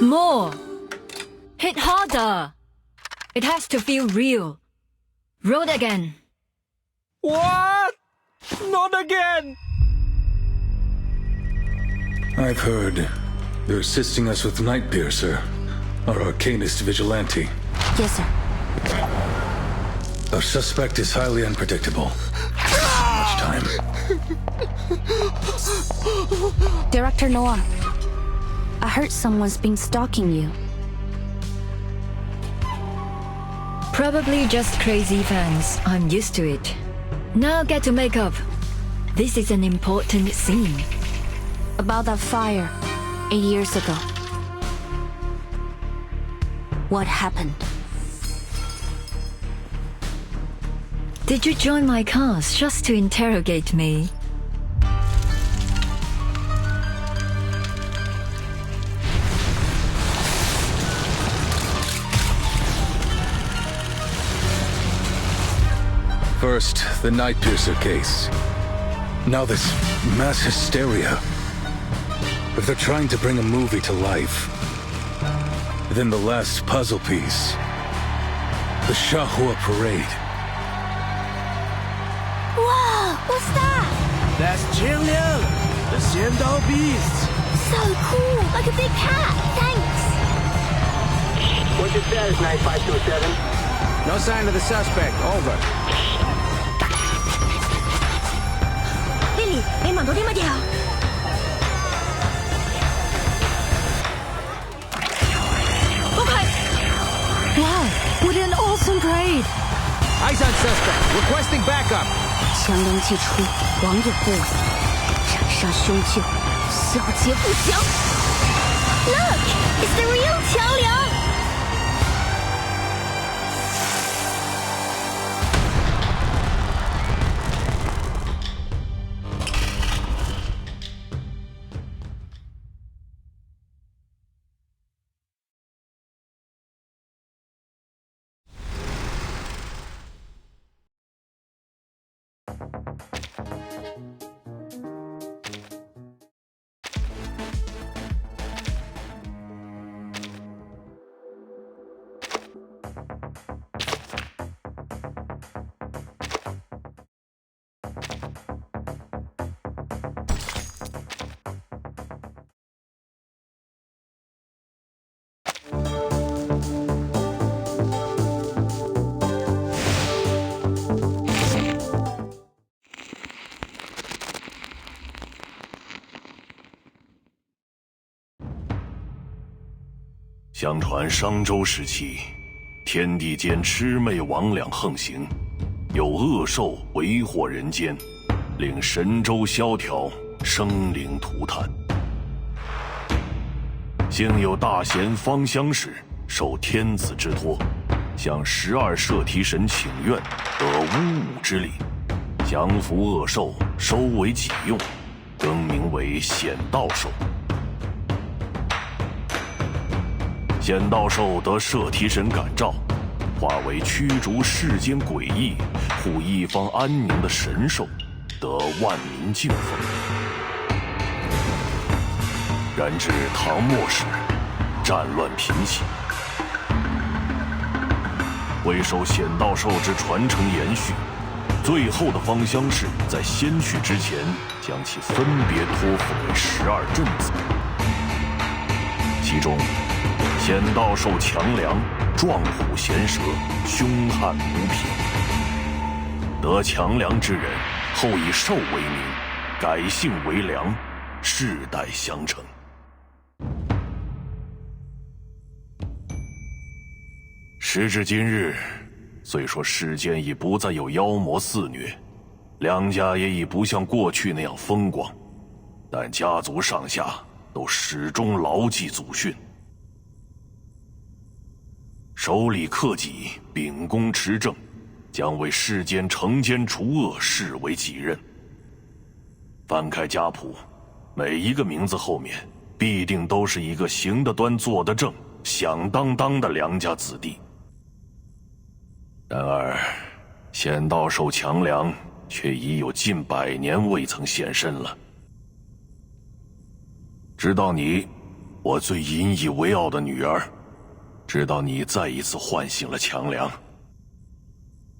More. Hit harder. It has to feel real. Roll again. What? Not again! I've heard you're assisting us with Nightpiercer, our arcanist vigilante. Yes, sir. Our suspect is highly unpredictable. Much time. Director Noah, I heard someone's been stalking you. Probably just crazy fans. I'm used to it. Now get to makeup. This is an important scene. About that fire 8 years ago. What happened? Did you join my cast just to interrogate me? First, the Nightpiercer case. Now this mass hysteria. If they're trying to bring a movie to life, then the last puzzle piece. The Shahua Parade. Wow, what's that? That's Qingliang, the Xiandao Beast. So cool, like a big cat. Thanks. What's your status, 9527? No sign of the suspect. Over. 丽丽，你望到啲乜嘢啊？ Wow, what an awesome parade! Eyes on suspect. Requesting backup. 强梁既出，王有过矣。斩杀凶旧，小节不详。Look, it's the real 强梁。相传商周时期，天地间魑魅魍魉横行，有恶兽为祸人间，令神州萧条，生灵涂炭。幸有大贤方相氏受天子之托，向12摄提神请愿，得巫武之力，降服恶兽，收为己用，更名为显道兽。显道兽得摄提神感召，化为驱逐世间诡异、护一方安宁的神兽，得万民敬奉。然至唐末时，战乱频起，为受显道兽之传承延续，最后的方相氏在先去之前，将其分别托付给12镇子，其中显道兽强梁，壮虎衔蛇，凶悍无匹。得强梁之人，后以兽为名，改姓为梁，世代相承。时至今日，虽说世间已不再有妖魔肆虐，梁家也已不像过去那样风光，但家族上下都始终牢记祖训。守礼克己，秉公持正，将为世间惩奸除恶视为己任。翻开家谱，每一个名字后面必定都是一个行得端坐得正、响当当的梁家子弟。然而显道兽强梁却已有近100年未曾现身了。直到你我最引以为傲的女儿，知道你再一次唤醒了强梁，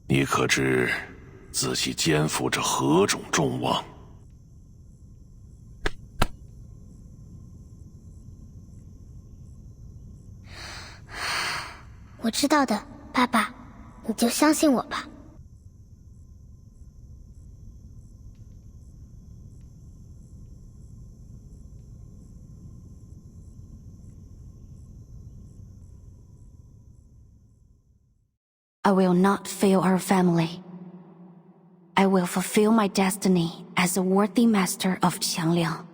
你可知自己肩负着何种重望？我知道的，爸爸，你就相信我吧。I will not fail our family. I will fulfill my destiny as a worthy master of Qiangliang.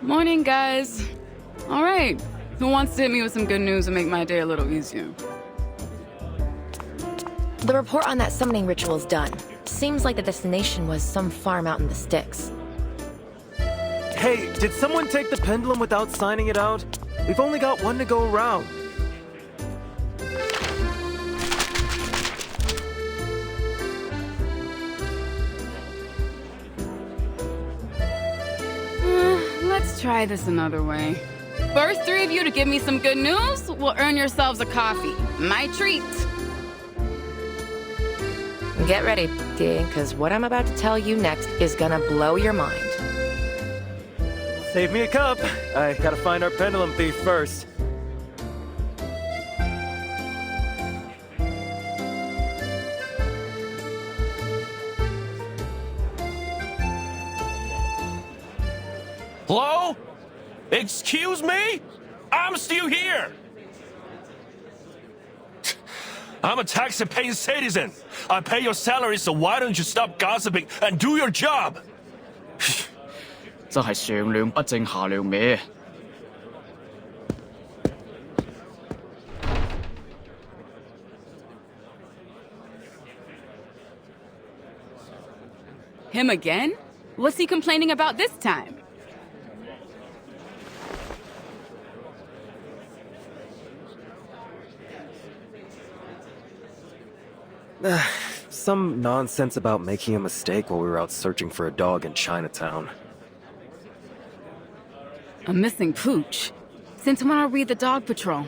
Morning, guys. All right, who wants to hit me with some good news and make my day a little easier? The report on that summoning ritual is done. Seems like the destination was some farm out in the sticks. Hey, did someone take the pendulum without signing it out? We've only got one to go around. Let's try this another way. First three of you to give me some good news will earn yourselves a coffee. My treat. Get ready, D, because what I'm about to tell you next is gonna blow your mind. Save me a cup. I gotta find our pendulum thief first. Hello? Excuse me? I'm still here. I'm a tax-paying citizen. I pay your salary, so why don't you stop gossiping and do your job? 真係上梁不正下梁歪。Him again? What's he complaining about this time? Some nonsense about making a mistake while we were out searching for a dog in Chinatown. A missing pooch? Since when are we the dog patrol?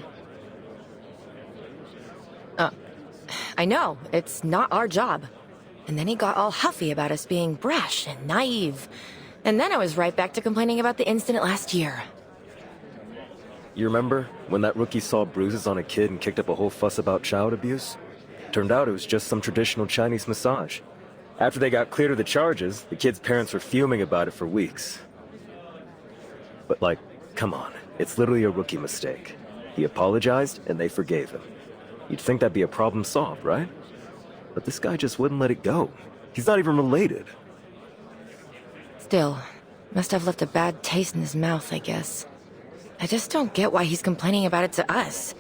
I know, it's not our job. And then he got all huffy about us being brash and naive. And then I was right back to complaining about the incident last year. You remember when that rookie saw bruises on a kid and kicked up a whole fuss about child abuse? Turned out it was just some traditional Chinese massage. After they got cleared of the charges, the kid's parents were fuming about it for weeks. But like, come on, it's literally a rookie mistake. He apologized and they forgave him. You'd think that'd be a problem solved, right? But this guy just wouldn't let it go. He's not even related. Still, must have left a bad taste in his mouth, I guess. I just don't get why he's complaining about it to us.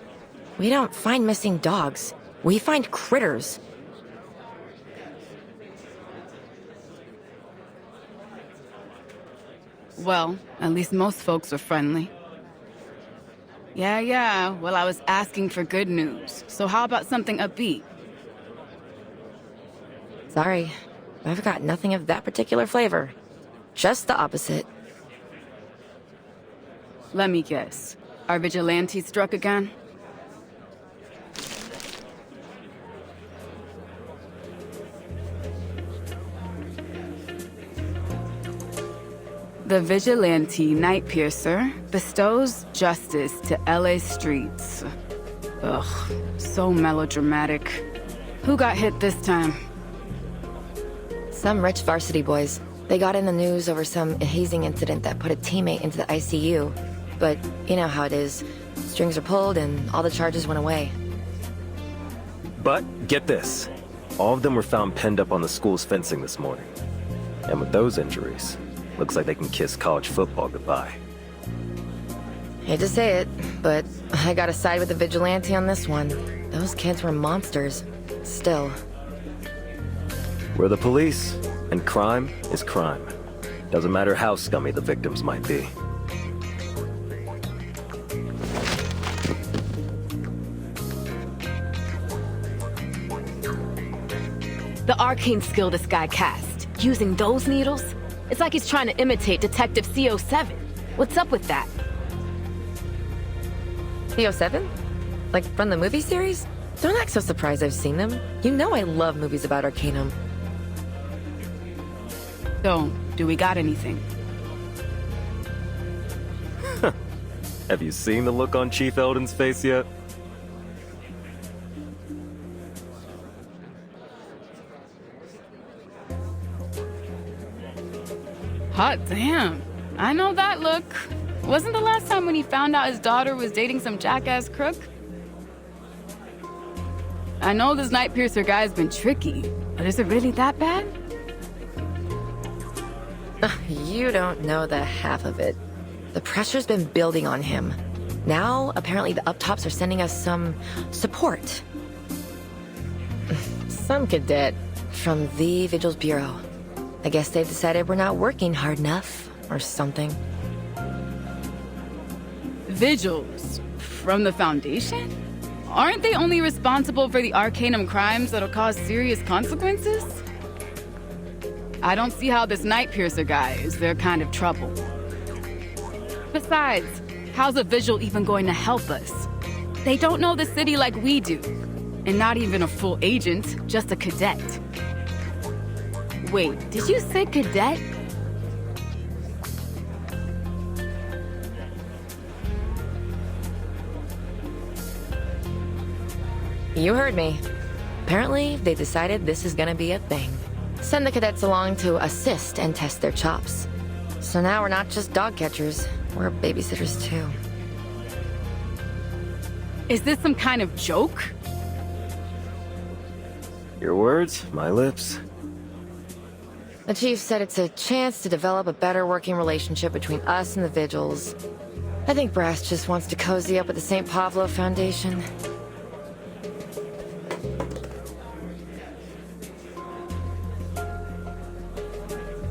We don't find missing dogs. We find critters. Well, at least most folks are friendly. Yeah, well, I was asking for good news. So how about something upbeat? Sorry, I've got nothing of that particular flavor. Just the opposite. Let me guess. Our vigilante struck again? The vigilante Night Piercer bestows justice to LA streets. Ugh, so melodramatic. Who got hit this time? Some rich varsity boys. They got in the news over some hazing incident that put a teammate into the ICU. But you know how it is. Strings are pulled and all the charges went away. But get this. All of them were found penned up on the school's fencing this morning. And with those injuries, looks like they can kiss college football goodbye. Hate to say it, but I gotta side with the vigilante on this one. Those kids were monsters. Still. We're the police, and crime is crime. Doesn't matter how scummy the victims might be. The arcane skill this guy cast, using those needles, it's like he's trying to imitate Detective XCIII. What's up with that? XCIII? Like from the movie series? Don't act so surprised I've seen them. You know I love movies about Arcanum. So, do we got anything? Have you seen the look on Chief Eldon's face yet? Hot damn. I know that look. Wasn't the last time when he found out his daughter was dating some jackass crook? I know this Nightpiercer guy's been tricky, but is it really that bad? You don't know the half of it. The pressure's been building on him. Now, apparently the up-tops are sending us some support. Some cadet from the Vigil's Bureau. I guess they've decided we're not working hard enough, or something. Vigils? From the Foundation? Aren't they only responsible for the Arcanum crimes that'll cause serious consequences? I don't see how this Nightpiercer guy is their kind of trouble. Besides, how's a Vigil even going to help us? They don't know the city like we do. And not even a full agent, just a cadet. Wait, did you say cadet? You heard me. Apparently, they decided this is gonna be a thing. Send the cadets along to assist and test their chops. So now we're not just dog catchers, we're babysitters too. Is this some kind of joke? Your words, my lips. The chief said it's a chance to develop a better working relationship between us and the Vigils. I think Brass just wants to cozy up with the St. Pavlo Foundation.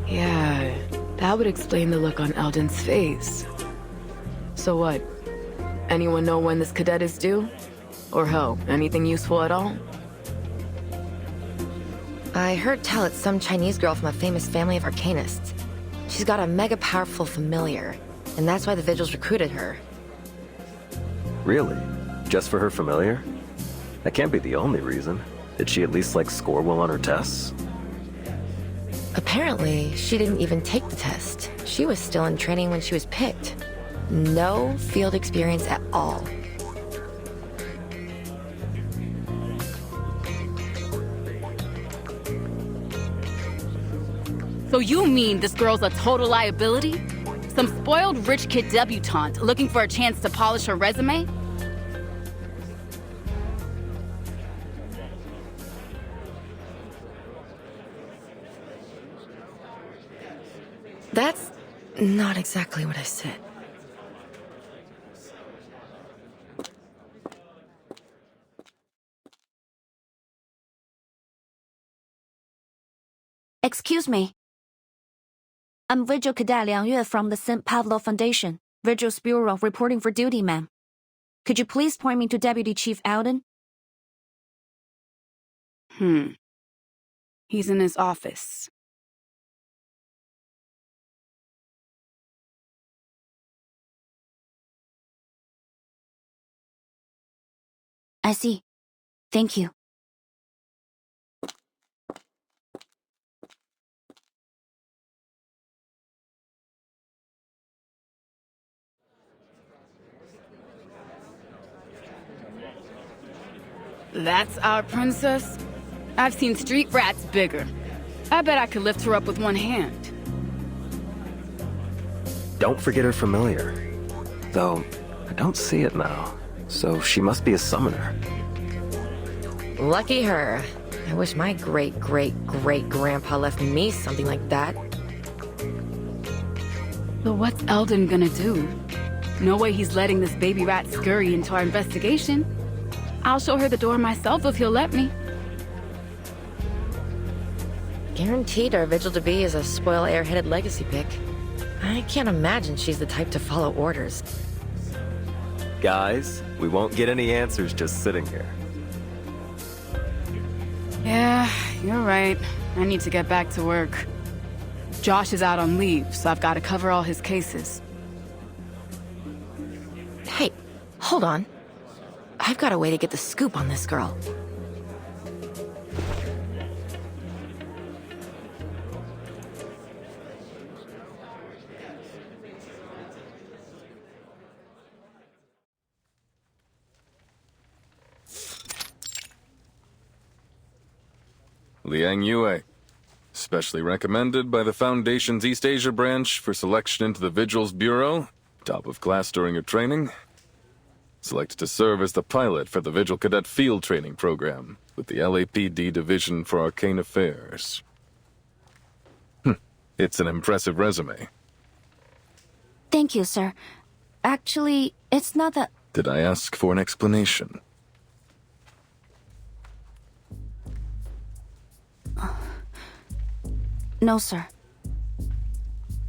Yeah, that would explain the look on Eldon's face. So what? Anyone know when this cadet is due? Or hell, anything useful at all? I heard tell it's some Chinese girl from a famous family of arcanists. She's got a mega powerful familiar, and that's why the Vigils recruited her. Really? Just for her familiar? That can't be the only reason. Did she at least, like, score well on her tests? Apparently, she didn't even take the test. She was still in training when she was picked. No field experience at all. So you mean this girl's a total liability? Some spoiled rich kid debutante looking for a chance to polish her resume? That's not exactly what I said. Excuse me. I'm Vigil Cadet Liang Yue from the St. Pavlo Foundation, Vigil's Bureau, reporting for duty, ma'am. Could you please point me to Deputy Chief Eldon? He's in his office. I see. Thank you. That's our princess? I've seen street rats bigger. I bet I could lift her up with one hand. Don't forget her familiar. Though, I don't see it now. So she must be a summoner. Lucky her. I wish my great-great-great-grandpa left me something like that. But what's Eldon gonna do? No way he's letting this baby rat scurry into our investigation. I'll show her the door myself if he'll let me. Guaranteed our Vigil to be is a spoil airheaded legacy pick. I can't imagine she's the type to follow orders. Guys, we won't get any answers just sitting here. Yeah, You're right. I need to get back to work. Josh is out on leave, so I've got to cover all his cases. Hey, hold on. I've got a way to get the scoop on this girl. Liang Yue. Specially recommended by the Foundation's East Asia branch for selection into the Vigils Bureau. Top of class during your training. Selected to serve as the pilot for the Vigil Cadet Field Training Program with the LAPD Division for Arcane Affairs. It's an impressive resume. Thank you, sir. Actually, it's not that... Did I ask for an explanation? No, sir.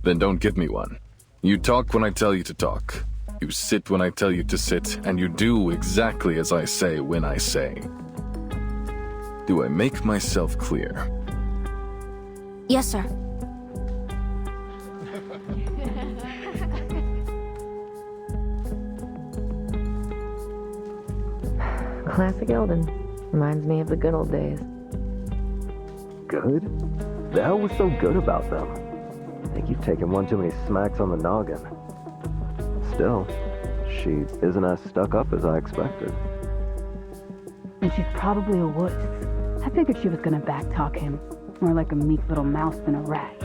Then don't give me one. You talk when I tell you to talk. You sit when I tell you to sit, and you do exactly as I say when I say. Do I make myself clear? Yes, sir. Classic Eldon. Reminds me of the good old days. Good? The hell was so good about them? I think you've taken one too many smacks on the noggin. Still, she isn't as stuck up as I expected. And she's probably a wuss. I figured she was gonna backtalk him. More like a meek little mouse than a rat.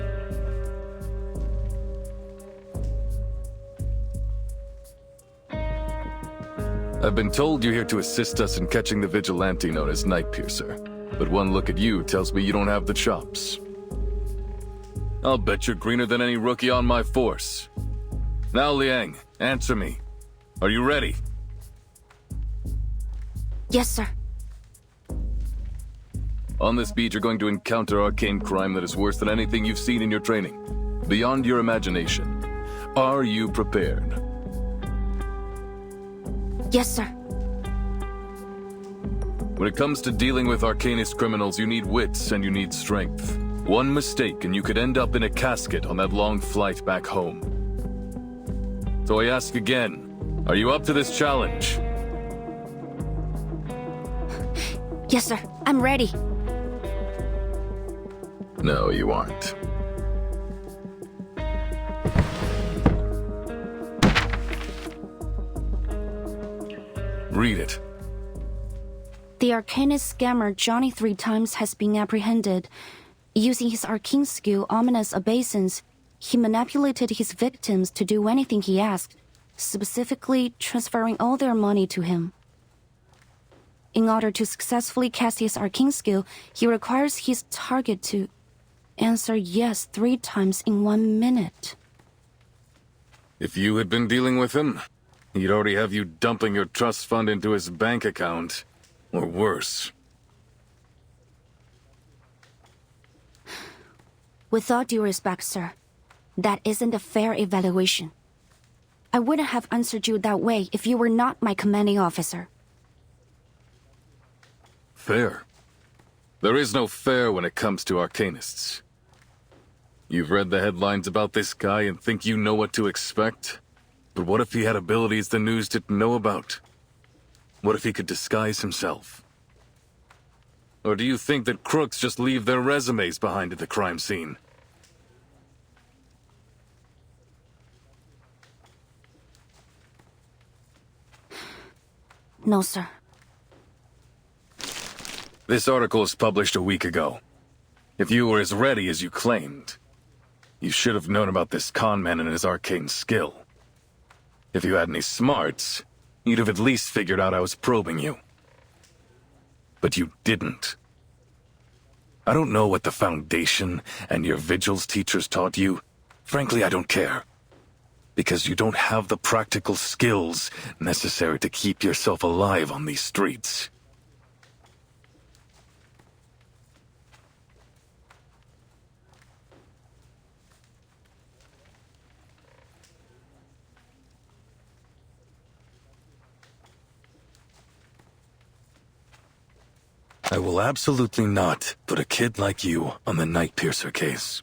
I've been told you're here to assist us in catching the vigilante known as Night Piercer. But one look at you tells me you don't have the chops. I'll bet you're greener than any rookie on my force. Now, Liang, answer me. Are you ready? Yes, sir. On this beat, you're going to encounter arcane crime that is worse than anything you've seen in your training. Beyond your imagination. Are you prepared? Yes, sir. When it comes to dealing with arcanist criminals, you need wits and you need strength. One mistake and you could end up in a casket on that long flight back home. So I ask again, are you up to this challenge? Yes, sir. I'm ready. No, you aren't. Read it. The arcanist scammer Johnny 3 times has been apprehended. Using his arcane skill, ominous obeisance, he manipulated his victims to do anything he asked, specifically transferring all their money to him. In order to successfully cast his arcane skill, he requires his target to answer yes 3 times in 1 minute. If you had been dealing with him, he'd already have you dumping your trust fund into his bank account. Or worse. With all due respect, sir, that isn't a fair evaluation. I wouldn't have answered you that way if you were not my commanding officer. Fair? There is no fair when it comes to arcanists. You've read the headlines about this guy and think you know what to expect? But what if he had abilities the news didn't know about? What if he could disguise himself? Or do you think that crooks just leave their resumes behind at the crime scene? No, sir. This article was published a week ago. If you were as ready as you claimed, you should have known about this con man and his arcane skill. If you had any smarts, you'd have at least figured out I was probing you. But you didn't. I don't know what the Foundation and your Vigils teachers taught you. Frankly, I don't care. Because you don't have the practical skills necessary to keep yourself alive on these streets. I will absolutely not put a kid like you on the Night Piercer case.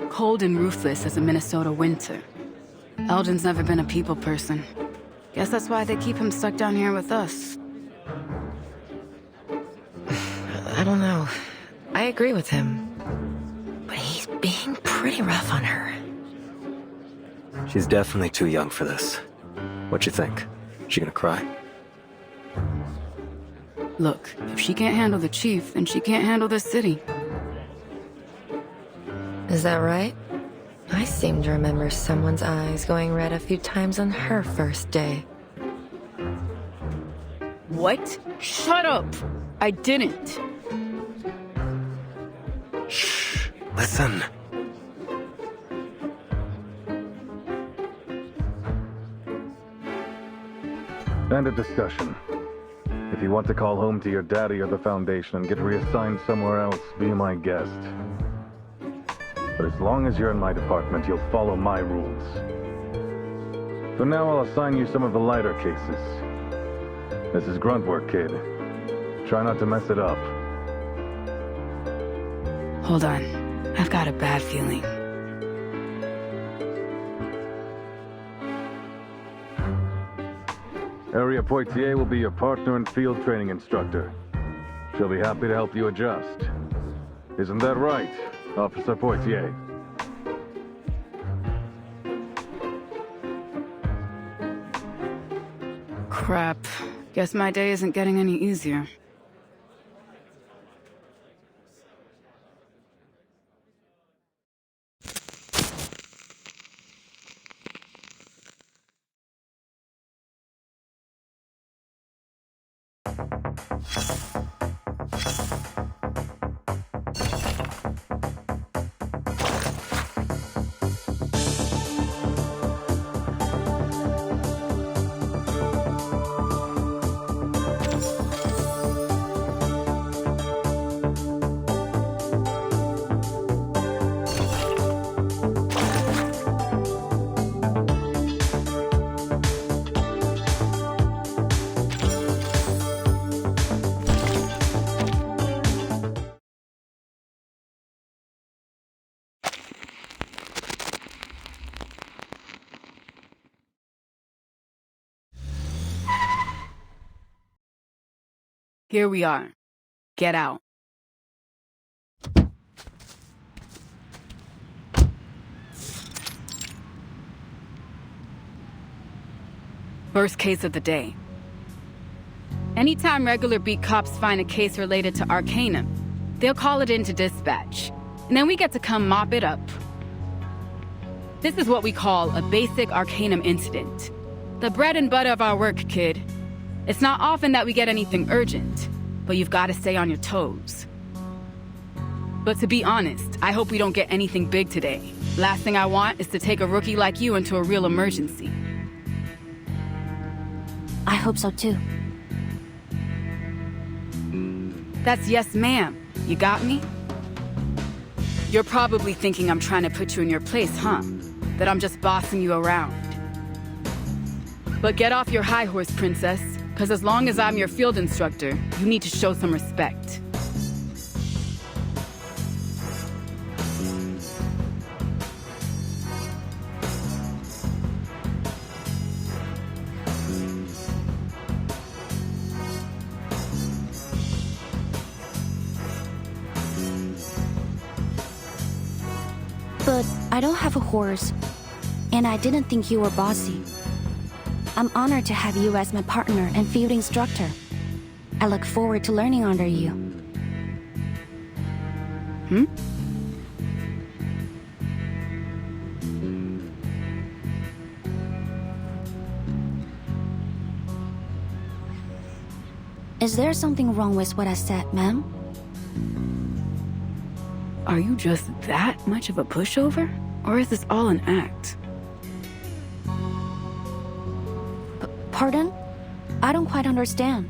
Cold and ruthless as a Minnesota winter. Elgin's never been a people person. Guess that's why they keep him stuck down here with us. I don't know. I agree with him. But he's being pretty rough on her. She's definitely too young for this. What you think? She gonna cry? Look, if she can't handle the chief, then she can't handle this city. Is that right? I seem to remember someone's eyes going red a few times on her first day. What? Shut up! I didn't. Shh. Listen. End of discussion. If you want to call home to your daddy or the Foundation and get reassigned somewhere else, be my guest. But as long as you're in my department, you'll follow my rules. For now, I'll assign you some of the lighter cases. This is grunt work, kid. Try not to mess it up. Hold on. I've got a bad feeling. Area Poitier will be your partner and field training instructor. She'll be happy to help you adjust. Isn't that right, Officer Poitier? Crap. Guess my day isn't getting any easier. Here we are. Get out. First case of the day. Anytime regular beat cops find a case related to Arcanum, they'll call it into dispatch, and then we get to come mop it up. This is what we call a basic Arcanum incident. The bread and butter of our work, kid. It's not often that we get anything urgent, but you've got to stay on your toes. But to be honest, I hope we don't get anything big today. Last thing I want is to take a rookie like you into a real emergency. I hope so too. That's yes, ma'am. You got me? You're probably thinking I'm trying to put you in your place, huh? That I'm just bossing you around. But get off your high horse, princess. Because as long as I'm your field instructor, you need to show some respect. But I don't have a horse, and I didn't think you were bossy. I'm honored to have you as my partner and field instructor. I look forward to learning under you. Is there something wrong with what I said, ma'am? Are you just that much of a pushover? Or is this all an act? Pardon? I don't quite understand.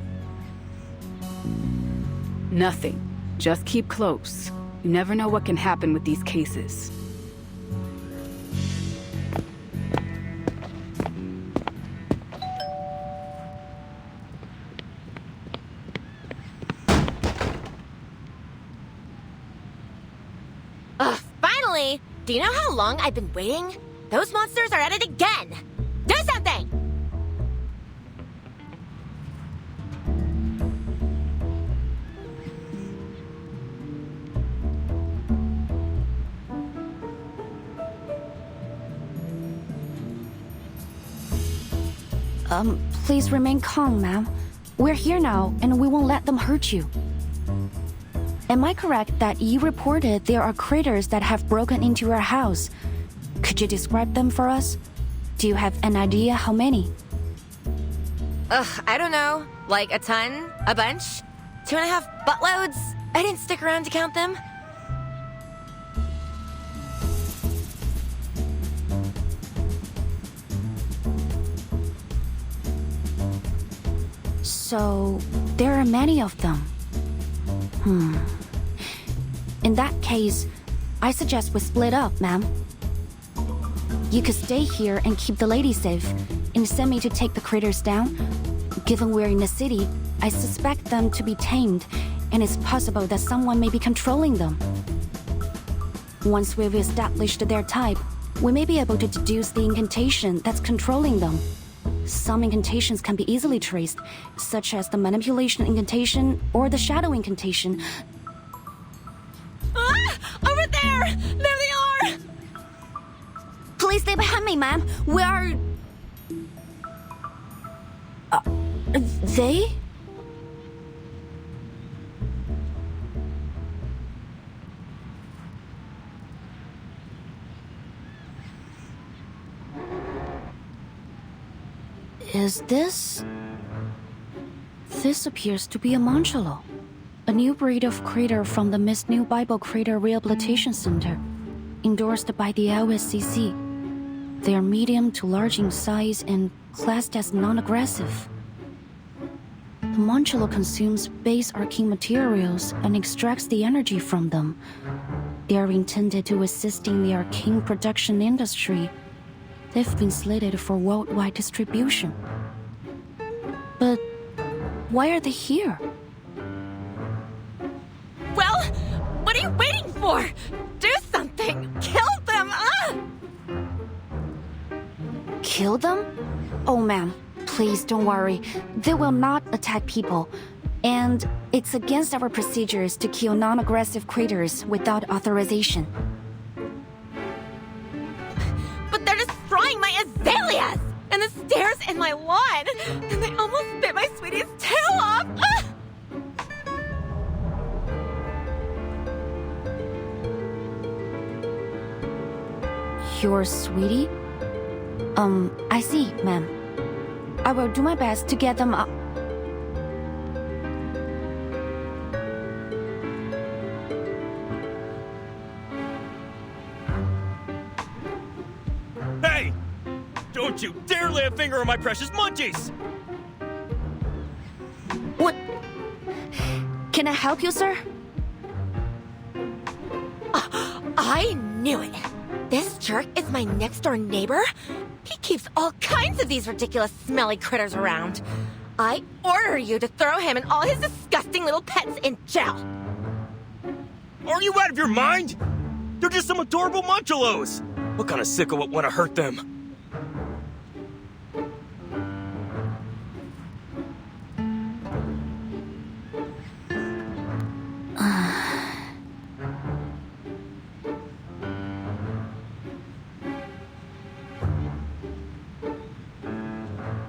Nothing. Just keep close. You never know what can happen with these cases. Do you know how long I've been waiting? Those monsters are at it again! Do something! Please remain calm, ma'am. We're here now, and we won't let them hurt you. Am I correct that you reported there are critters that have broken into your house? Could you describe them for us? Do you have an idea how many? I don't know. Like a ton? A bunch? 2.5 buttloads? I didn't stick around to count them. So, there are many of them. In that case, I suggest we split up, ma'am. You could stay here and keep the lady safe, and send me to take the critters down. Given we're in the city, I suspect them to be tamed, and it's possible that someone may be controlling them. Once we've established their type, we may be able to deduce the incantation that's controlling them. Some incantations can be easily traced, such as the manipulation incantation or the shadow incantation. Over there! There they are! Please stay behind me, ma'am. We are... they? Is this... This appears to be a Moncelo, a new breed of crater from the Miss New Bible Crater Rehabilitation Center, endorsed by the LSCC. They are medium to large in size and classed as non-aggressive. The Moncelo consumes base arcane materials and extracts the energy from them. They are intended to assist in the arcane production industry. They've been slated for worldwide distribution. But why are they here? Well, what are you waiting for? Do something! Kill them! Kill them? Oh, ma'am, please don't worry. They will not attack people. And it's against our procedures to kill non-aggressive critters without authorization. But they're destroying my azaleas! And the stairs in my lawn! And they almost bit my sweetie's tail off! Your sweetie? I see, ma'am. I will do my best to get them up. Hey! Don't you dare lay a finger on my precious munchies! What? Can I help you, sir? I knew it! This jerk is my next-door neighbor? He keeps all kinds of these ridiculous smelly critters around. I order you to throw him and all his disgusting little pets in jail. Are you out of your mind? They're just some adorable munchalos! What kind of sicko would want to hurt them?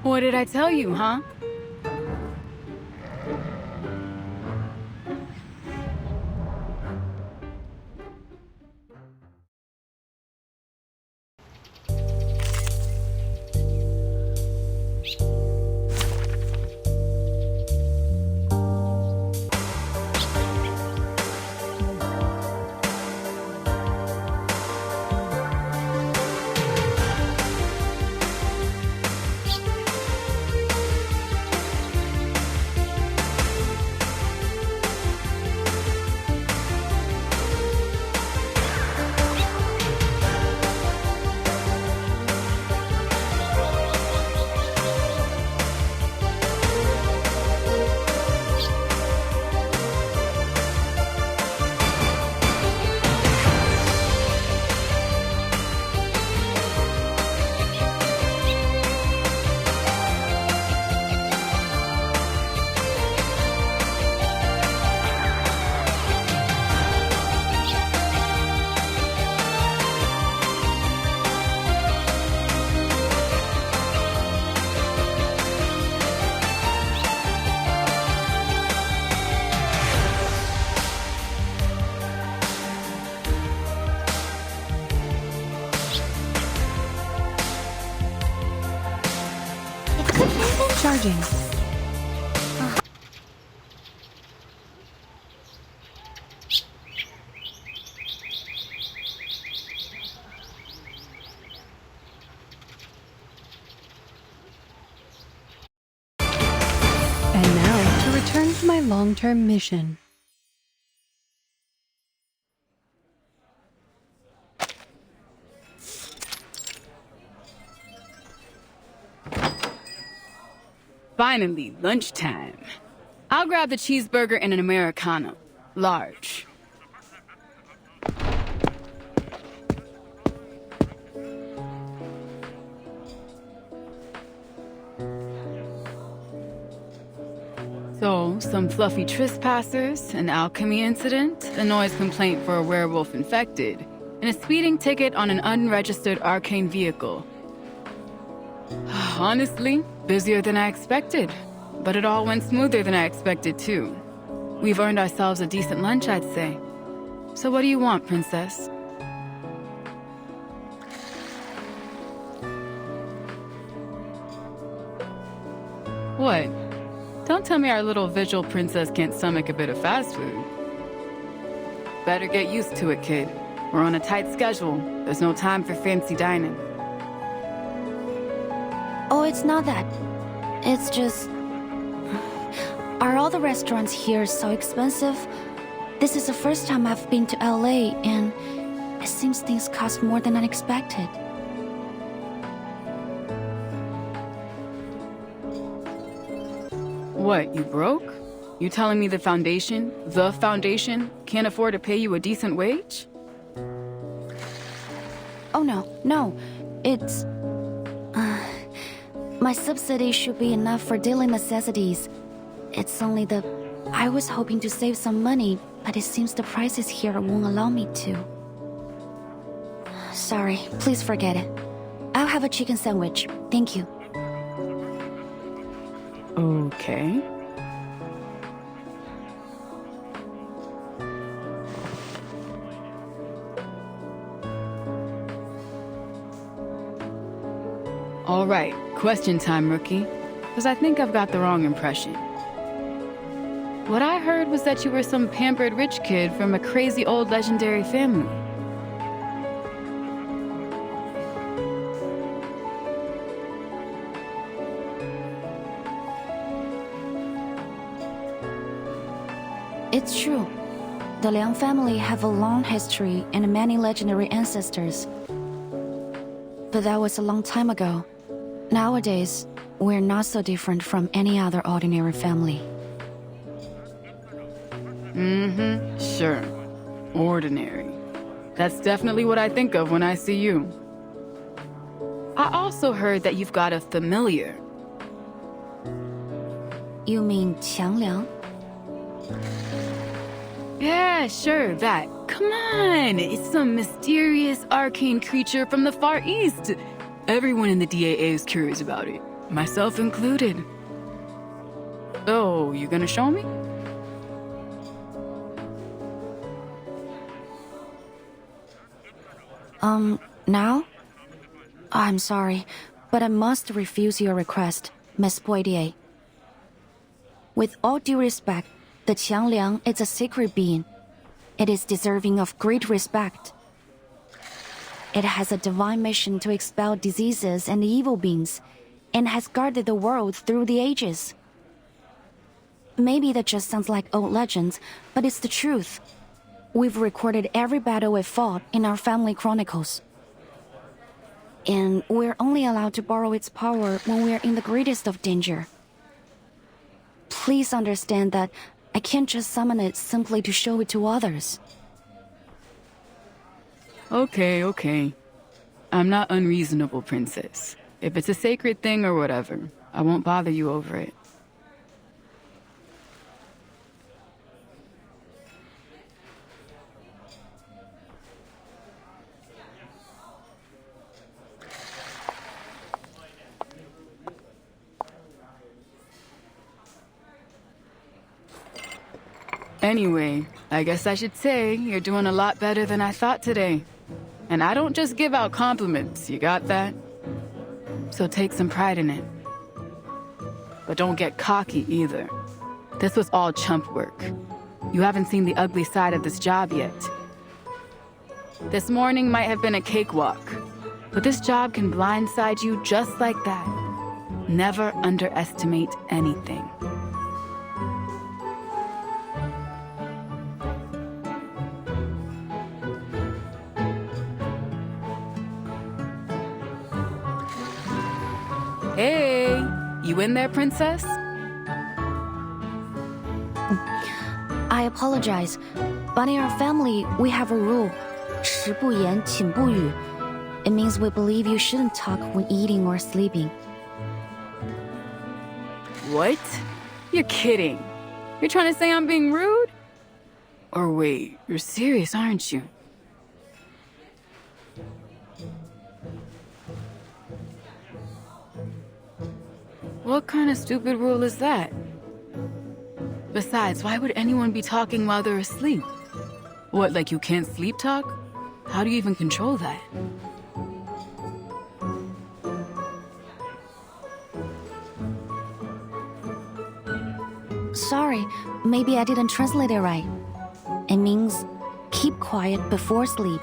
What did I tell you, huh? Charging. And now, to return to my long-term mission. Finally, lunchtime. I'll grab the cheeseburger and an Americano. Large. So, some fluffy trespassers, an alchemy incident, a noise complaint for a werewolf infected, and a speeding ticket on an unregistered arcane vehicle. Honestly, busier than I expected. But it all went smoother than I expected, too. We've earned ourselves a decent lunch, I'd say. So what do you want, Princess? What? Don't tell me our little visual princess can't stomach a bit of fast food. Better get used to it, kid. We're on a tight schedule. There's no time for fancy dining. Oh, it's not that. It's just... Are all the restaurants here so expensive? This is the first time I've been to LA, and it seems things cost more than I expected. What, you broke? You telling me the foundation, can't afford to pay you a decent wage? Oh no. It's... my subsidy should be enough for daily necessities. It's only the... I was hoping to save some money, but it seems the prices here won't allow me to. Sorry, please forget it. I'll have a chicken sandwich. Thank you. Okay. All right, question time, rookie. Because I think I've got the wrong impression. What I heard was that you were some pampered rich kid from a crazy old legendary family. It's true. The Liang family have a long history and many legendary ancestors. But that was a long time ago. Nowadays, we're not so different from any other ordinary family. Sure. Ordinary. That's definitely what I think of when I see you. I also heard that you've got a familiar. You mean Qiangliang? Yeah, sure, that. Come on! It's some mysterious arcane creature from the Far East. Everyone in the DAA is curious about it, myself included. So, you gonna show me? Now? I'm sorry, but I must refuse your request, Miss Poitier. With all due respect, the Qiangliang is a sacred being. It is deserving of great respect. It has a divine mission to expel diseases and evil beings, and has guarded the world through the ages. Maybe that just sounds like old legends, but it's the truth. We've recorded every battle we fought in our family chronicles. And we're only allowed to borrow its power when we're in the greatest of danger. Please understand that I can't just summon it simply to show it to others. Okay. I'm not unreasonable, Princess. If it's a sacred thing or whatever, I won't bother you over it. Anyway, I guess I should say you're doing a lot better than I thought today. And I don't just give out compliments, you got that? So take some pride in it. But don't get cocky either. This was all chump work. You haven't seen the ugly side of this job yet. This morning might have been a cakewalk, but this job can blindside you just like that. Never underestimate anything. Hey, you in there, princess? I apologize, but in our family, we have a rule. 食不言，寝不语. It means we believe you shouldn't talk when eating or sleeping. What? You're kidding. You're trying to say I'm being rude? Or wait, you're serious, aren't you? What kind of stupid rule is that? Besides, why would anyone be talking while they're asleep? What, like you can't sleep talk? How do you even control that? Sorry, maybe I didn't translate it right. It means keep quiet before sleep.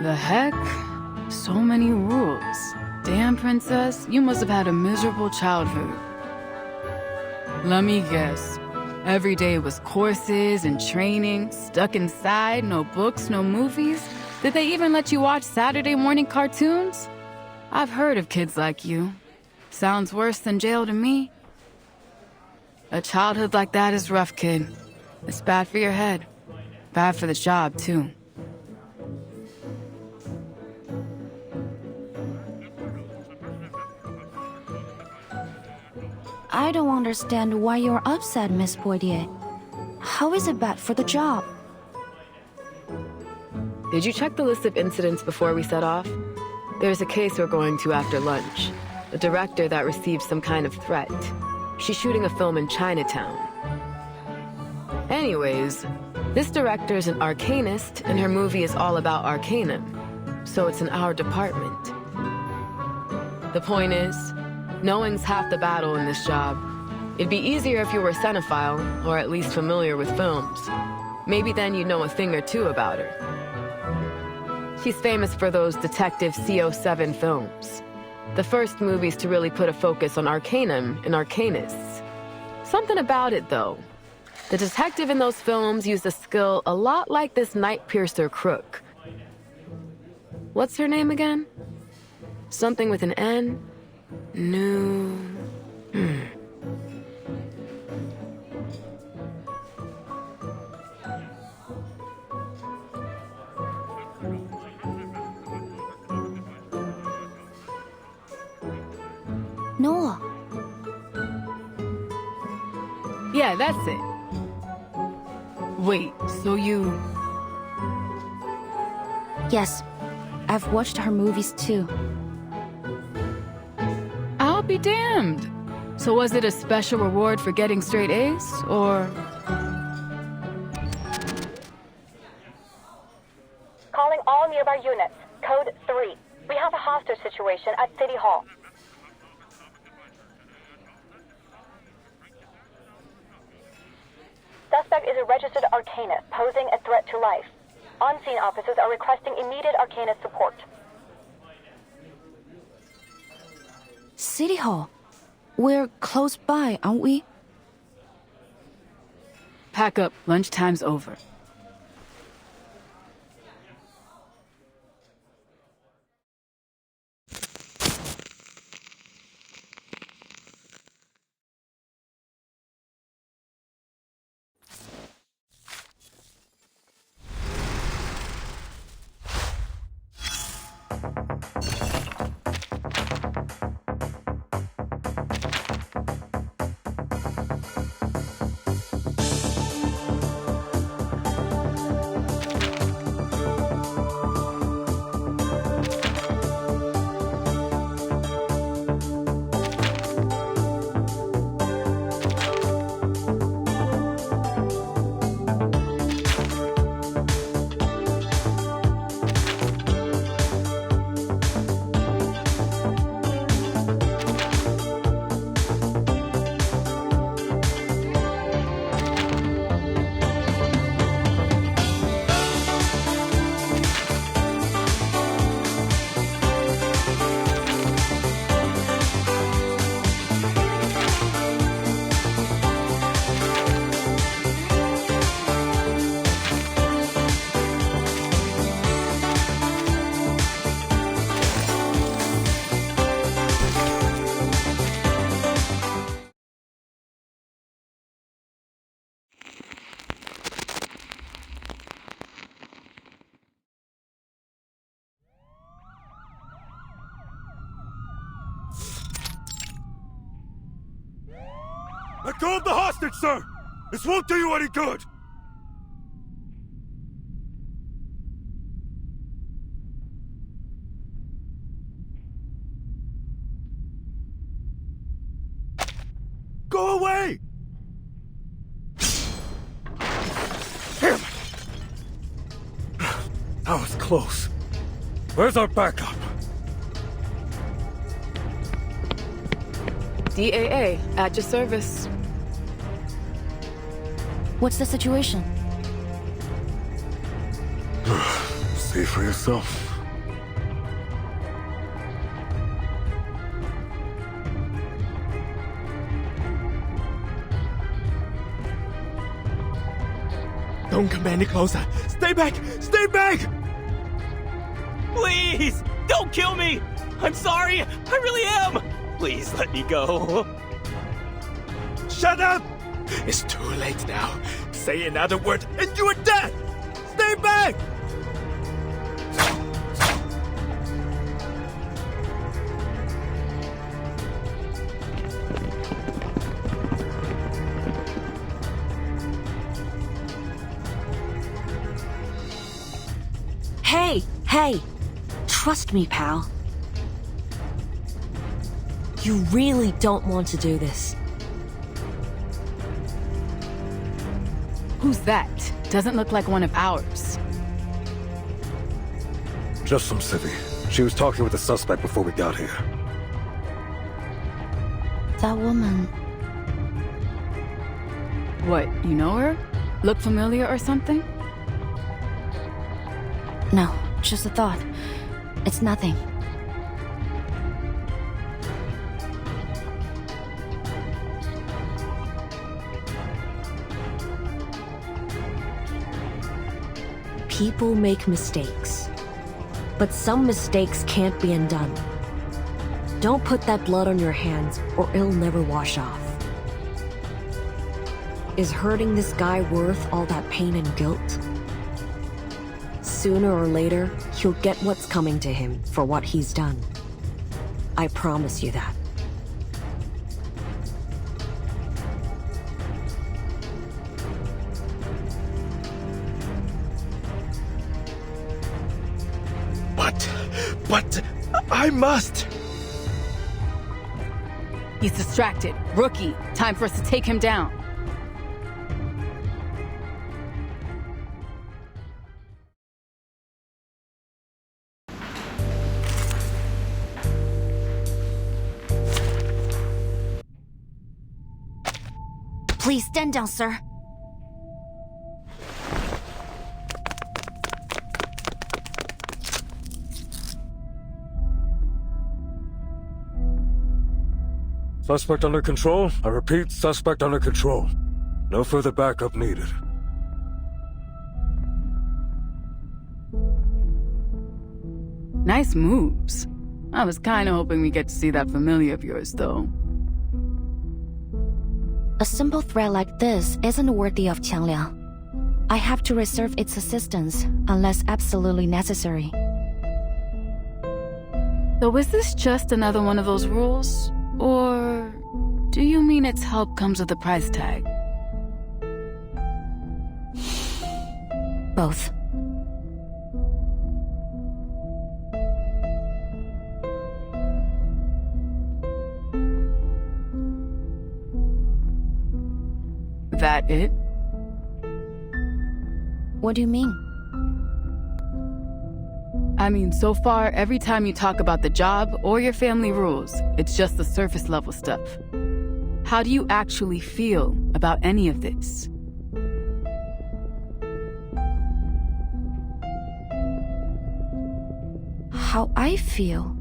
The heck? So many rules. Damn, princess, you must have had a miserable childhood. Let me guess. Every day was courses and training, stuck inside, no books, no movies. Did they even let you watch Saturday morning cartoons? I've heard of kids like you. Sounds worse than jail to me. A childhood like that is rough, kid. It's bad for your head. Bad for the job, too. I don't understand why you're upset, Miss Poitier. How is it bad for the job? Did you check the list of incidents before we set off? There's a case we're going to after lunch. A director that received some kind of threat. She's shooting a film in Chinatown. Anyways, this director's an arcanist, and her movie is all about arcanum. So it's in our department. The point is, knowing's half the battle in this job. It'd be easier if you were a cinephile, or at least familiar with films. Maybe then you'd know a thing or two about her. She's famous for those Detective XCIII films. The first movies to really put a focus on arcanum and arcanists. Something about it, though. The detective in those films used a skill a lot like this night piercer crook. What's her name again? Something with an N? No. Noah. Yeah, that's it. Wait, so you... Yes, I've watched her movies too. I'll be damned. So was it a special reward for getting straight A's, or... Calling all nearby units. Code 3. We have a hostage situation at City Hall. Suspect is a registered arcanist posing a threat to life. On-scene officers are requesting immediate arcanist support. City Hall. We're close by, aren't we? Pack up. Lunchtime's over. Let go of the hostage, sir! This won't do you any good! Go away! Damn it! That was close. Where's our backup? DAA, at your service. What's the situation? See for yourself. Don't come any closer. Stay back! Stay back! Please! Don't kill me! I'm sorry! I really am! Please let me go. Shut up! It's too late now. Say another word and you are dead! Stay back! Hey! Trust me, pal. You really don't want to do this. Who's that? Doesn't look like one of ours. Just some civvy. She was talking with the suspect before we got here. That woman... What, you know her? Look familiar or something? No, just a thought. It's nothing. People make mistakes. But some mistakes can't be undone. Don't put that blood on your hands, or it'll never wash off. Is hurting this guy worth all that pain and guilt? Sooner or later, he'll get what's coming to him for what he's done. I promise you that. But I must! He's distracted. Rookie, time for us to take him down. Please stand down, sir. Suspect under control. I repeat, suspect under control. No further backup needed. Nice moves. I was kinda hoping we get to see that familiar of yours, though. A simple threat like this isn't worthy of Qiangliang. I have to reserve its assistance unless absolutely necessary. So is this just another one of those rules? Or do you mean its help comes with a price tag? Both. That it? What do you mean? I mean, so far, every time you talk about the job or your family rules, it's just the surface level stuff. How do you actually feel about any of this? How I feel?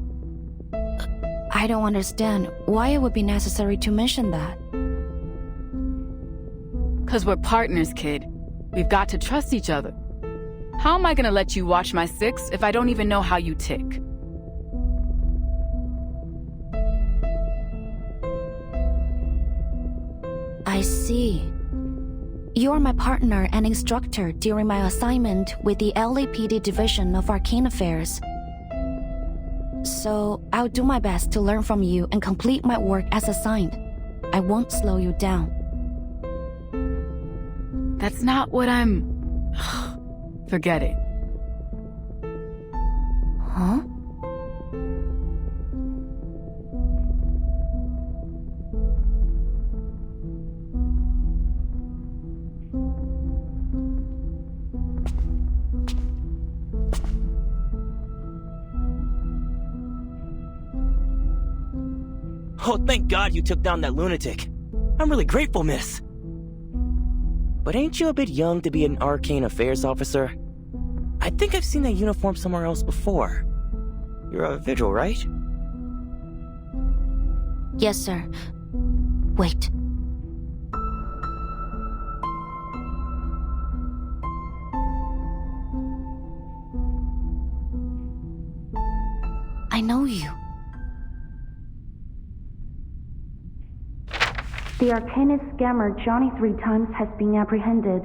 I don't understand why it would be necessary to mention that. 'Cause we're partners, kid. We've got to trust each other. How am I gonna let you watch my six if I don't even know how you tick? I see. You're my partner and instructor during my assignment with the LAPD Division of Arcane Affairs. So, I'll do my best to learn from you and complete my work as assigned. I won't slow you down. That's not what I'm... Forget it. Huh? Oh, thank God you took down that lunatic. I'm really grateful, miss. But ain't you a bit young to be an arcane affairs officer? I think I've seen that uniform somewhere else before. You're a vigil, right? Yes, sir. Wait. I know you. The Arcanist scammer Johnny 3 times has been apprehended.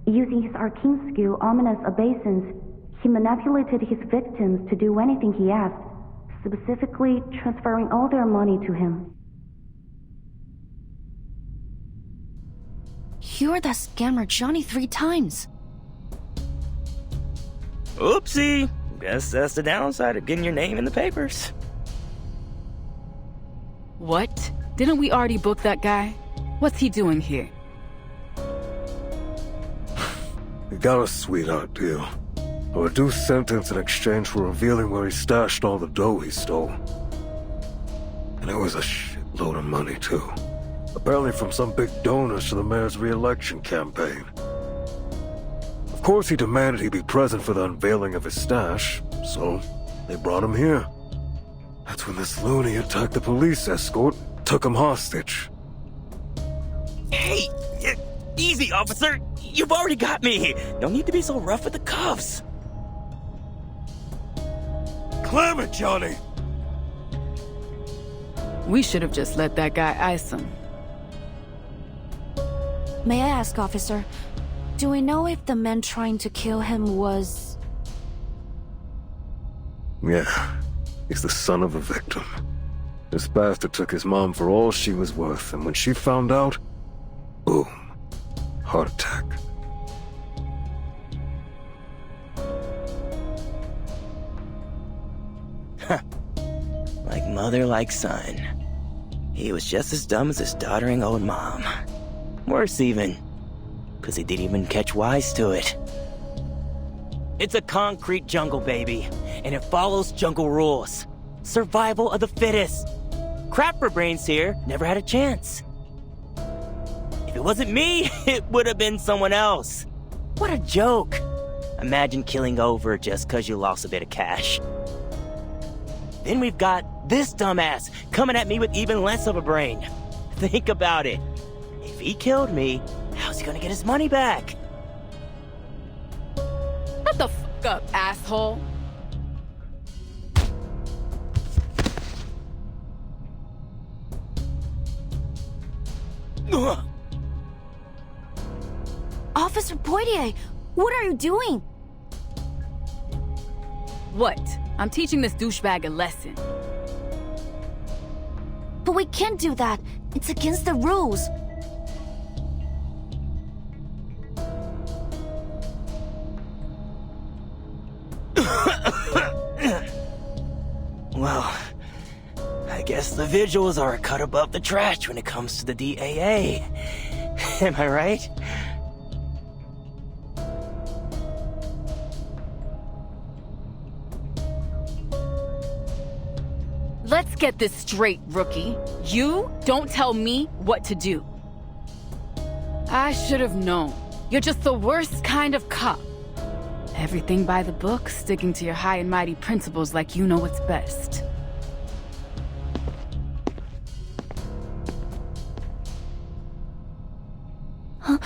Using his arcane skill, Ominous Obeisance, he manipulated his victims to do anything he asked, specifically transferring all their money to him. You're that scammer Johnny 3 times. Oopsie. Guess that's the downside of getting your name in the papers. What? Didn't we already book that guy? What's he doing here? We got a sweetheart deal. A reduced sentence in exchange for revealing where he stashed all the dough he stole. And it was a shitload of money, too. Apparently from some big donors to the mayor's re-election campaign. Of course he demanded he be present for the unveiling of his stash, so they brought him here. That's when this loony attacked the police escort, took him hostage. Hey, easy, officer. You've already got me. No need to be so rough with the cuffs. Clam it, Johnny! We should have just let that guy ice him. May I ask, officer, do we know if the man trying to kill him was... Yeah, he's the son of a victim. This bastard took his mom for all she was worth, and when she found out, boom, heart attack. Like mother, like son. He was just as dumb as his doddering old mom. Worse even, because he didn't even catch wise to it. It's a concrete jungle, baby, and it follows jungle rules. Survival of the fittest. Crap for brains here, never had a chance. If it wasn't me, it would have been someone else. What a joke. Imagine killing over just because you lost a bit of cash. Then we've got this dumbass coming at me with even less of a brain. Think about it. If he killed me, how's he gonna get his money back? Shut the fuck up, asshole. Officer Poitier, what are you doing? What? I'm teaching this douchebag a lesson. But we can't do that. It's against the rules. Well, I guess the vigils are a cut above the trash when it comes to the DAA. Am I right? Let's get this straight, rookie. You don't tell me what to do. I should have known. You're just the worst kind of cop. Everything by the book, sticking to your high and mighty principles like you know what's best. Huh?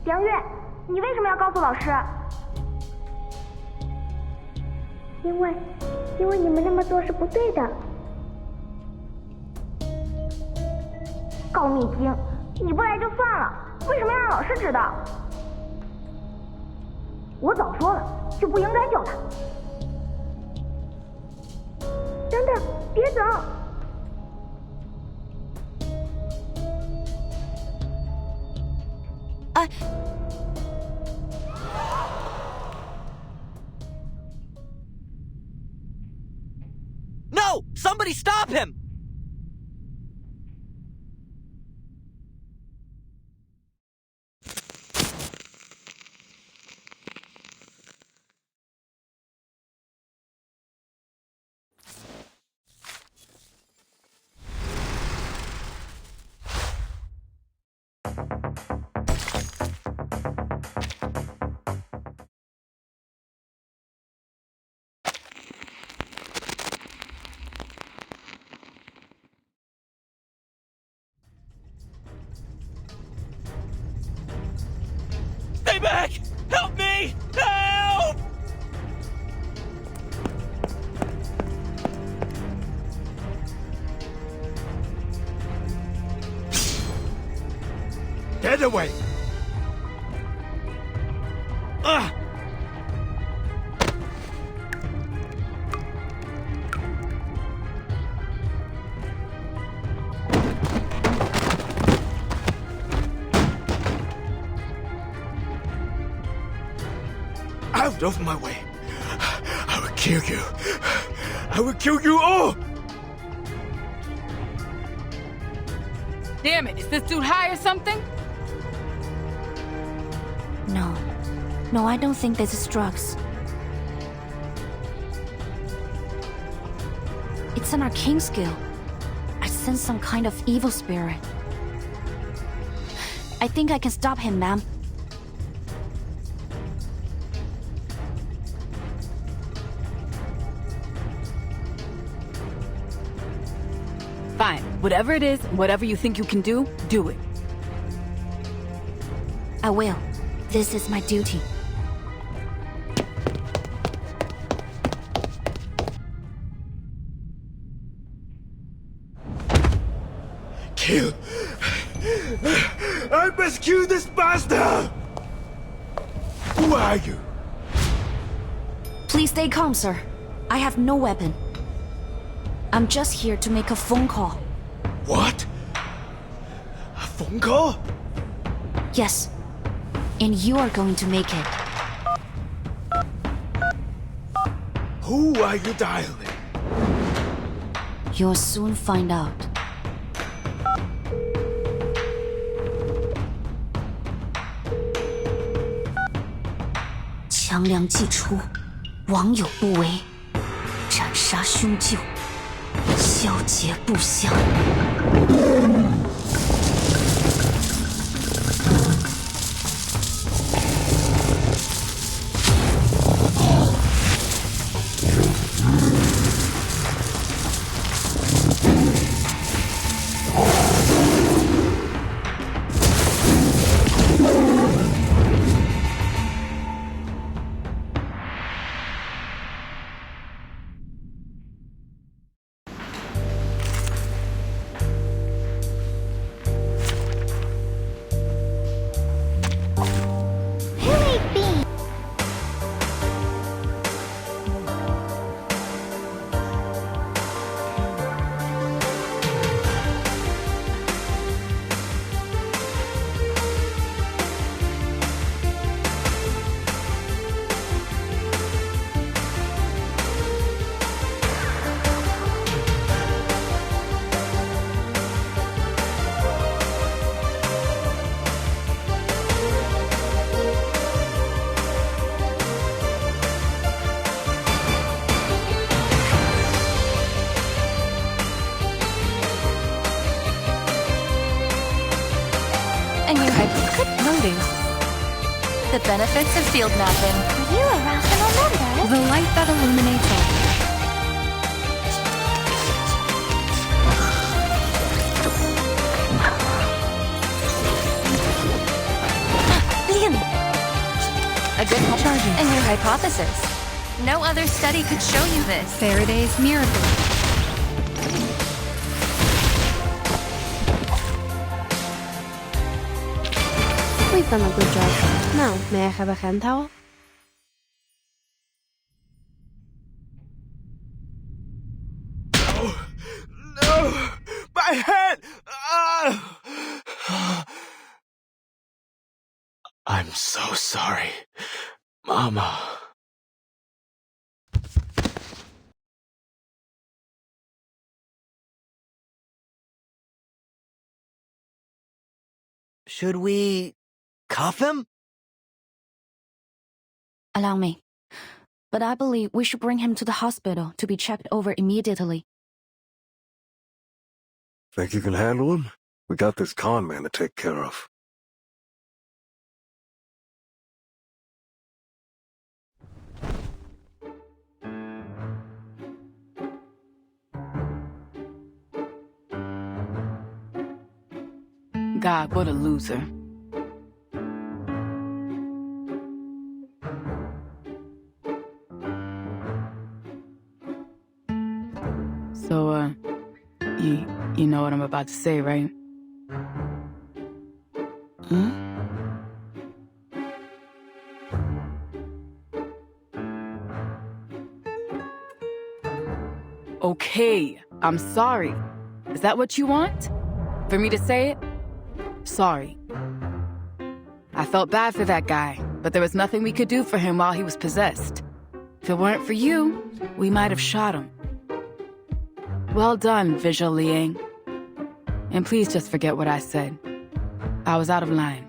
梁月，你为什么要告诉老师？因为你们那么做是不对的。告密精，你不来就算了，为什么要让老师知道？我早说了，就不应该救他。等等，别走！ Somebody stop him! Stay back! Help me! Help! Get away! Ah! Out of my way! I will kill you! I will kill you all! Damn it, is this dude high or something? No. No, I don't think this is drugs. It's an arcane skill. I sense some kind of evil spirit. I think I can stop him, ma'am. Fine. Whatever it is, whatever you think you can do, do it. I will. This is my duty. Kill! I must kill this bastard! Who are you? Please stay calm, sir. I have no weapon. I'm just here to make a phone call. What? A phone call? Yes. And you are going to make it. Who are you dialing? You'll soon find out. 强梁既出，亡有不为，斩杀凶旧，消劫不祥。The benefits of field napping. You a rational member. The light that illuminates all. A good charging. And your hypothesis. No other study could show you this. Faraday's miracle. We've done a good job. Now, may I have a hand towel? No! My head! I'm so sorry, Mama. Should we cuff him? Allow me. But I believe we should bring him to the hospital to be checked over immediately. Think you can handle him? We got this con man to take care of. God, what a loser. So, you know what I'm about to say, right? Okay, I'm sorry. Is that what you want? For me to say it? Sorry. I felt bad for that guy, but there was nothing we could do for him while he was possessed. If it weren't for you, we might have shot him. Well done, Visual Liang. And please just forget what I said. I was out of line.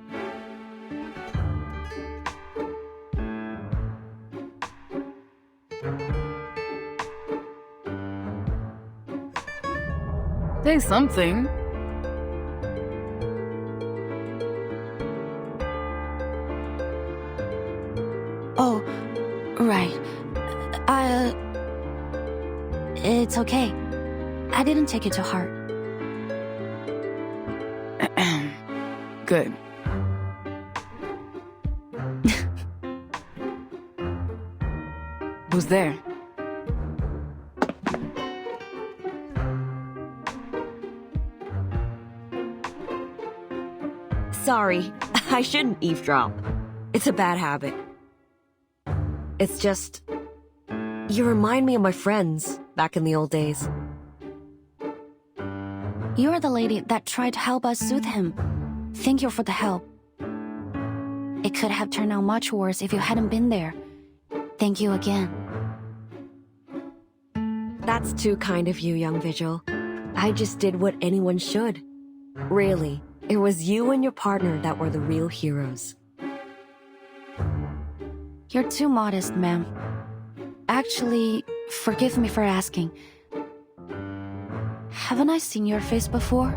Say something. Oh, right. It's okay. I didn't take it to heart. Good. Who's there? Sorry, I shouldn't eavesdrop. It's a bad habit. It's just... you remind me of my friends back in the old days. You're the lady that tried to help us soothe him. Thank you for the help. It could have turned out much worse if you hadn't been there. Thank you again. That's too kind of you, young Vigil. I just did what anyone should. Really, it was you and your partner that were the real heroes. You're too modest, ma'am. Actually, forgive me for asking. Haven't I seen your face before?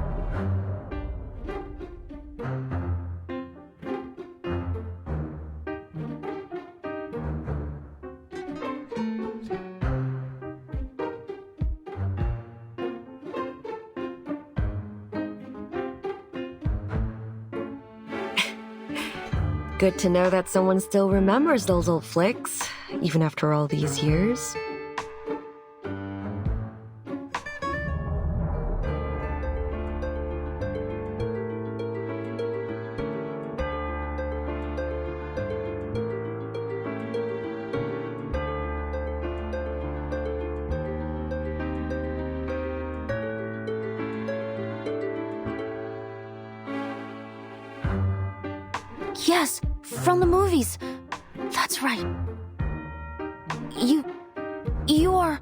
Good to know that someone still remembers those old flicks, even after all these years. Yes, from the movies. That's right. You are...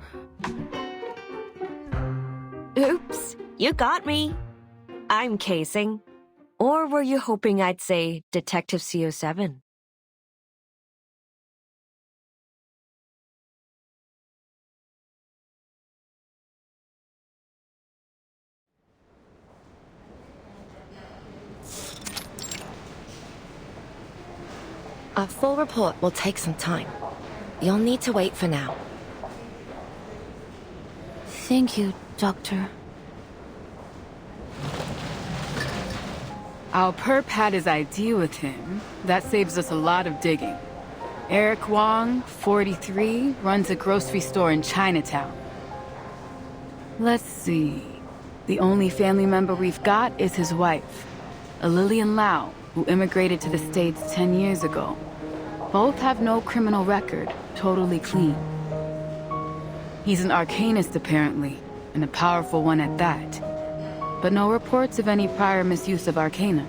Oops, you got me. I'm casing. Or were you hoping I'd say Detective XCIII? A full report will take some time. You'll need to wait for now. Thank you, Doctor. Our perp had his ID with him. That saves us a lot of digging. Eric Wong, 43, runs a grocery store in Chinatown. Let's see. The only family member we've got is his wife, a Lillian Lau, who immigrated to the States 10 years ago. Both have no criminal record, totally clean. He's an arcanist, apparently, and a powerful one at that. But no reports of any prior misuse of arcana.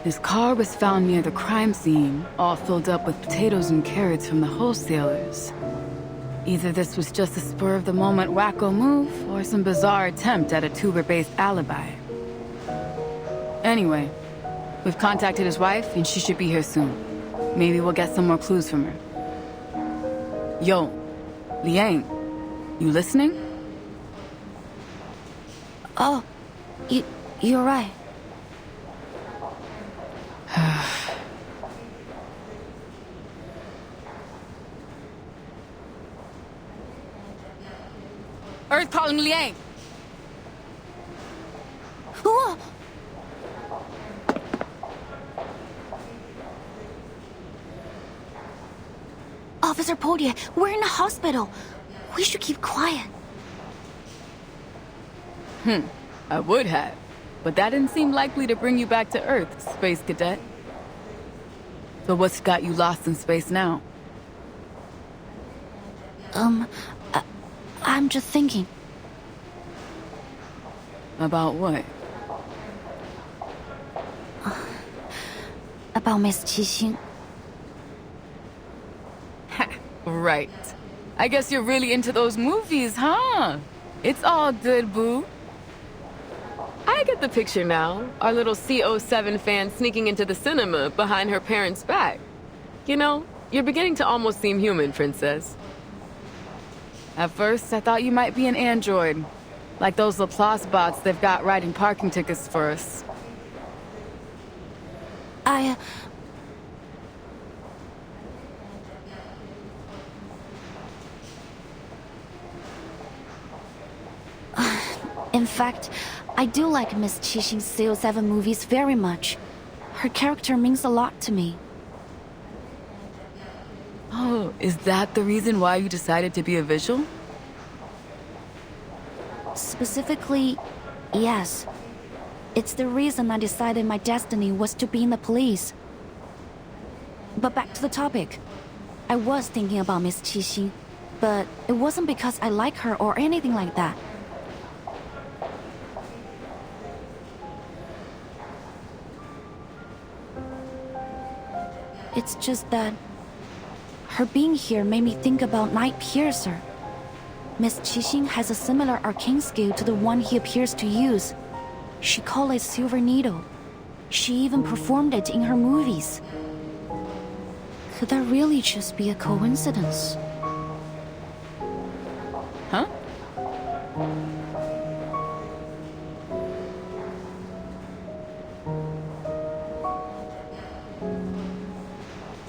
His car was found near the crime scene, all filled up with potatoes and carrots from the wholesalers. Either this was just a spur-of-the-moment wacko move, or some bizarre attempt at a tuber-based alibi. Anyway, we've contacted his wife, and she should be here soon. Maybe we'll get some more clues from her. Yo, Liang, you listening? Oh, you're right. Earth calling Liang. Whoa! Officer Podie, we're in a hospital. We should keep quiet. I would have, but that didn't seem likely to bring you back to Earth, Space Cadet. So what's got you lost in space now? I'm just thinking. About what? About Miss Qixing. Right. I guess you're really into those movies, huh? It's all good, boo. I get the picture now. Our little XCIII fan sneaking into the cinema behind her parents' back. You know, you're beginning to almost seem human, Princess. At first, I thought you might be an android. Like those Laplace bots they've got writing parking tickets for us. In fact, I do like Miss Qixing's XCIII movies very much. Her character means a lot to me. Oh, is that the reason why you decided to be a visual? Specifically, yes. It's the reason I decided my destiny was to be in the police. But back to the topic. I was thinking about Miss Qixing, but it wasn't because I like her or anything like that. It's just that her being here made me think about Night Piercer. Miss Qixing has a similar arcane skill to the one he appears to use. She called it Silver Needle. She even performed it in her movies. Could that really just be a coincidence? Huh?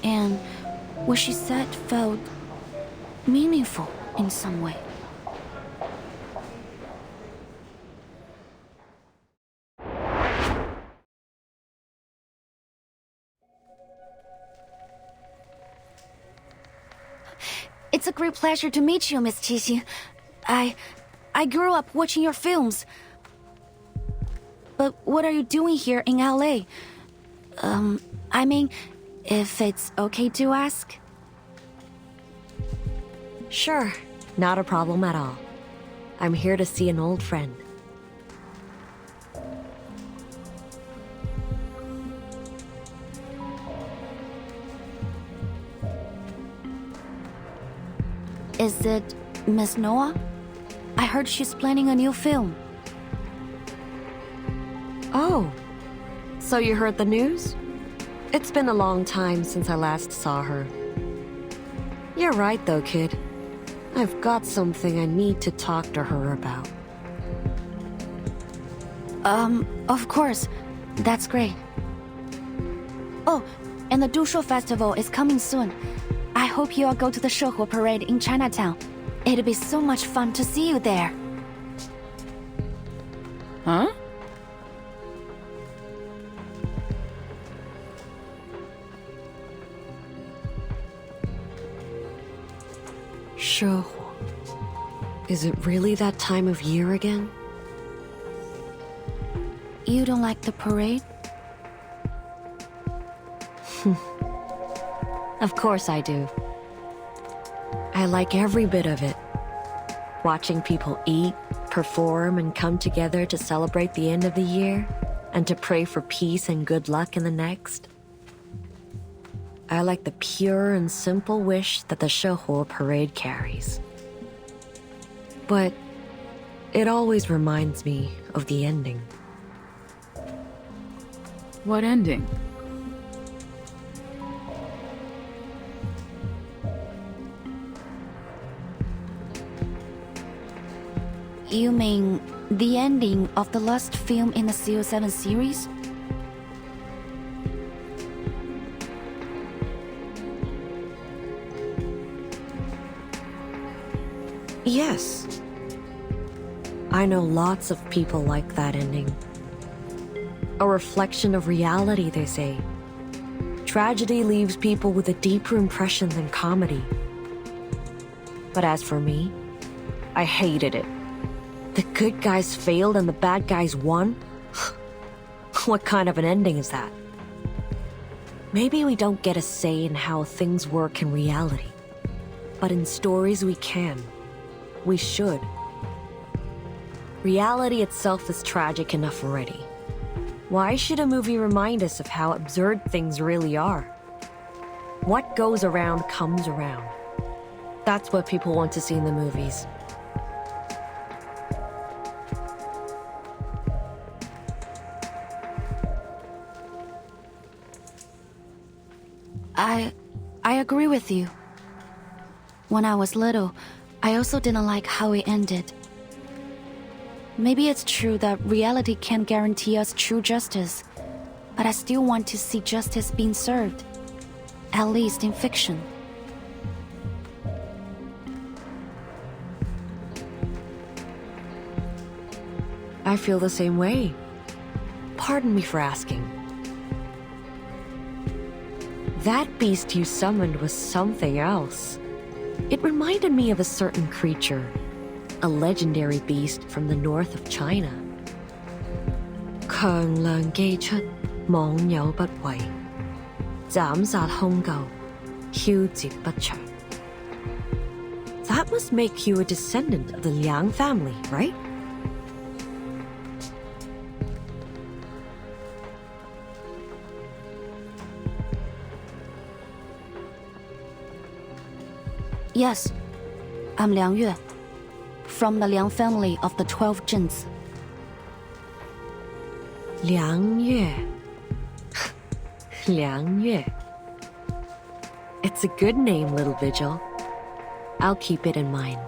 And what she said felt meaningful in some way. It's a great pleasure to meet you, Miss Qixing. I grew up watching your films. But what are you doing here in LA? I mean, if it's okay to ask? Sure, not a problem at all. I'm here to see an old friend. Is it Miss Noah? I heard she's planning a new film. Oh, so you heard the news? It's been a long time since I last saw her. You're right though, kid. I've got something I need to talk to her about. Of course. That's great. Oh, and the Dushuo Festival is coming soon. I hope you all go to the Shehuo Parade in Chinatown. It'll be so much fun to see you there. Huh? Shehuo. Is it really that time of year again? You don't like the parade? Of course I do. I like every bit of it. Watching people eat, perform, and come together to celebrate the end of the year, and to pray for peace and good luck in the next. I like the pure and simple wish that the Shehuo parade carries. But it always reminds me of the ending. What ending? You mean the ending of the last film in the XCIII series? Yes. I know lots of people like that ending. A reflection of reality, they say. Tragedy leaves people with a deeper impression than comedy. But as for me, I hated it. The good guys failed and the bad guys won? What kind of an ending is that? Maybe we don't get a say in how things work in reality. But in stories we can. We should. Reality itself is tragic enough already. Why should a movie remind us of how absurd things really are? What goes around comes around. That's what people want to see in the movies. I agree with you. When I was little, I also didn't like how it ended. Maybe it's true that reality can't guarantee us true justice, but I still want to see justice being served, at least in fiction. I feel the same way. Pardon me for asking. That beast you summoned was something else. It reminded me of a certain creature, a legendary beast from the north of China. 強梁既出，網友不為，斬殺兇舊，梟截不詳. That must make you a descendant of the Liang family, right? Yes, I'm Liang Yue, from the Liang family of the 12 Zhens. Liang Yue. Liang Yue. It's a good name, little Vigil. I'll keep it in mind.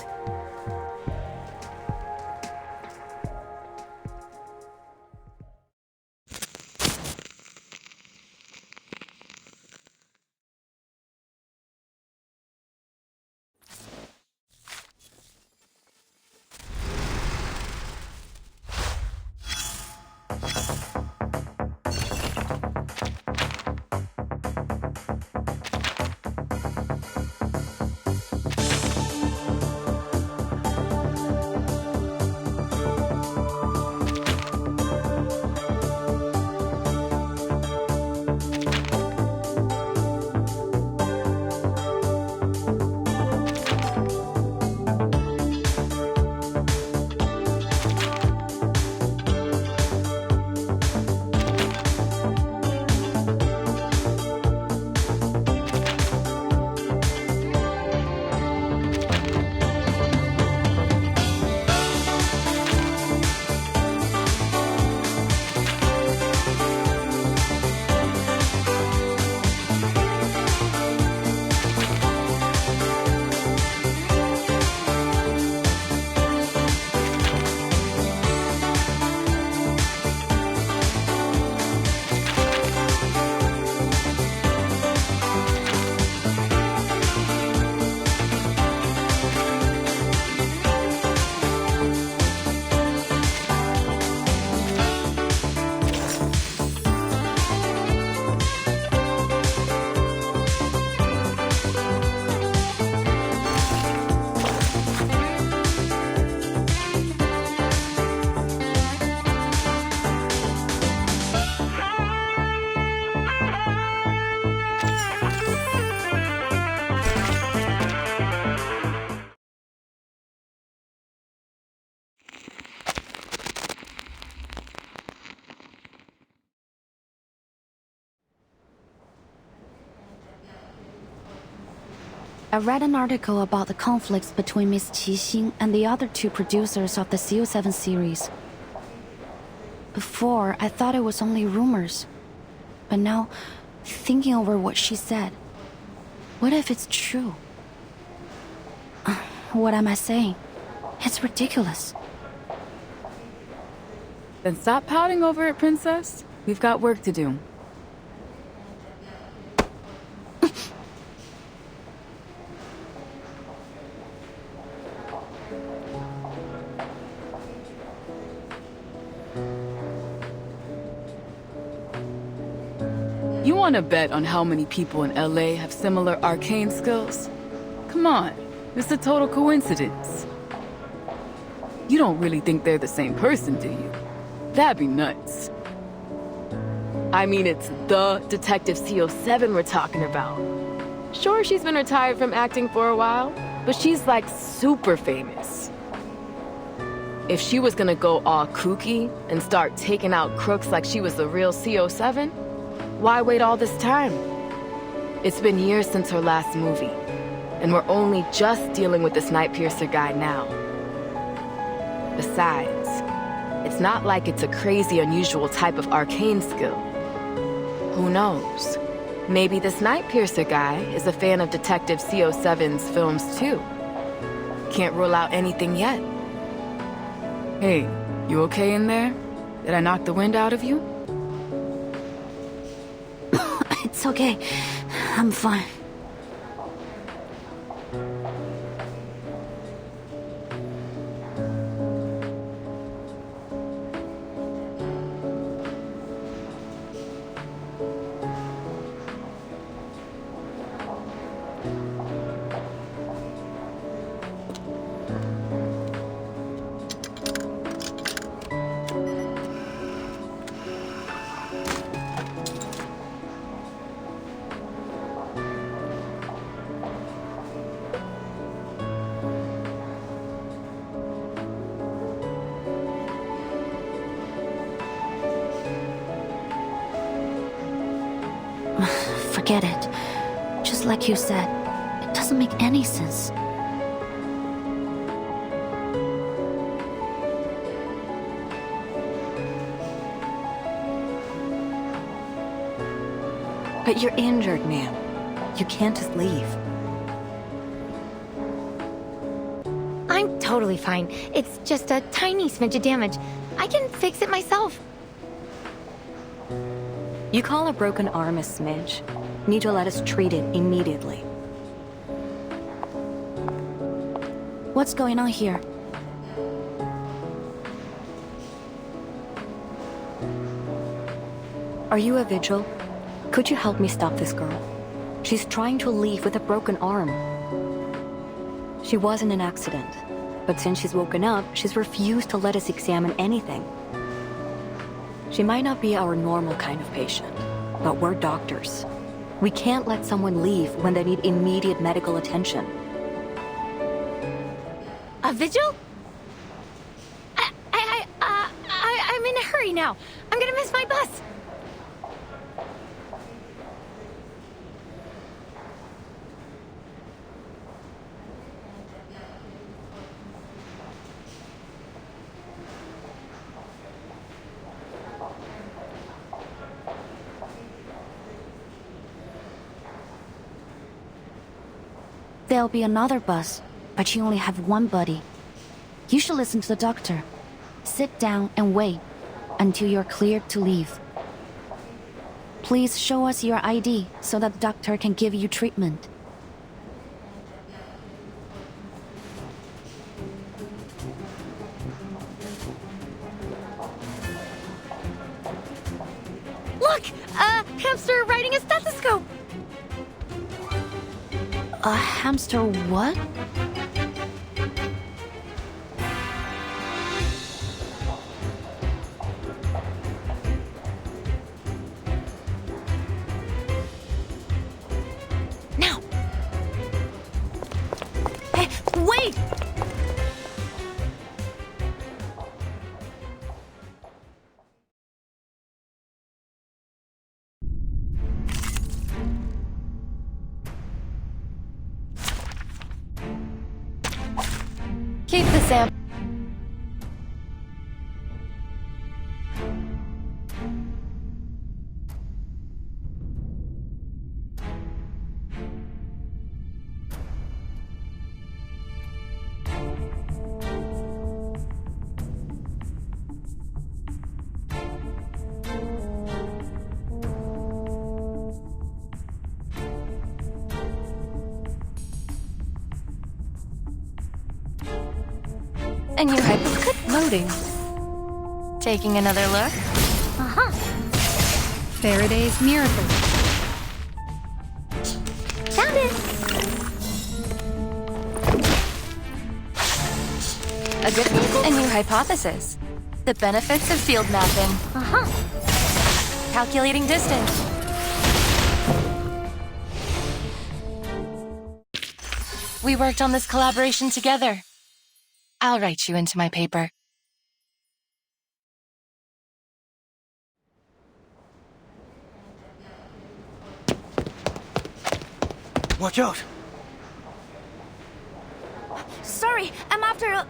I read an article about the conflicts between Miss Qixing and the other two producers of the XCIII series. Before, I thought it was only rumors, But now, thinking over what she said, what if it's true? What am I saying? It's ridiculous. Then stop pouting over it, Princess. We've got work to do. You want to bet on how many people in LA have similar arcane skills? Come on, it's a total coincidence. You don't really think they're the same person, do you? That'd be nuts. I mean, it's the Detective XCIII we're talking about. Sure, she's been retired from acting for a while, but she's like super famous. If she was gonna go all kooky and start taking out crooks like she was the real XCIII, why wait all this time? It's been years since her last movie, and we're only just dealing with this Nightpiercer guy now. Besides, it's not like it's a crazy, unusual type of arcane skill. Who knows? Maybe this Nightpiercer guy is a fan of Detective XCII's films too. Can't rule out anything yet. Hey, you okay in there? Did I knock the wind out of you? It's okay. I'm fine. Forget it. Just like you said, it doesn't make any sense. But you're injured, ma'am. You can't just leave. I'm totally fine. It's just a tiny smidge of damage. I can fix it myself. You call a broken arm a smidge? Need to let us treat it immediately. What's going on here? Are you a vigil? Could you help me stop this girl? She's trying to leave with a broken arm. She was in an accident, but since she's woken up, she's refused to let us examine anything. She might not be our normal kind of patient, but we're doctors. We can't let someone leave when they need immediate medical attention. A vigil? I'm in a hurry now. I'm gonna miss my bus. There'll be another bus, but you only have one buddy. You should listen to the doctor. Sit down and wait until you're cleared to leave. Please show us your ID so that the doctor can give you treatment. Look! A hamster riding a stethoscope! A hamster what? Now! Hey, wait! Keep the sample. A new loading. Taking another look? Faraday's miracle. Found it! A new hypothesis. The benefits of field mapping. Calculating distance. We worked on this collaboration together. I'll write you into my paper. Watch out! Sorry, I'm after a...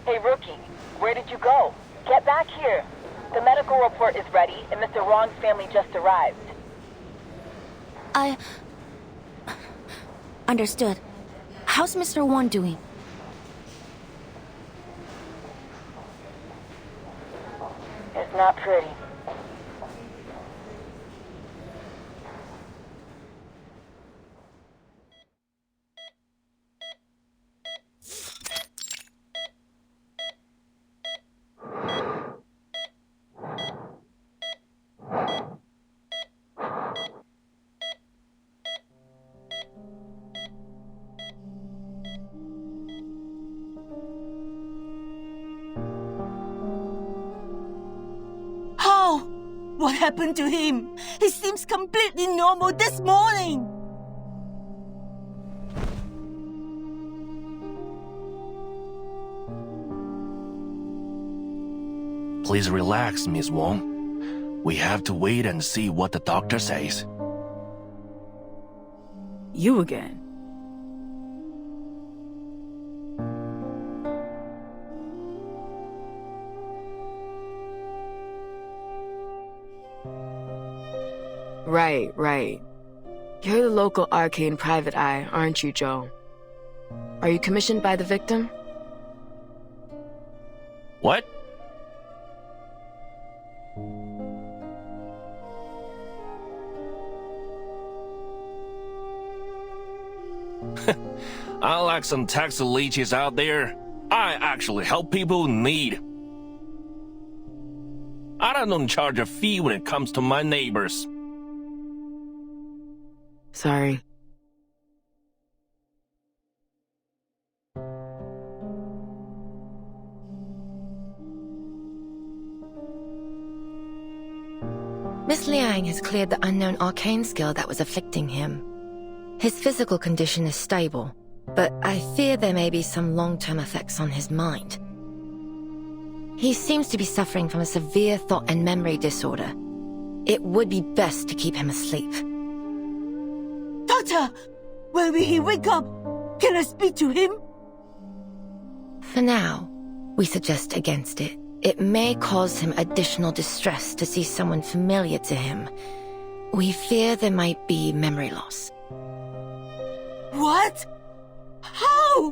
Hey, Rookie, where did you go? Get back here. The medical report is ready, and Mr. Wong's family just arrived. Understood. How's Mr. Wong doing? It's not pretty. What happened to him? He seems completely normal this morning. Please relax, Miss Wong. We have to wait and see what the doctor says. You again. Right. You're the local arcane private eye, aren't you, Joe? Are you commissioned by the victim? What? Unlike some tax leeches out there, I actually help people in need. I don't charge a fee when it comes to my neighbors. Sorry. Miss Liang has cleared the unknown arcane skill that was afflicting him. His physical condition is stable, but I fear there may be some long-term effects on his mind. He seems to be suffering from a severe thought and memory disorder. It would be best to keep him asleep. Doctor! When will he wake up? Can I speak to him? For now, we suggest against it. It may cause him additional distress to see someone familiar to him. We fear there might be memory loss. What? How?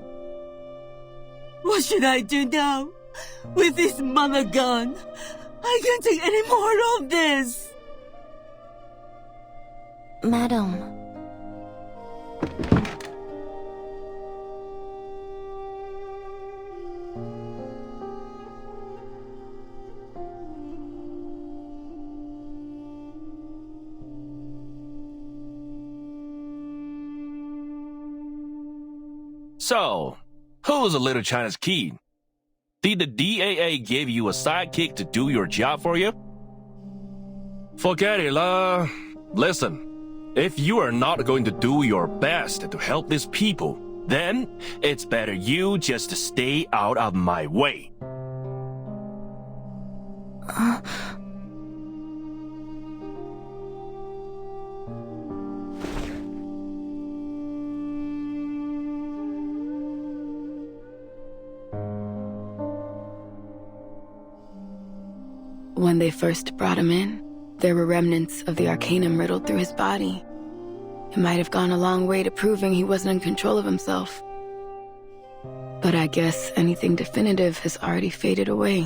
What should I do now? With this mother gone, I can't take any more of this. Madam. So, who's the little China's kid? Did the DAA give you a sidekick to do your job for you? Forget it, lah. Listen, if you are not going to do your best to help these people, then it's better you just stay out of my way. When they first brought him in, there were remnants of the Arcanum riddled through his body. It might have gone a long way to proving he wasn't in control of himself. But I guess anything definitive has already faded away.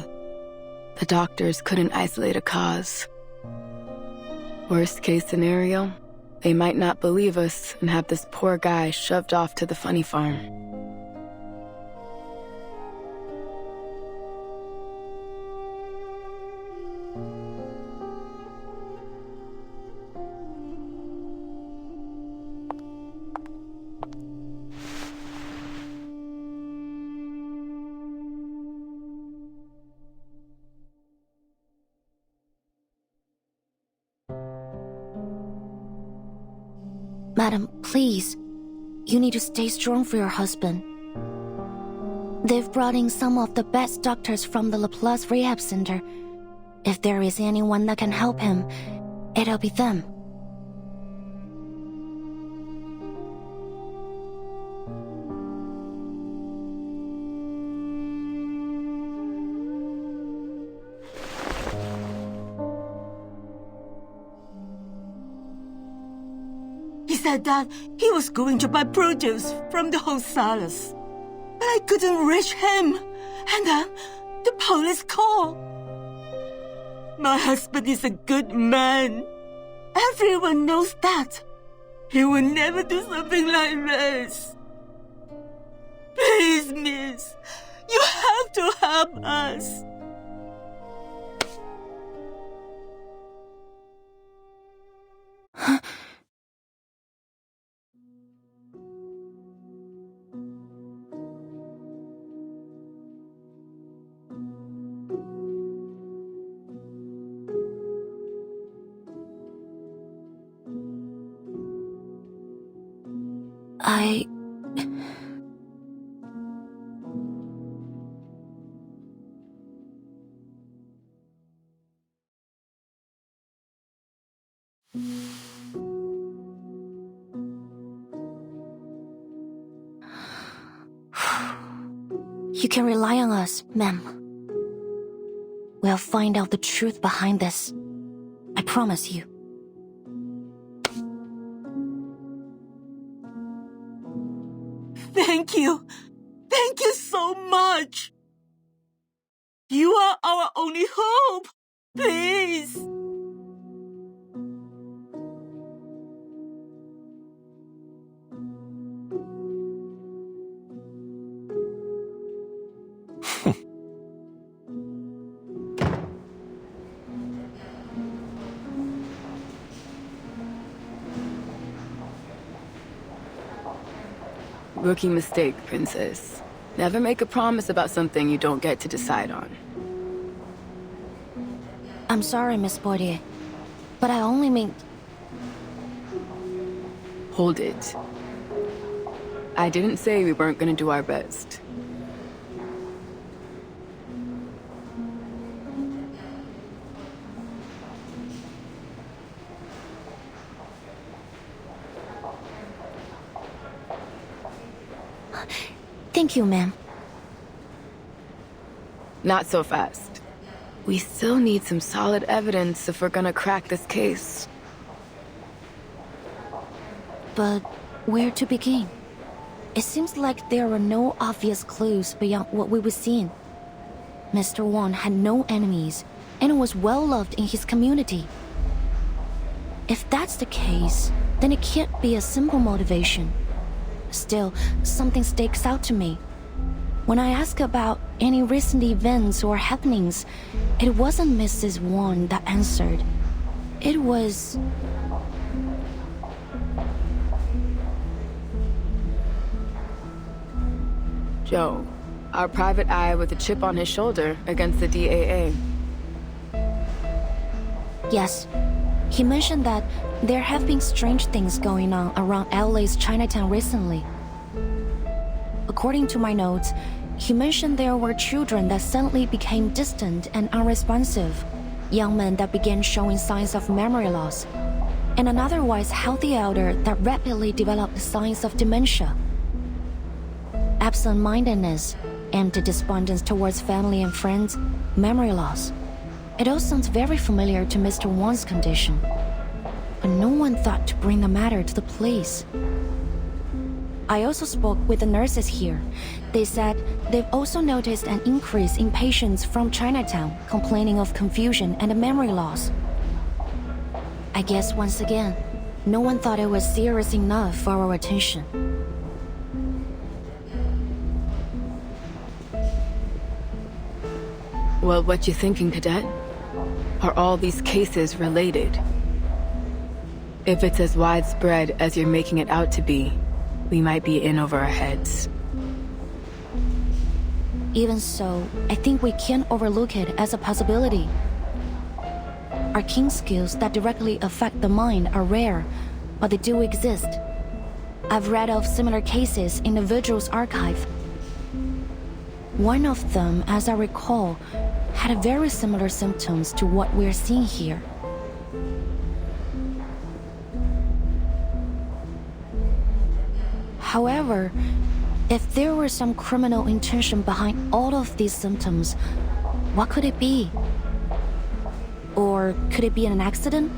The doctors couldn't isolate a cause. Worst case scenario, they might not believe us and have this poor guy shoved off to the funny farm. Madam, please. You need to stay strong for your husband. They've brought in some of the best doctors from the Laplace Rehab Center. If there is anyone that can help him, it'll be them. He said that he was going to buy produce from the wholesalers. But I couldn't reach him. And then the police called. My husband is a good man. Everyone knows that. He would never do something like this. Please, miss. You have to help us. You can rely on us, ma'am. We'll find out the truth behind this. I promise you. Thank you. Thank you so much. You are our only hope. Please. Rookie mistake, Princess. Never make a promise about something you don't get to decide on. I'm sorry, Miss Bordier, but I only mean... Hold it. I didn't say we weren't gonna do our best. Thank you, ma'am. Not so fast. We still need some solid evidence if we're gonna crack this case. But where to begin? It seems like there are no obvious clues beyond what we were seeing. Mr. Wong had no enemies and was well loved in his community. If that's the case, then it can't be a simple motivation. Still, something sticks out to me. When I ask about any recent events or happenings, it wasn't Mrs. Wong that answered. It was... Joe, our private eye with a chip on his shoulder against the DAA. Yes. He mentioned that there have been strange things going on around LA's Chinatown recently. According to my notes, he mentioned there were children that suddenly became distant and unresponsive, young men that began showing signs of memory loss, and an otherwise healthy elder that rapidly developed signs of dementia. Absent-mindedness, empty despondence towards family and friends, memory loss. It all sounds very familiar to Mr. Wang's condition, but no one thought to bring the matter to the police. I also spoke with the nurses here. They said they've also noticed an increase in patients from Chinatown complaining of confusion and memory loss. I guess once again, no one thought it was serious enough for our attention. Well, what you thinking, Cadet? Are all these cases related? If it's as widespread as you're making it out to be, we might be in over our heads. Even so, I think we can't overlook it as a possibility. Arcane skills that directly affect the mind are rare, but they do exist. I've read of similar cases in the Vigil's archive. One of them, as I recall, had very similar symptoms to what we're seeing here. However, if there were some criminal intention behind all of these symptoms, what could it be? Or could it be an accident?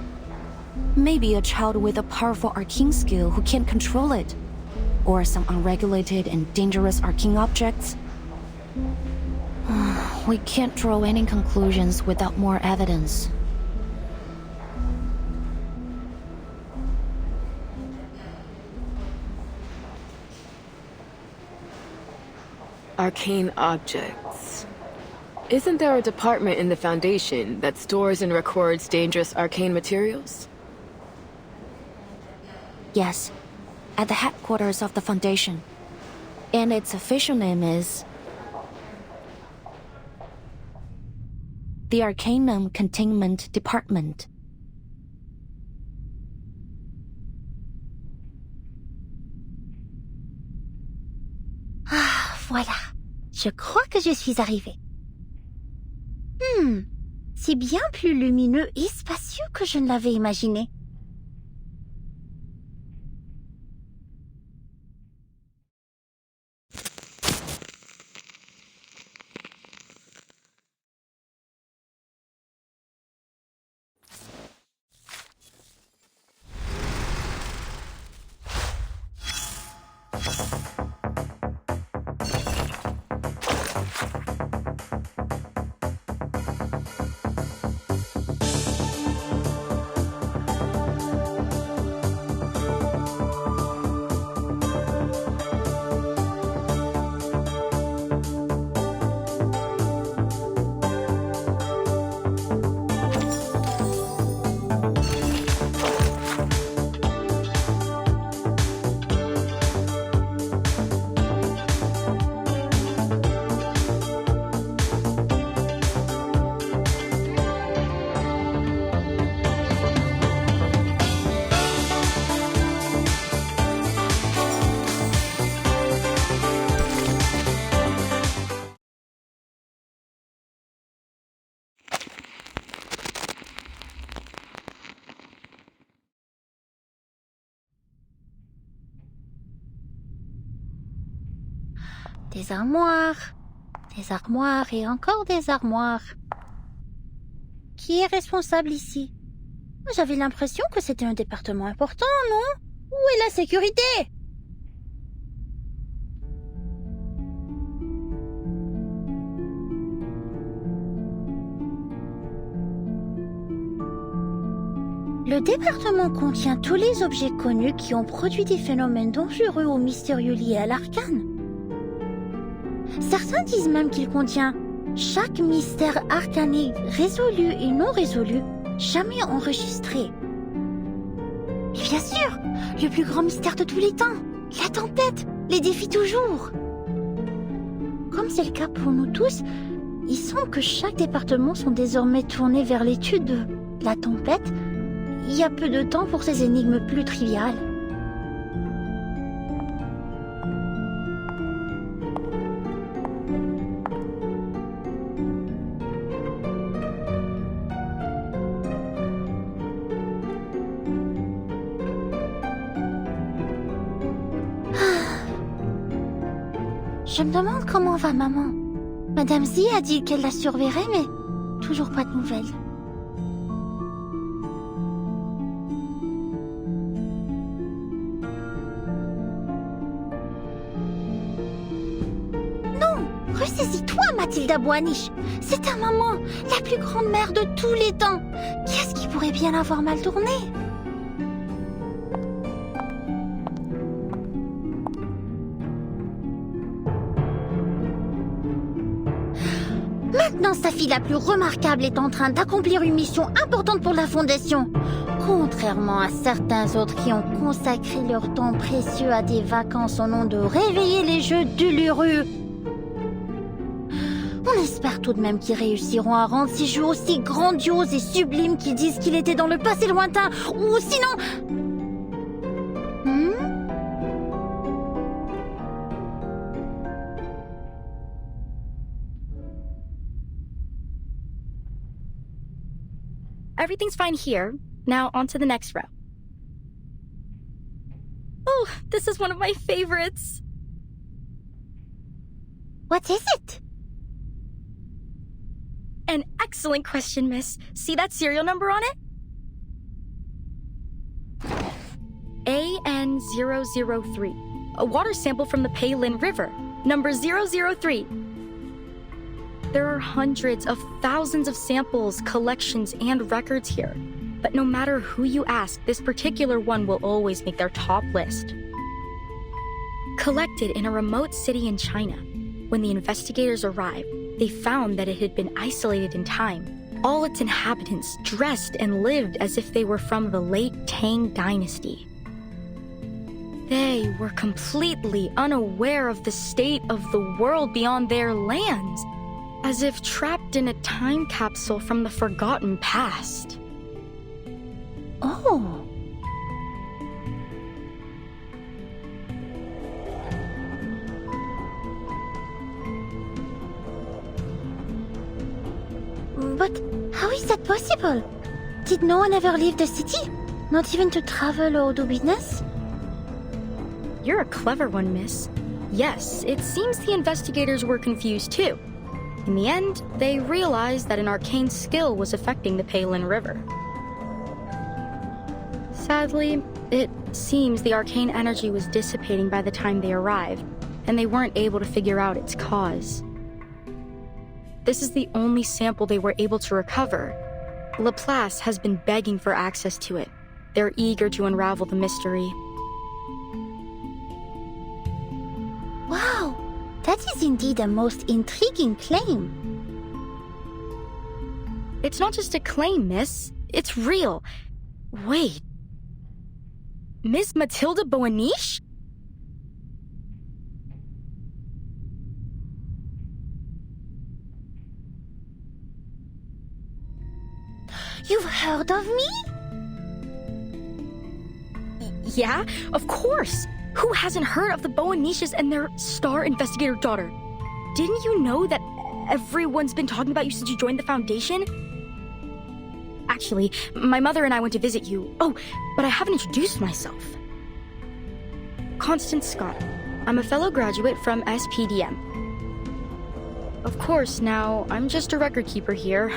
Maybe a child with a powerful arcane skill who can't control it. Or some unregulated and dangerous arcane objects. We can't draw any conclusions without more evidence. Arcane objects. Isn't there a department in the Foundation that stores and records dangerous arcane materials? Yes, at the headquarters of the Foundation. And its official name is the Arcanum Containment Department. Ah, voilà. Je crois que je suis arrivée. C'est bien plus lumineux et spacieux que je ne l'avais imaginé. Des armoires et encore des armoires. Qui est responsable ici? J'avais l'impression que c'était un département important, non? Où est la sécurité? Le département contient tous les objets connus qui ont produit des phénomènes dangereux ou mystérieux liés à l'arcane. Certains disent même qu'il contient chaque mystère arcané résolu et non résolu, jamais enregistré. Et bien sûr, le plus grand mystère de tous les temps, la tempête, les défie toujours. Comme c'est le cas pour nous tous, il semble que chaque département sont désormais tournés vers l'étude de la tempête. Il y a peu de temps pour ces énigmes plus triviales. Je me demande comment va maman. Madame Zi a dit qu'elle la surveillerait, mais Toujours pas de nouvelles. Non! Ressaisis-toi, Mathilda Boaniche! C'est ta maman, la plus grande mère de tous les temps! Qu'est-ce qui pourrait bien avoir mal tourné? Maintenant, sa fille la plus remarquable est en train d'accomplir une mission importante pour la Fondation. Contrairement à certains autres qui ont consacré leur temps précieux à des vacances au nom de réveiller les jeux d'Uluru. On espère tout de même qu'ils réussiront à rendre ces jeux aussi grandioses et sublimes qu'ils disent qu'il était dans le passé lointain, ou sinon... Everything's fine here. Now on to the next row. Oh, this is one of my favorites. What is it? An excellent question, miss. See that serial number on it? AN003. A water sample from the Peilin River. Number 003. There are hundreds of thousands of samples, collections, and records here. But no matter who you ask, this particular one will always make their top list. Collected in a remote city in China, when the investigators arrived, they found that it had been isolated in time. All its inhabitants dressed and lived as if they were from the late Tang Dynasty. They were completely unaware of the state of the world beyond their lands, as if trapped in a time capsule from the forgotten past. Oh. But how is that possible? Did no one ever leave the city? Not even to travel or do business? You're a clever one, miss. Yes, it seems the investigators were confused too. In the end, they realized that an arcane skill was affecting the Peilin River. Sadly, it seems the arcane energy was dissipating by the time they arrived, and they weren't able to figure out its cause. This is the only sample they were able to recover. Laplace has been begging for access to it. They're eager to unravel the mystery. Wow, that is indeed a most intriguing claim. It's not just a claim, miss. It's real. Wait. Miss Mathilda Boaniche? You've heard of me? Yeah, of course. Who hasn't heard of the Boaniches and their star investigator daughter? Didn't you know that everyone's been talking about you since you joined the Foundation? Actually, my mother and I went to visit you. Oh, but I haven't introduced myself. Constance Scott. I'm a fellow graduate from SPDM. Of course, now, I'm just a record keeper here.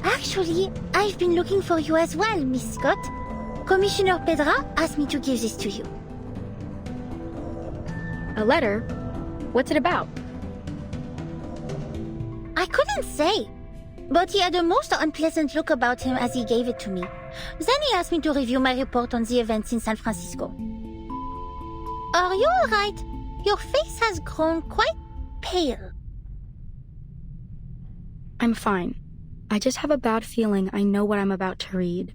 Actually, I've been looking for you as well, Miss Scott. Commissioner Pedra asked me to give this to you. A letter? What's it about? I couldn't say, but he had a most unpleasant look about him as he gave it to me. Then he asked me to review my report on the events in San Francisco. Are you alright? Your face has grown quite pale. I'm fine. I just have a bad feeling I know what I'm about to read.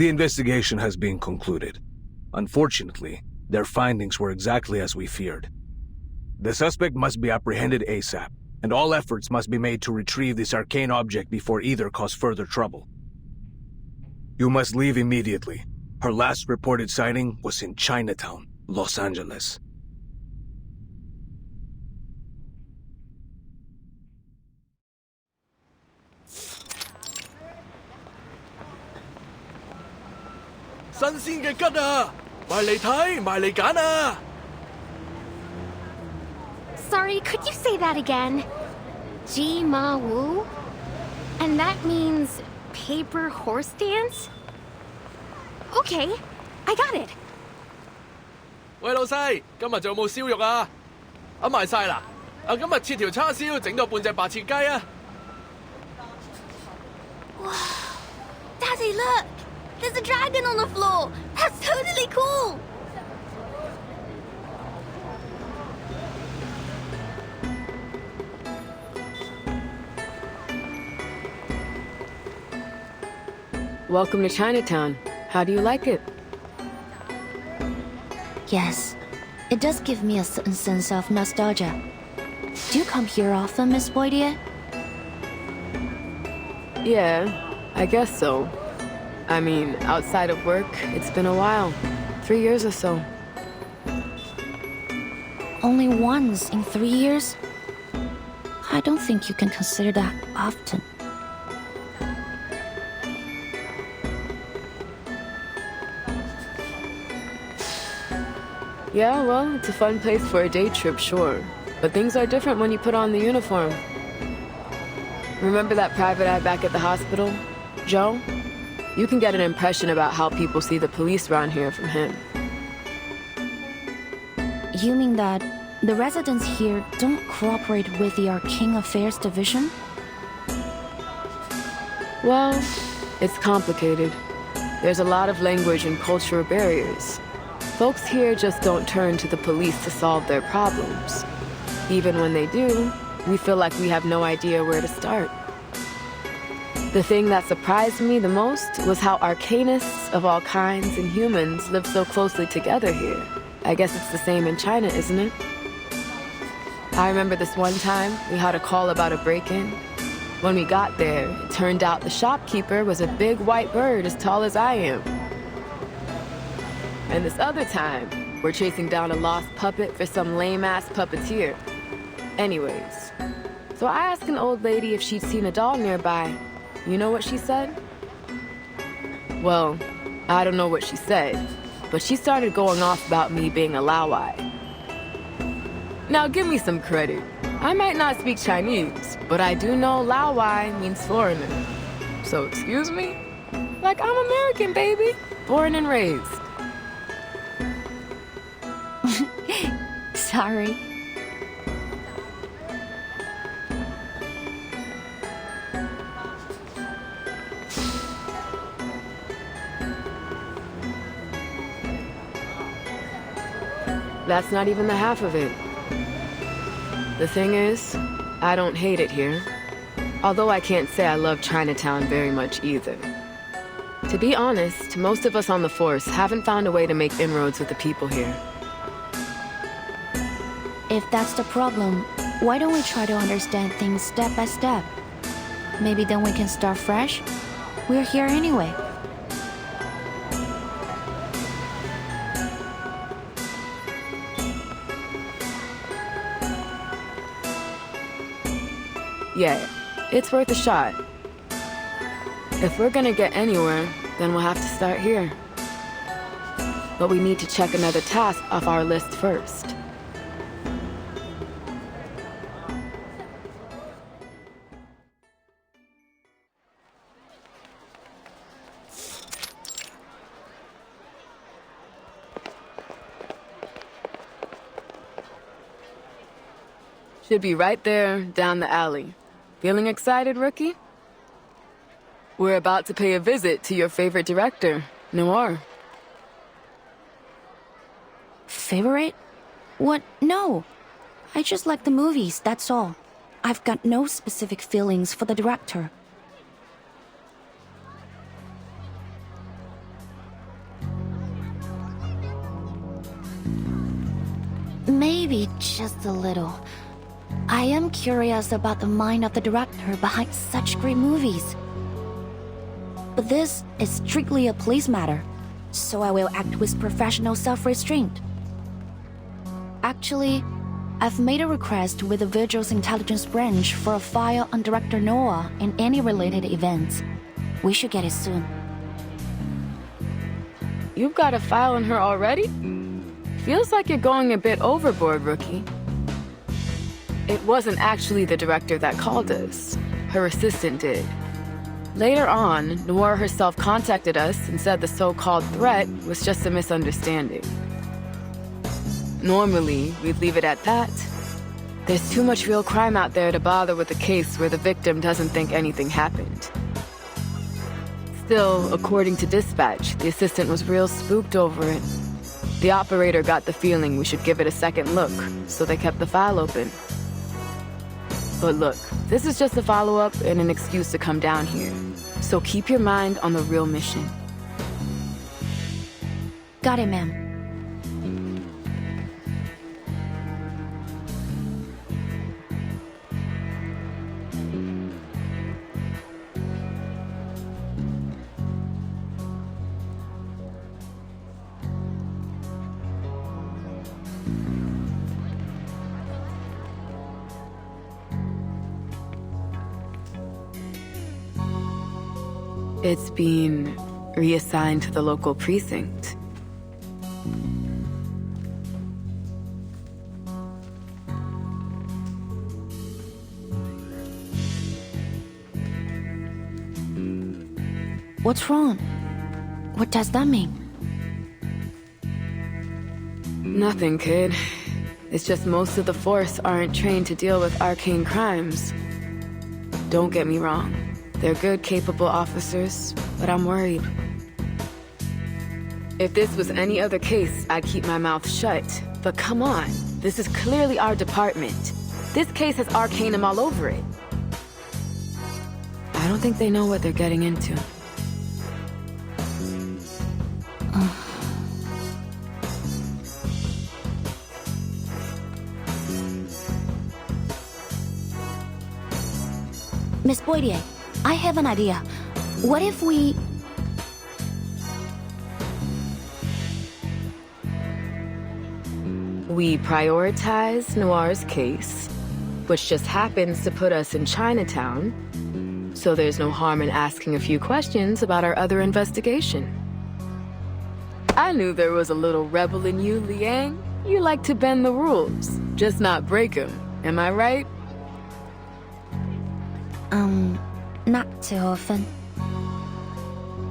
The investigation has been concluded. Unfortunately, their findings were exactly as we feared. The suspect must be apprehended ASAP, and all efforts must be made to retrieve this arcane object before either cause further trouble. You must leave immediately. Her last reported sighting was in Chinatown, Los Angeles. Sorry, could you say that again? Ji Ma Wu? And that means paper horse dance? Okay, I got it. 喂，老細，今日仲有冇燒肉啊？賣晒啦！今日切條叉燒，整個半隻白切雞啊！ Daddy, look! There's a dragon on the floor! That's totally cool! Welcome to Chinatown. How do you like it? Yes, it does give me a certain sense of nostalgia. Do you come here often, Miss Boydier? Yeah, I guess so. I mean, outside of work, it's been a while. 3 years or so. Only once in 3 years? I don't think you can consider that often. Yeah, well, it's a fun place for a day trip, sure. But things are different when you put on the uniform. Remember that private eye back at the hospital? Joe? You can get an impression about how people see the police around here from him. You mean that the residents here don't cooperate with the Arcane Affairs Division? Well, it's complicated. There's a lot of language and cultural barriers. Folks here just don't turn to the police to solve their problems. Even when they do, we feel like we have no idea where to start. The thing that surprised me the most was how arcanists of all kinds and humans live so closely together here. I guess it's the same in China, isn't it? I remember this one time we had a call about a break-in. When we got there, it turned out the shopkeeper was a big white bird as tall as I am. And this other time, we're chasing down a lost puppet for some lame-ass puppeteer. Anyways, so I asked an old lady if she'd seen a doll nearby. You know what she said? Well, I don't know what she said, but she started going off about me being a Laowai. Now give me some credit. I might not speak Chinese, but I do know Laowai means foreigner. So excuse me? Like I'm American, baby. Born and raised. Sorry. That's not even the half of it. The thing is, I don't hate it here. Although I can't say I love Chinatown very much either. To be honest, most of us on the force haven't found a way to make inroads with the people here. If that's the problem, why don't we try to understand things step by step? Maybe then we can start fresh? We're here anyway. Yeah, it's worth a shot. If we're gonna get anywhere, then we'll have to start here. But we need to check another task off our list first. Should be right there, down the alley. Feeling excited, rookie? We're about to pay a visit to your favorite director, Noir. Favorite? What? No. I just like the movies, that's all. I've got no specific feelings for the director. Maybe just a little. I am curious about the mind of the director behind such great movies. But this is strictly a police matter, so I will act with professional self-restraint. Actually, I've made a request with the Vigil's intelligence branch for a file on Director Noah and any related events. We should get it soon. You've got a file on her already? Feels like you're going a bit overboard, Rookie. It wasn't actually the director that called us. Her assistant did. Later on, Noir herself contacted us and said the so-called threat was just a misunderstanding. Normally, we'd leave it at that. There's too much real crime out there to bother with a case where the victim doesn't think anything happened. Still, according to dispatch, the assistant was real spooked over it. The operator got the feeling we should give it a second look, so they kept the file open. But look, this is just a follow-up and an excuse to come down here. So keep your mind on the real mission. Got it, ma'am. It's been reassigned to the local precinct. What's wrong? What does that mean? Nothing, kid. It's just most of the force aren't trained to deal with arcane crimes. Don't get me wrong. They're good, capable officers, but I'm worried. If this was any other case, I'd keep my mouth shut. But come on, this is clearly our department. This case has Arcanum all over it. I don't think they know what they're getting into. Miss Boydier, I have an idea. What if we... We prioritize Noir's case, which just happens to put us in Chinatown, so there's no harm in asking a few questions about our other investigation. I knew there was a little rebel in you, Liang. You like to bend the rules, just not break them. Am I right? Not too often.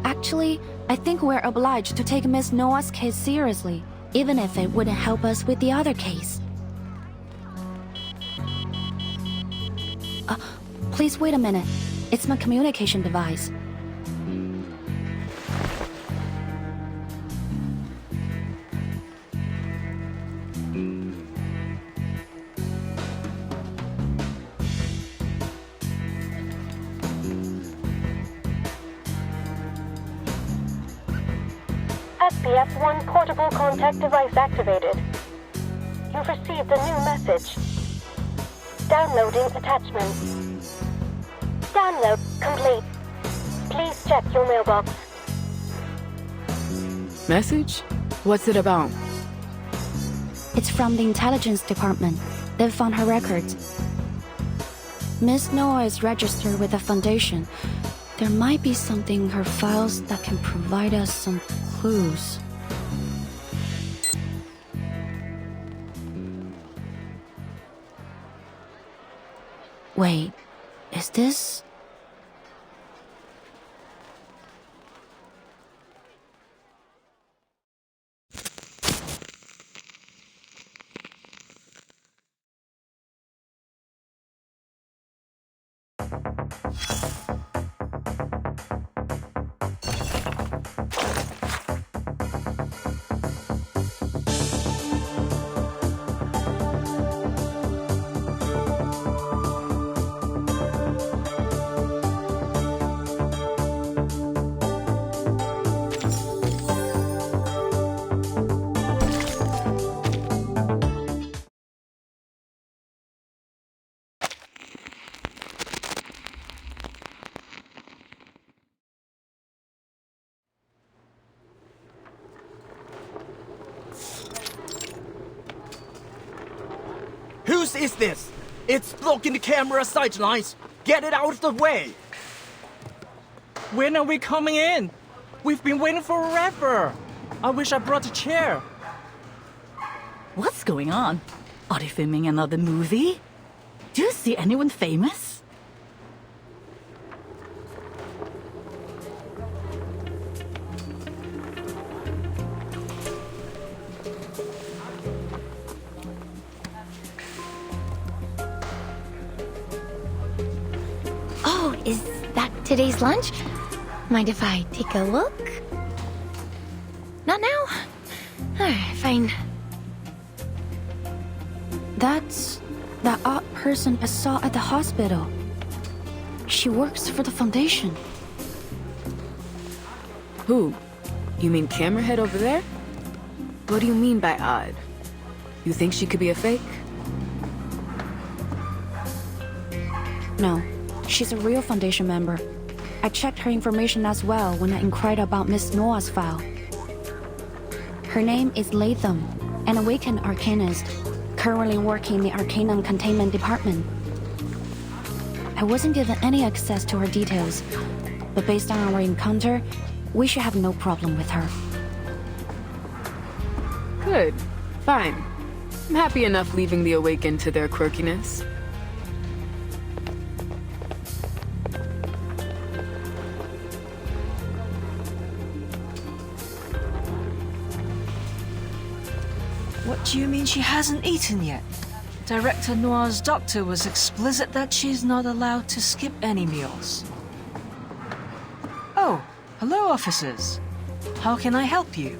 Actually, I think we're obliged to take Miss Noah's case seriously, even if it wouldn't help us with the other case. Please wait a minute. It's my communication device. SPF-1 portable contact device activated. You've received a new message. Downloading attachment. Download complete. Please check your mailbox. Message? What's it about? It's from the intelligence department. They've found her records. Miss Noah is registered with the foundation. There might be something in her files that can provide us some clues. Wait, is this... nonsense is this? It's blocking the camera sightlines. Get it out of the way. When are we coming in? We've been waiting forever. I wish I brought a chair. What's going on? Are they filming another movie? Do you see anyone famous? Oh, is that today's lunch? Mind if I take a look? Not now? Alright, fine. That's that odd person I saw at the hospital. She works for the foundation. Who? You mean Camerahead over there? What do you mean by odd? You think she could be a fake? No, she's a real foundation member. I checked her information as well when I inquired about Miss Noah's file. Her name is Latham, an awakened arcanist, currently working in the Arcanum Containment Department. I wasn't given any access to her details, but based on our encounter, we should have no problem with her. Good. Fine. I'm happy enough leaving the Awakened to their quirkiness. What do you mean she hasn't eaten yet? Director Noir's doctor was explicit that she's not allowed to skip any meals. Oh, hello, officers. How can I help you?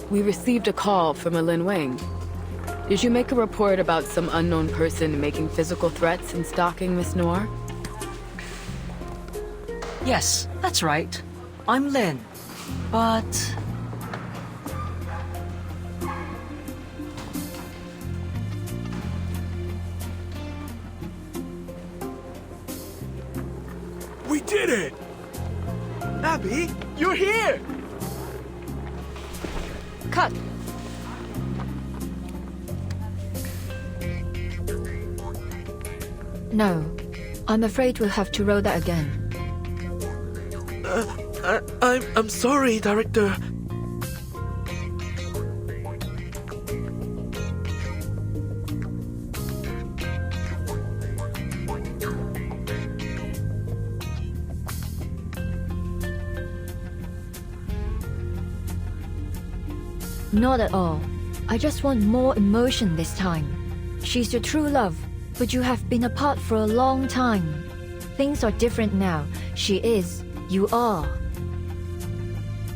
We received a call from a Lin Wang. Did you make a report about some unknown person making physical threats and stalking Miss Noir? Yes, that's right. I'm Lin. But... We did it! Abby, you're here! Cut! No. I'm afraid we'll have to roll that again. I'm sorry, Director. Not at all. I just want more emotion this time. She's your true love, but you have been apart for a long time. Things are different now. She is. You are.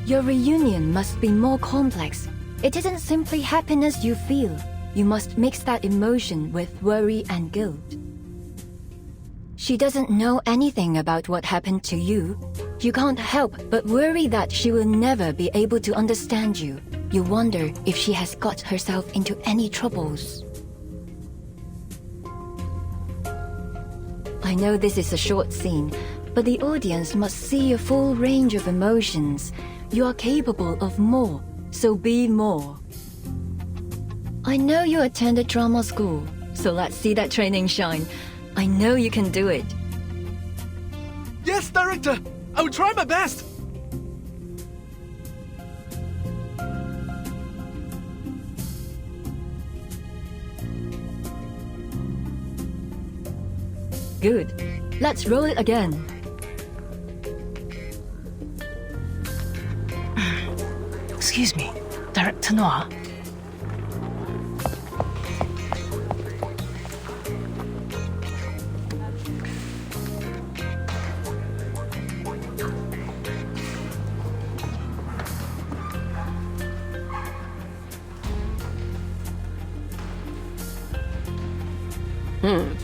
Your reunion must be more complex. It isn't simply happiness you feel. You must mix that emotion with worry and guilt. She doesn't know anything about what happened to you. You can't help but worry that she will never be able to understand you. You wonder if she has got herself into any troubles. I know this is a short scene, but the audience must see a full range of emotions. You are capable of more, so be more. I know you attended drama school, so let's see that training shine. I know you can do it. Yes, Director! I will try my best! Good. Let's roll it again. Excuse me, Director Noir.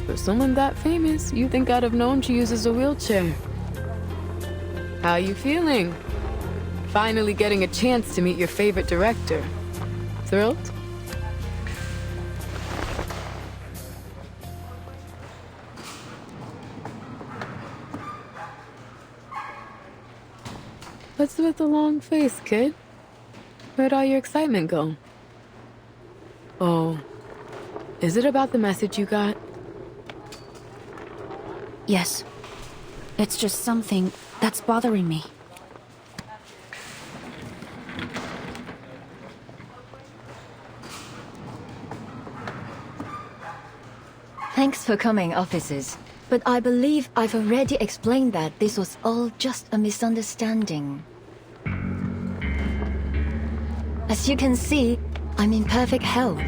For someone that famous, you think I'd have known she uses a wheelchair. How you feeling? Finally getting a chance to meet your favorite director. Thrilled? What's with the long face, kid? Where'd all your excitement go? Oh, is it about the message you got? Yes. It's just something that's bothering me. Thanks for coming, officers. But I believe I've already explained that this was all just a misunderstanding. As you can see, I'm in perfect health.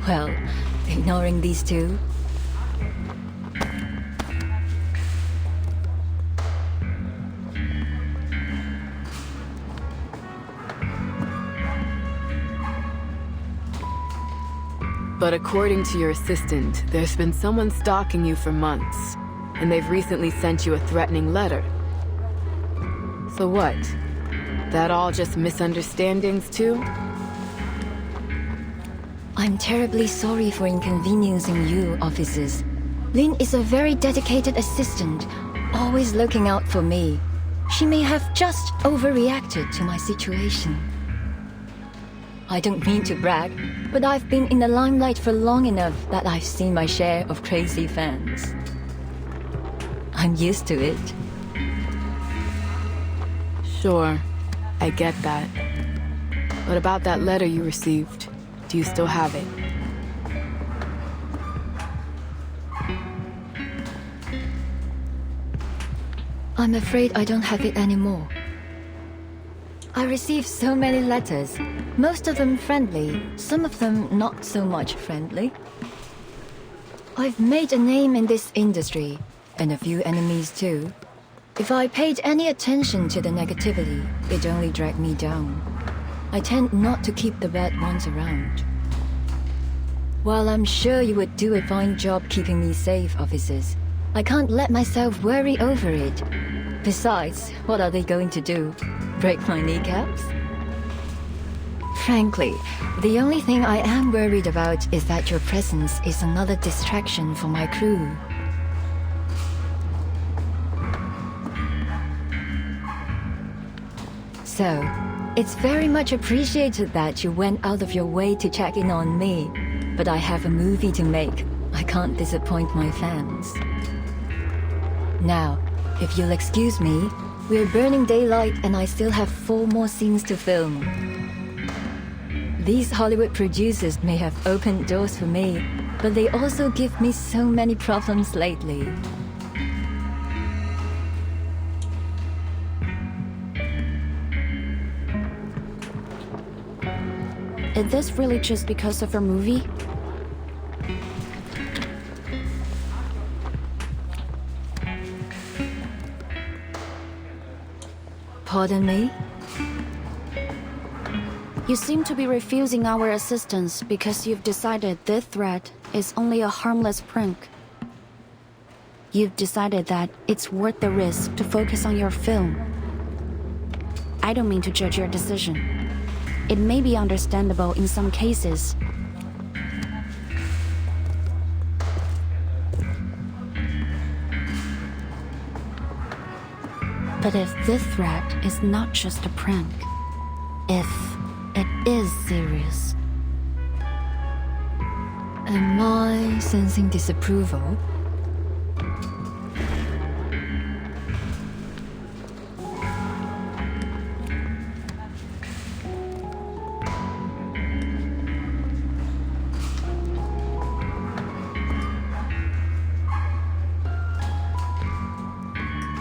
Well, ignoring these two. But according to your assistant, there's been someone stalking you for months, and they've recently sent you a threatening letter. So what? That all just misunderstandings too? I'm terribly sorry for inconveniencing you, officers. Lin is a very dedicated assistant, always looking out for me. She may have just overreacted to my situation. I don't mean to brag, but I've been in the limelight for long enough that I've seen my share of crazy fans. I'm used to it. Sure, I get that. But about that letter you received, do you still have it? I'm afraid I don't have it anymore. I received so many letters, most of them friendly, some of them not so much friendly. I've made a name in this industry, and a few enemies too. If I paid any attention to the negativity, it only dragged me down. I tend not to keep the bad ones around. While I'm sure you would do a fine job keeping me safe, officers, I can't let myself worry over it. Besides, what are they going to do? Break my kneecaps? Frankly, the only thing I am worried about is that your presence is another distraction for my crew. So, it's very much appreciated that you went out of your way to check in on me, but I have a movie to make. I can't disappoint my fans. Now, if you'll excuse me, we're burning daylight and I still have 4 more scenes to film. These Hollywood producers may have opened doors for me, but they also give me so many problems lately. Is this really just because of her movie? Pardon me? You seem to be refusing our assistance because you've decided this threat is only a harmless prank. You've decided that it's worth the risk to focus on your film. I don't mean to judge your decision. It may be understandable in some cases. But if this threat is not just a prank, if it is serious. Am I sensing disapproval?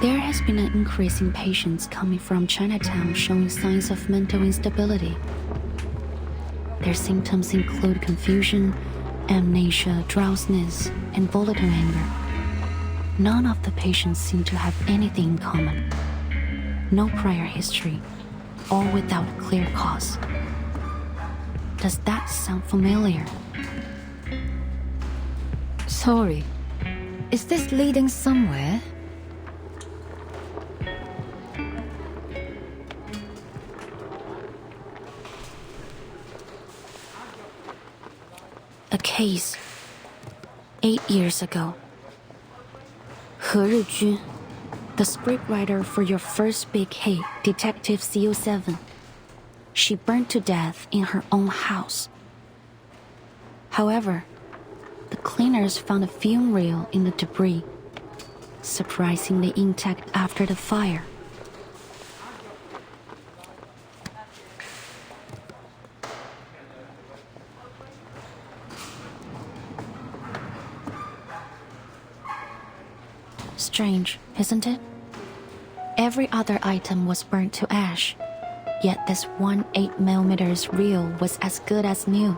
There has been an increase in patients coming from Chinatown showing signs of mental instability. Their symptoms include confusion, amnesia, drowsiness, and volatile anger. None of the patients seem to have anything in common. No prior history, all without a clear cause. Does that sound familiar? Sorry. Is this leading somewhere? A case 8 years ago. He Rijun, the scriptwriter for your first big hit, Detective XCIII. she burned to death in her own house. However, the cleaners found a fume reel in the debris, surprisingly intact after the fire. Strange, isn't it? Every other item was burnt to ash, yet this one 8mm reel was as good as new.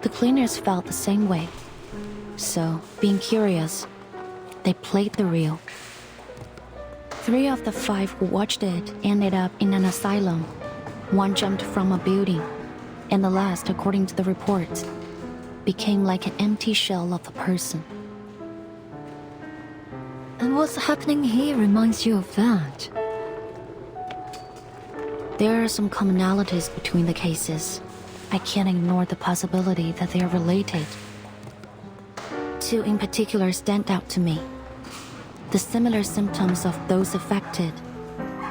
The cleaners felt the same way, so, being curious, they played the reel. 3 of the 5 who watched it ended up in an asylum. 1 jumped from a building, and the last, according to the reports, became like an empty shell of the person. And what's happening here reminds you of that? There are some commonalities between the cases. I can't ignore the possibility that they are related. 2 in particular stand out to me. The similar symptoms of those affected,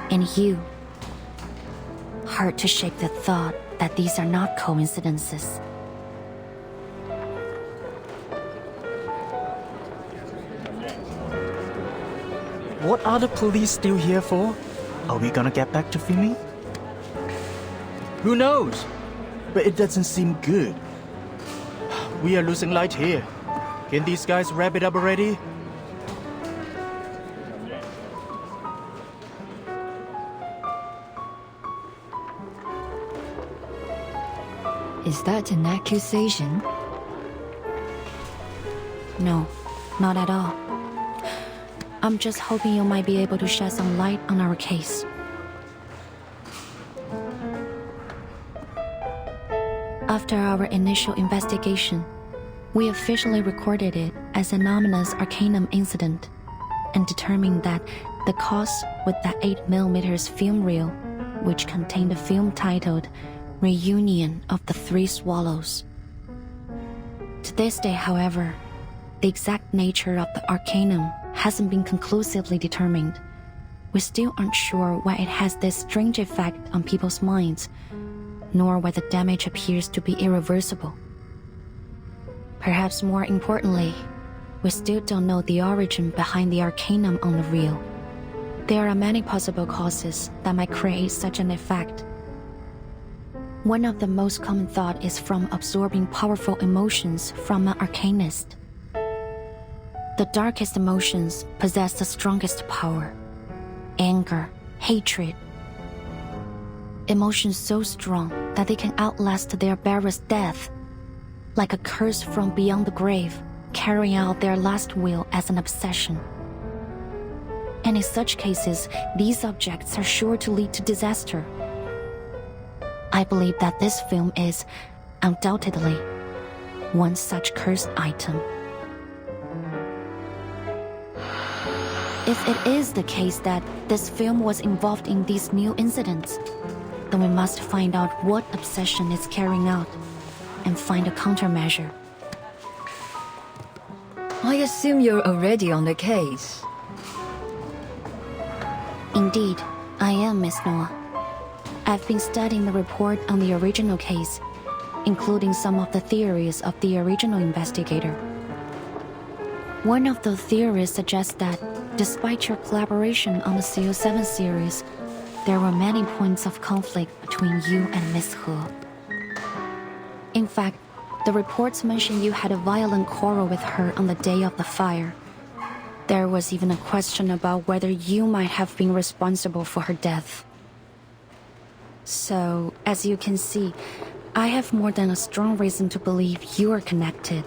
and you. Hard to shake the thought that these are not coincidences. What are the police still here for? Are we gonna get back to filming? Who knows? But it doesn't seem good. We are losing light here. Can these guys wrap it up already? Is that an accusation? No, not at all. I'm just hoping you might be able to shed some light on our case. After our initial investigation, we officially recorded it as an ominous Arcanum incident and determined that the cause with that 8mm film reel, which contained a film titled Reunion of the 3 Swallows. To this day, however, the exact nature of the Arcanum hasn't been conclusively determined. We still aren't sure why it has this strange effect on people's minds, nor why the damage appears to be irreversible. Perhaps more importantly, we still don't know the origin behind the Arcanum on the reel. There are many possible causes that might create such an effect. One of the most common thought is from absorbing powerful emotions from an Arcanist. The darkest emotions possess the strongest power. Anger, hatred. Emotions so strong that they can outlast their bearer's death, like a curse from beyond the grave, carrying out their last will as an obsession. And in such cases, these objects are sure to lead to disaster. I believe that this film is, undoubtedly, one such cursed item. If it is the case that this film was involved in these new incidents, then we must find out what obsession it's carrying out and find a countermeasure. I assume you're already on the case. Indeed, I am, Miss Noah. I've been studying the report on the original case, including some of the theories of the original investigator. One of the theories suggests that, despite your collaboration on the XCIII series, there were many points of conflict between you and Miss He. In fact, the reports mention you had a violent quarrel with her on the day of the fire. There was even a question about whether you might have been responsible for her death. So, as you can see, I have more than a strong reason to believe you are connected.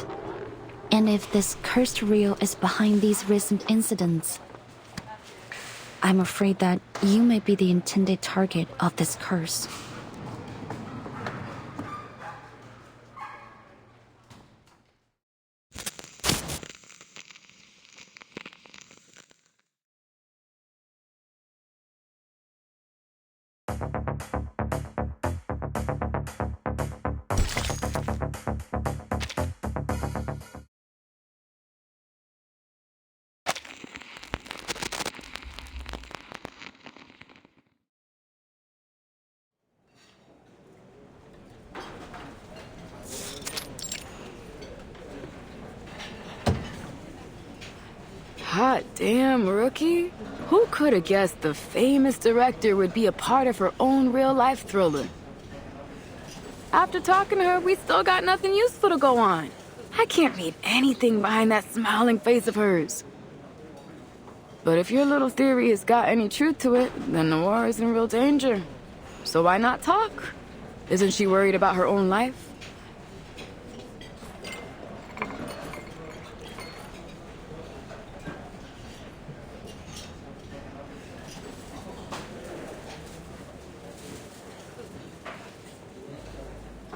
And if this cursed reel is behind these recent incidents, I'm afraid that you may be the intended target of this curse. Hot damn, Rookie. Who could have guessed the famous director would be a part of her own real-life thriller? After talking to her, we still got nothing useful to go on. I can't read anything behind that smiling face of hers. But if your little theory has got any truth to it, then Noir is in real danger. So why not talk? Isn't she worried about her own life? "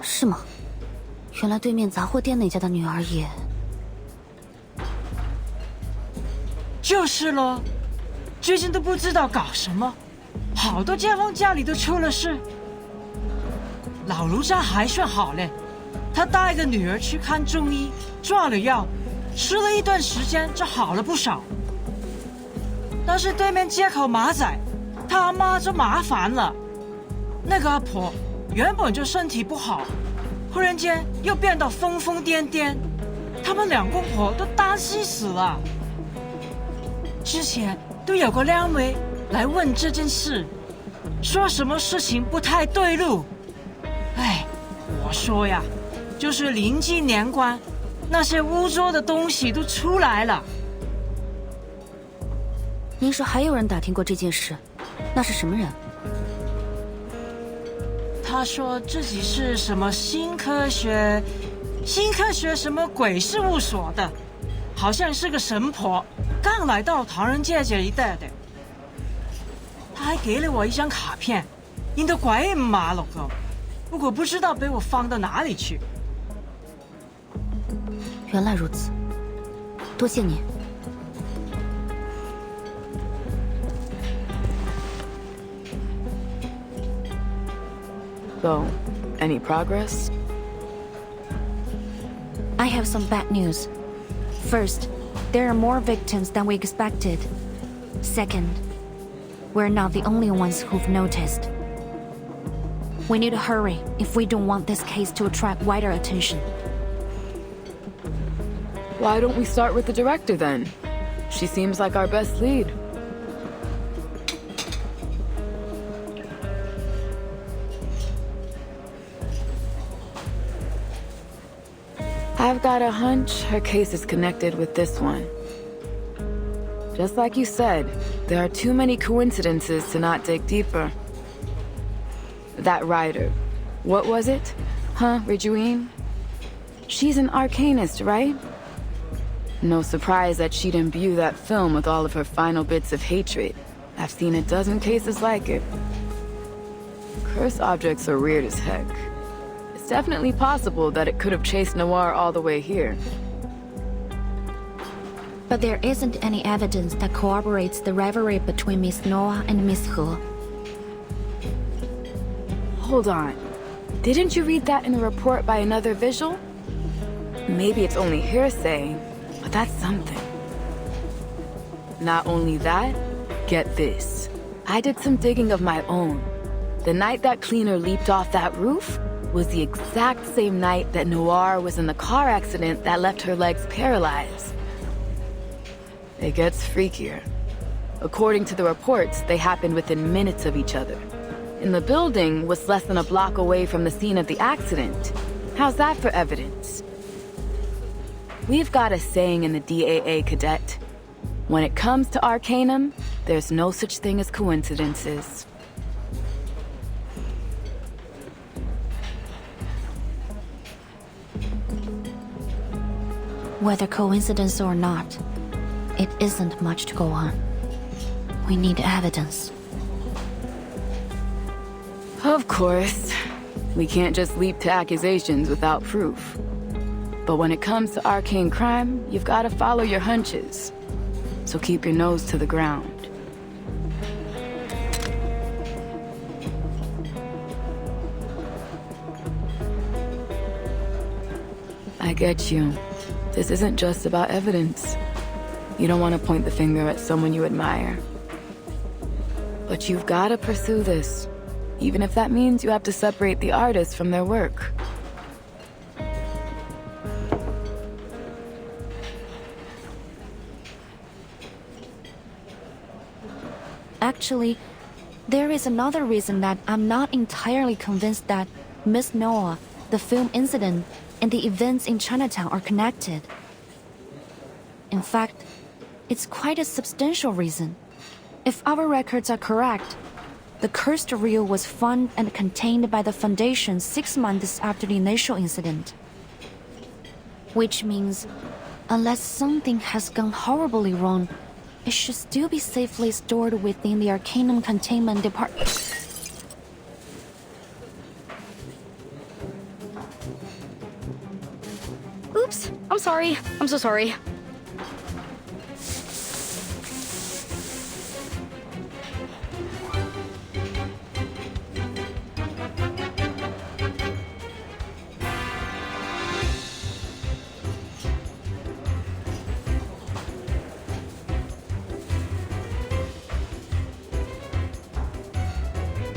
是吗？原来对面杂货店那家的女儿也……就是咯，最近都不知道搞什么，好多街坊家里都出了事。老卢家还算好嘞，他带着女儿去看中医，抓了药，吃了一段时间就好了不少。但是对面街口马仔，他阿妈就麻烦了。那个阿婆原本就身体不好，忽然间又变得疯疯癫癫，他们两公婆都担心死了。之前都有个靓妹来问这件事，说什么事情不太对路。哎，我说呀，就是临近年关，那些污浊的东西都出来了。您说还有人打听过这件事？那是什么人？他说自己是什么新科学什么鬼事务所的，好像是个神婆，刚来到唐人街这一带的。他还给了我一张卡片，印得鬼马了个，不过不知道被我放到哪里去。原来如此，多谢你。So, any progress? I have some bad news. First, there are more victims than we expected. Second, we're not the only ones who've noticed. We need to hurry if we don't want this case to attract wider attention. Why don't we start with the director then? She seems like our best lead. I've got a hunch her case is connected with this one. Just like you said, there are too many coincidences to not dig deeper. That writer, what was it? Huh, Ridgewine? She's an arcanist, right? No surprise that she'd imbue that film with all of her final bits of hatred. I've seen a dozen cases like it. Curse objects are weird as heck. It's definitely possible that it could have chased Noir all the way here. But there isn't any evidence that corroborates the rivalry between Miss Noah and Miss He. Hold on. Didn't you read that in a report by another visual? Maybe it's only hearsay, but that's something. Not only that, get this. I did some digging of my own. The night that cleaner leaped off that roof was the exact same night that Noir was in the car accident that left her legs paralyzed. It gets freakier. According to the reports, they happened within minutes of each other. And the building was less than a block away from the scene of the accident. How's that for evidence? We've got a saying in the DAA, Cadet. When it comes to Arcanum, there's no such thing as coincidences. Whether coincidence or not, it isn't much to go on. We need evidence. Of course. We can't just leap to accusations without proof. But when it comes to arcane crime, you've got to follow your hunches. So keep your nose to the ground. I get you. This isn't just about evidence. You don't want to point the finger at someone you admire. But you've got to pursue this, even if that means you have to separate the artist from their work. Actually, there is another reason that I'm not entirely convinced that Miss Noah, the film incident, and the events in Chinatown are connected. In fact, it's quite a substantial reason. If our records are correct, the cursed reel was found and contained by the Foundation 6 months after the initial incident. Which means, unless something has gone horribly wrong, it should still be safely stored within the Arcanum Containment Department. Oops, I'm sorry. I'm so sorry.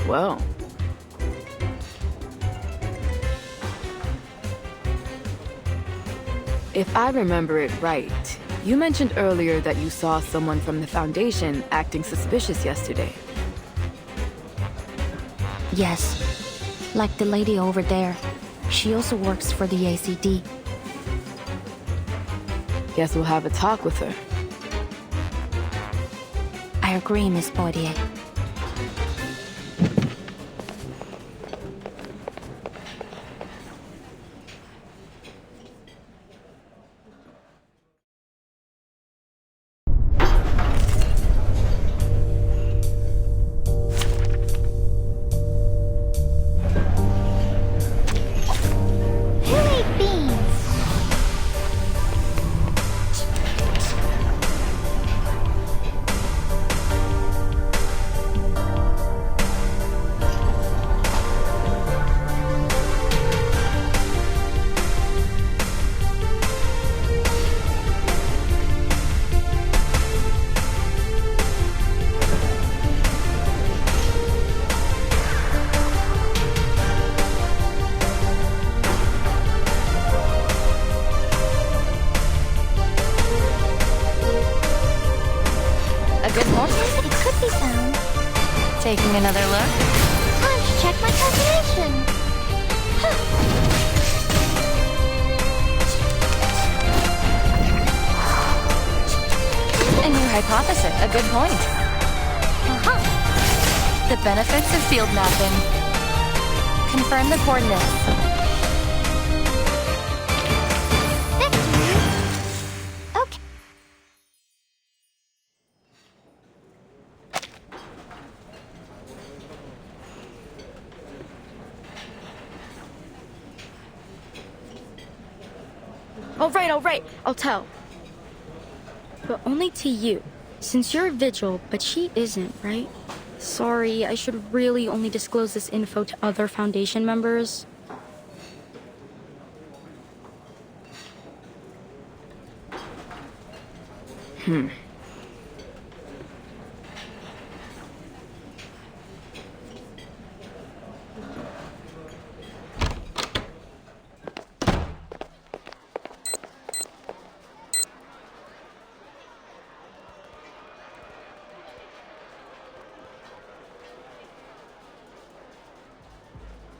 Well. If I remember it right, you mentioned earlier that you saw someone from the Foundation acting suspicious yesterday. Yes, like the lady over there. She also works for the ACD. Guess we'll have a talk with her. I agree, Miss Boidier. Taking another look? Time to check my calculation. A new hypothesis, a good point. The benefits of field mapping. Confirm the coordinates. All right, I'll tell. But only to you, since you're a vigil, but she isn't, right? Sorry, I should really only disclose this info to other Foundation members.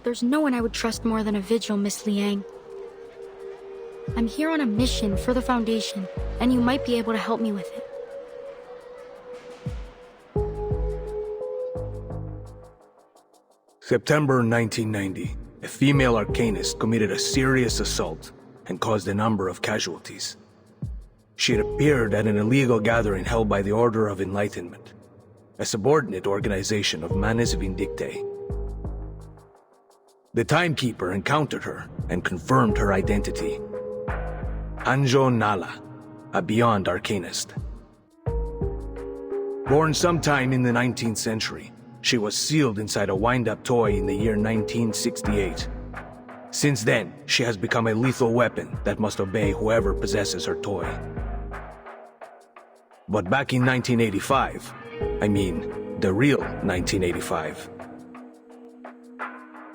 There's no one I would trust more than a vigil, Miss Liang. I'm here on a mission for the Foundation, and you might be able to help me with it. September 1990, a female arcanist committed a serious assault and caused a number of casualties. She had appeared at an illegal gathering held by the Order of Enlightenment, a subordinate organization of Manes Vindictae. The Timekeeper encountered her and confirmed her identity. Anjo Nala, a Beyond Arcanist. Born sometime in the 19th century, she was sealed inside a wind-up toy in the year 1968. Since then, she has become a lethal weapon that must obey whoever possesses her toy. But back in 1985, I mean, the real 1985,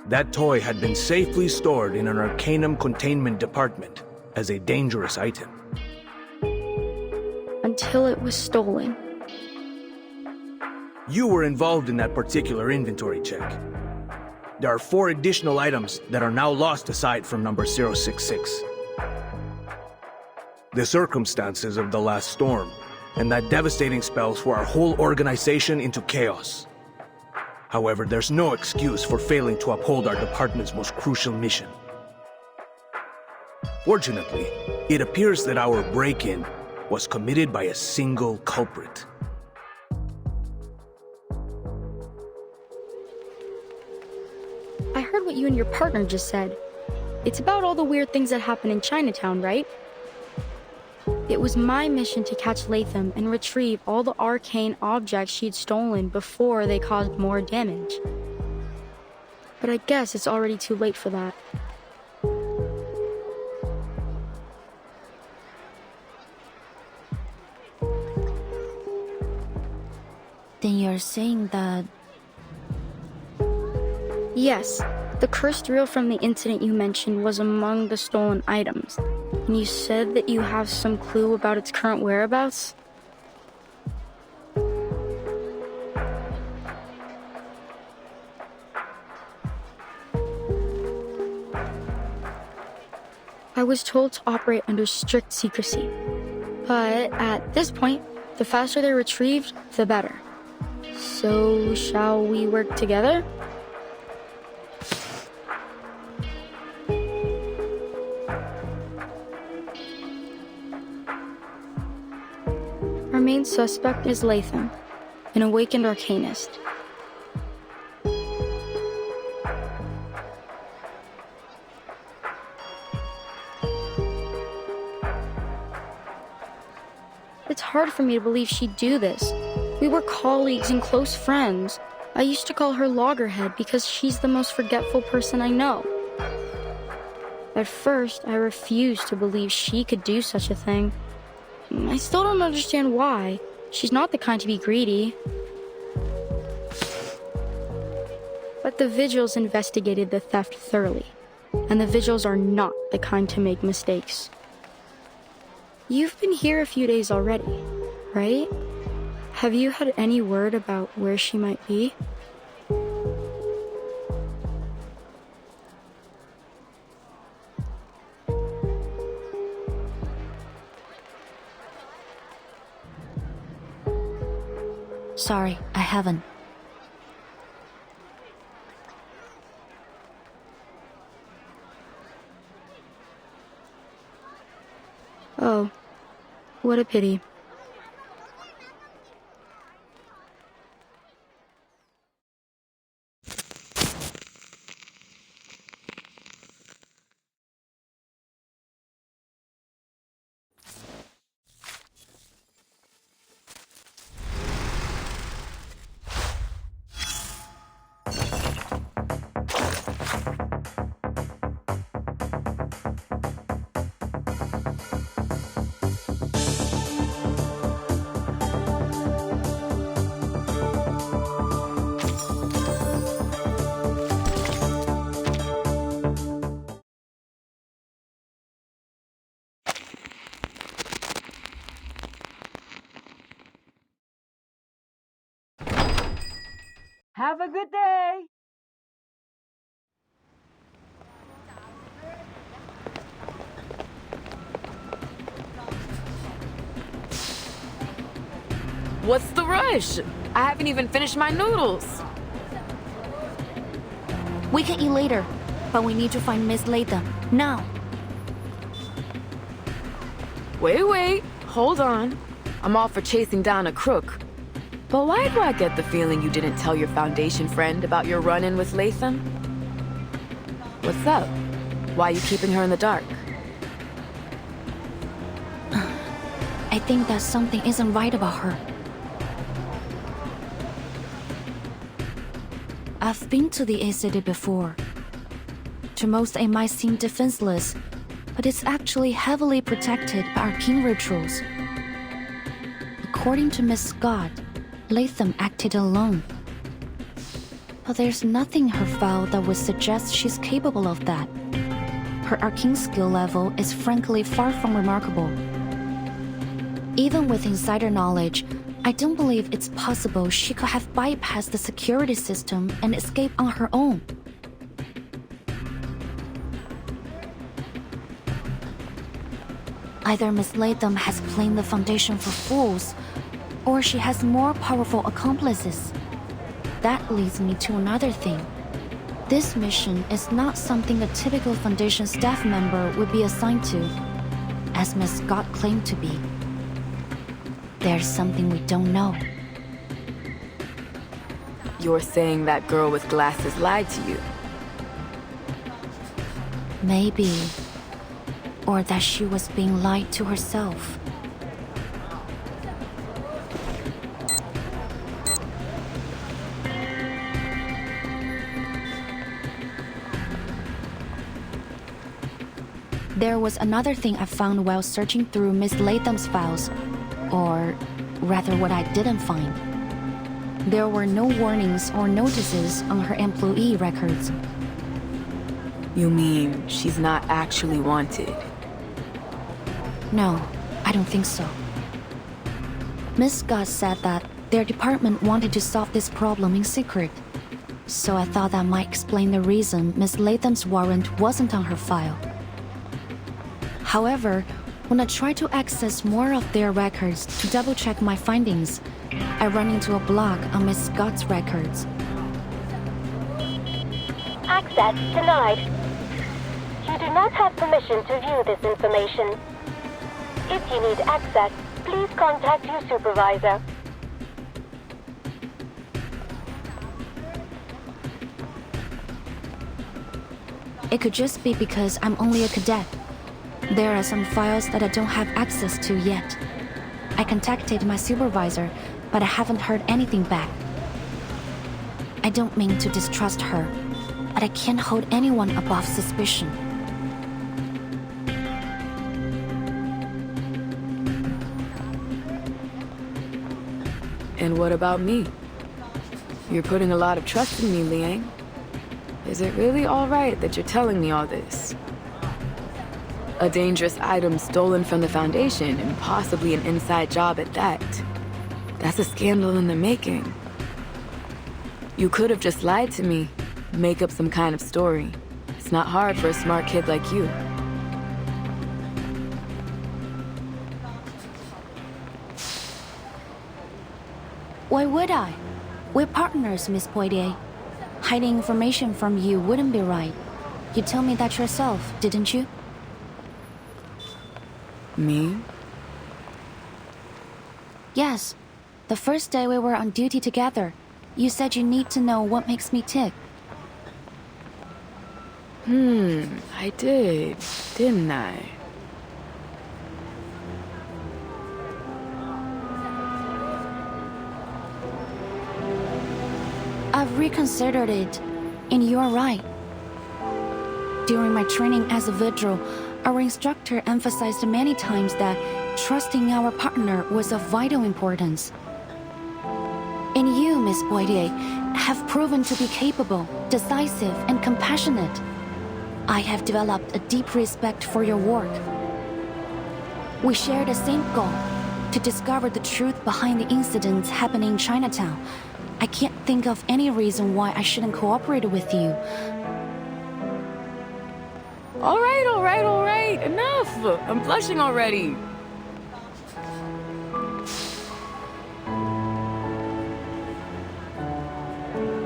that toy had been safely stored in an Arcanum Containment Department as a dangerous item. Until it was stolen. You were involved in that particular inventory check. There are 4 additional items that are now lost aside from number 066. The circumstances of the last storm and that devastating spell threw our whole organization into chaos. However, there's no excuse for failing to uphold our department's most crucial mission. Fortunately, it appears that our break-in was committed by a single culprit. I heard what you and your partner just said. It's about all the weird things that happen in Chinatown, right? It was my mission to catch Latham and retrieve all the arcane objects she'd stolen before they caused more damage. But I guess it's already too late for that. Then you're saying that... Yes, the cursed reel from the incident you mentioned was among the stolen items. And you said that you have some clue about its current whereabouts? I was told to operate under strict secrecy. But at this point, the faster they're retrieved, the better. So, shall we work together? Our main suspect is Latham, an awakened arcanist. It's hard for me to believe she'd do this. We were colleagues and close friends. I used to call her Loggerhead because she's the most forgetful person I know. At first, I refused to believe she could do such a thing. I still don't understand why. She's not the kind to be greedy. But the Vigils investigated the theft thoroughly, and the Vigils are not the kind to make mistakes. You've been here a few days already, right? Have you had any word about where she might be? Sorry, I haven't. Oh, what a pity. Have a good day. What's the rush? I haven't even finished my noodles. We can eat later, but we need to find Miss Latham, now. Wait, hold on. I'm all for chasing down a crook. But why do I get the feeling you didn't tell your Foundation friend about your run-in with Latham? What's up? Why are you keeping her in the dark? I think that something isn't right about her. I've been to the XCIII before. To most, it might seem defenseless, but it's actually heavily protected by arcane rituals. According to Miss Scott, Latham acted alone. But there's nothing in her file that would suggest she's capable of that. Her arcane skill level is frankly far from remarkable. Even with insider knowledge, I don't believe it's possible she could have bypassed the security system and escaped on her own. Either Miss Latham has played the Foundation for fools, or she has more powerful accomplices. That leads me to another thing. This mission is not something a typical Foundation staff member would be assigned to, as Miss Scott claimed to be. There's something we don't know. You're saying that girl with glasses lied to you? Maybe. Or that she was being lied to herself. There was another thing I found while searching through Miss Latham's files. Or rather, what I didn't find. There were no warnings or notices on her employee records. You mean she's not actually wanted? No, I don't think so. Miss Scott said that their department wanted to solve this problem in secret. So I thought that might explain the reason Miss Latham's warrant wasn't on her file. However, when I tried to access more of their records to double-check my findings, I ran into a block on Miss Scott's records. Access denied. You do not have permission to view this information. If you need access, please contact your supervisor. It could just be because I'm only a cadet. There are some files that I don't have access to yet. I contacted my supervisor, but I haven't heard anything back. I don't mean to distrust her, but I can't hold anyone above suspicion. And what about me? You're putting a lot of trust in me, Liang. Is it really all right that you're telling me all this? A dangerous item stolen from the Foundation, and possibly an inside job at that. That's a scandal in the making. You could have just lied to me, make up some kind of story. It's not hard for a smart kid like you. Why would I? We're partners, Miss Poitier. Hiding information from you wouldn't be right. You told me that yourself, didn't you? Me? Yes. The first day we were on duty together, you said you need to know what makes me tick. I did, didn't I? I've reconsidered it, and you're right. During my training as a vigil, our instructor emphasized many times that trusting our partner was of vital importance. And you, Miss Poitier, have proven to be capable, decisive, and compassionate. I have developed a deep respect for your work. We share the same goal, to discover the truth behind the incidents happening in Chinatown. I can't think of any reason why I shouldn't cooperate with you. All right, enough! I'm blushing already.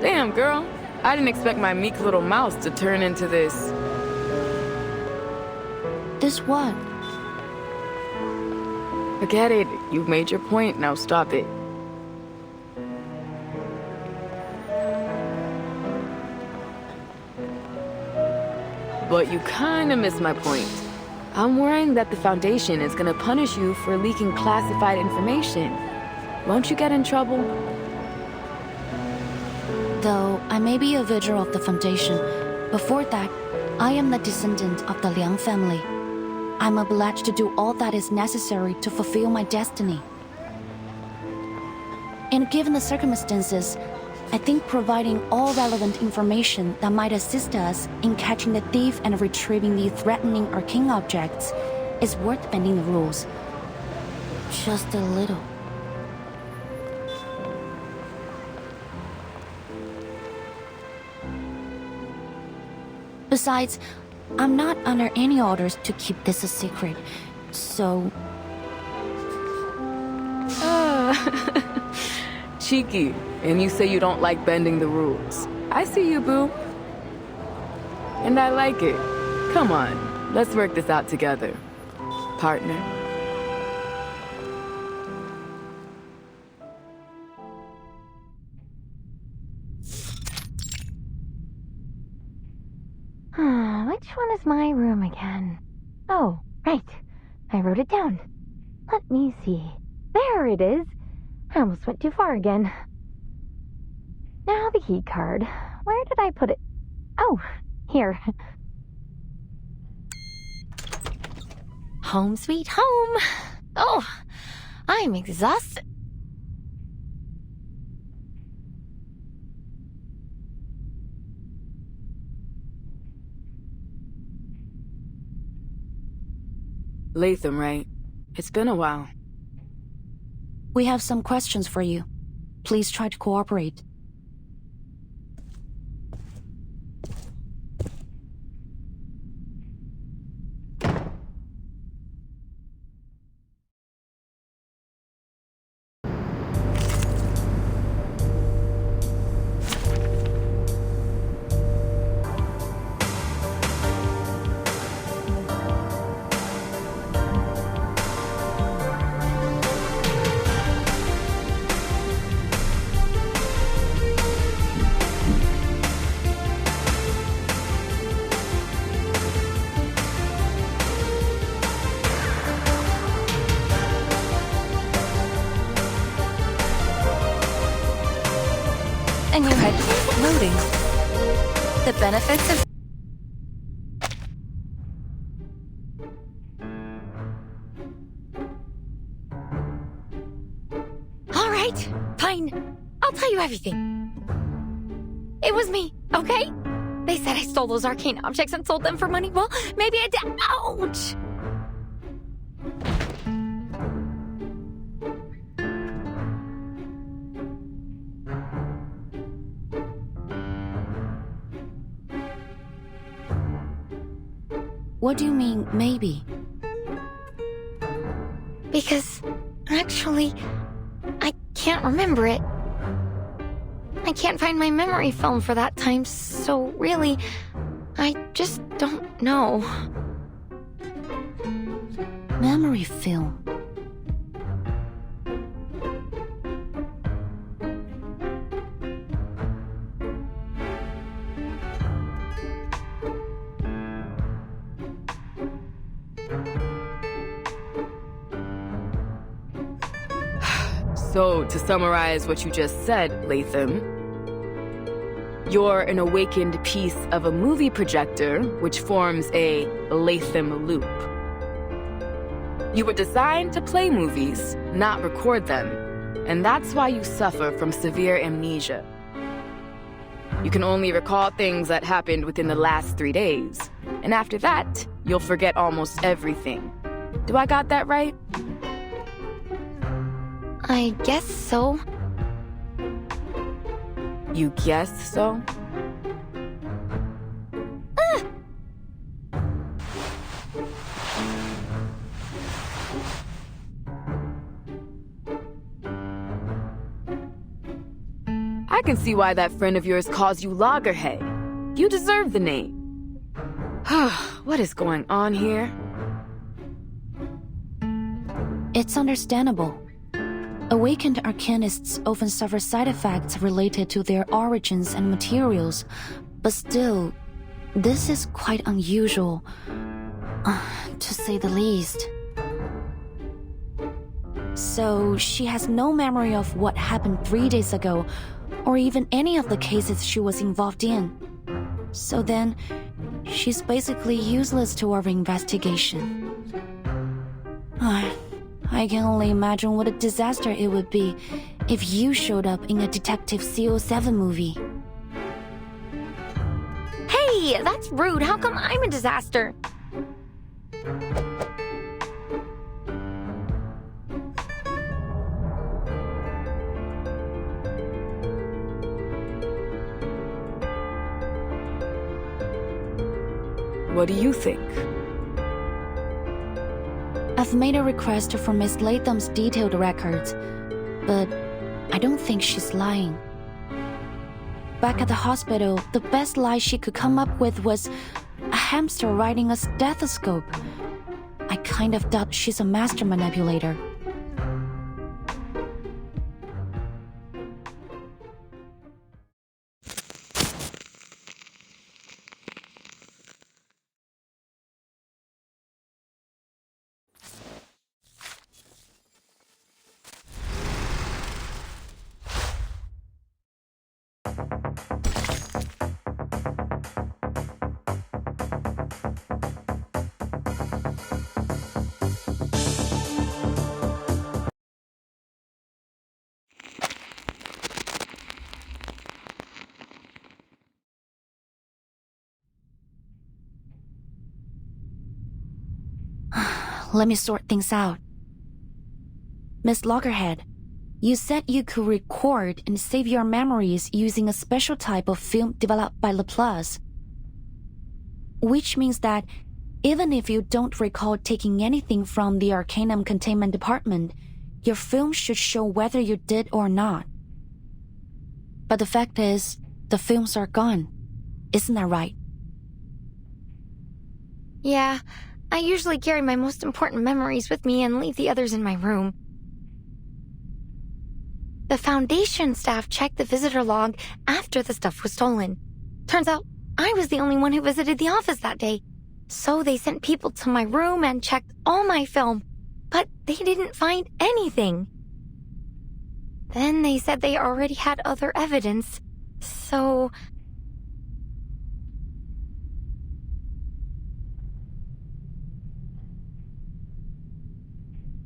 Damn, girl. I didn't expect my meek little mouse to turn into this. This what? Forget it. You've made your point, now stop it. But you kinda missed my point. I'm worrying that the Foundation is gonna punish you for leaking classified information. Won't you get in trouble? Though I may be a vigil of the Foundation, before that, I am the descendant of the Liang family. I'm obliged to do all that is necessary to fulfill my destiny. And given the circumstances, I think providing all relevant information that might assist us in catching the thief and retrieving the threatening arcane objects is worth bending the rules. Just a little. Besides, I'm not under any orders to keep this a secret, so... Cheeky, and you say you don't like bending the rules. I see you, boo. And I like it. Come on, let's work this out together, partner. Which one is my room again? Oh, right. I wrote it down. Let me see. There it is. I almost went too far again. Now the key card. Where did I put it? Oh, here. Home sweet home. Oh, I'm exhausted. Latham, right? It's been a while. We have some questions for you. Please try to cooperate. And you had loading. The benefits of... All right, fine. I'll tell you everything. It was me, okay? They said I stole those arcane objects and sold them for money. Well, maybe I did. Ouch! What do you mean, maybe? Because, actually, I can't remember it. I can't find my memory film for that time, so really, I just don't know. Memory film. So, to summarize what you just said, Latham, you're an awakened piece of a movie projector, which forms a Latham loop. You were designed to play movies, not record them, and that's why you suffer from severe amnesia. You can only recall things that happened within the last 3 days, and after that, you'll forget almost everything. Do I got that right? I guess so. You guess so? I can see why that friend of yours calls you Loggerhead. You deserve the name. What is going on here? It's understandable. Awakened arcanists often suffer side effects related to their origins and materials, but still, this is quite unusual, to say the least. So, she has no memory of what happened 3 days ago, or even any of the cases she was involved in. So then, she's basically useless to our investigation. I can only imagine what a disaster it would be if you showed up in a Detective XCIII movie. Hey, that's rude. How come I'm a disaster? What do you think? I've made a request for Miss Latham's detailed records, but I don't think she's lying. Back at the hospital, the best lie she could come up with was a hamster riding a stethoscope. I kind of doubt she's a master manipulator. Let me sort things out. Miss Loggerhead, you said you could record and save your memories using a special type of film developed by Laplace. Which means that even if you don't recall taking anything from the Arcanum Containment Department, your film should show whether you did or not. But the fact is, the films are gone. Isn't that right? Yeah, I usually carry my most important memories with me and leave the others in my room. The Foundation staff checked the visitor log after the stuff was stolen. Turns out I was the only one who visited the office that day. So they sent people to my room and checked all my film, but they didn't find anything. Then they said they already had other evidence, so...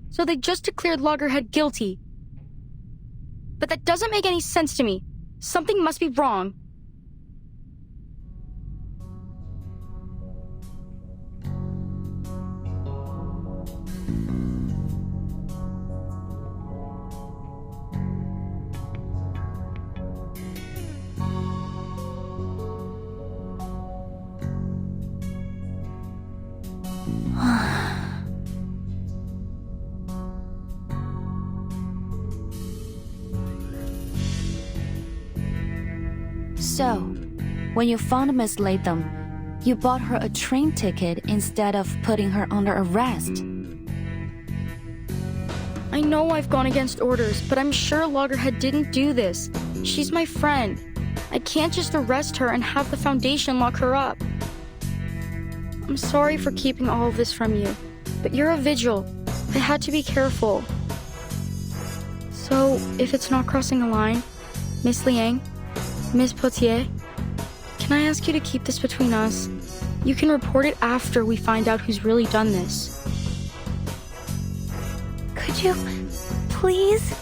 So they just declared Loggerhead guilty. But that doesn't make any sense to me. Something must be wrong. So, when you found Miss Latham, you bought her a train ticket instead of putting her under arrest. I know I've gone against orders, but I'm sure Loggerhead didn't do this. She's my friend. I can't just arrest her and have the Foundation lock her up. I'm sorry for keeping all of this from you, but you're a vigil. I had to be careful. So, if it's not crossing a line, Miss Liang, Miss Potier, can I ask you to keep this between us? You can report it after we find out who's really done this. Could you, please?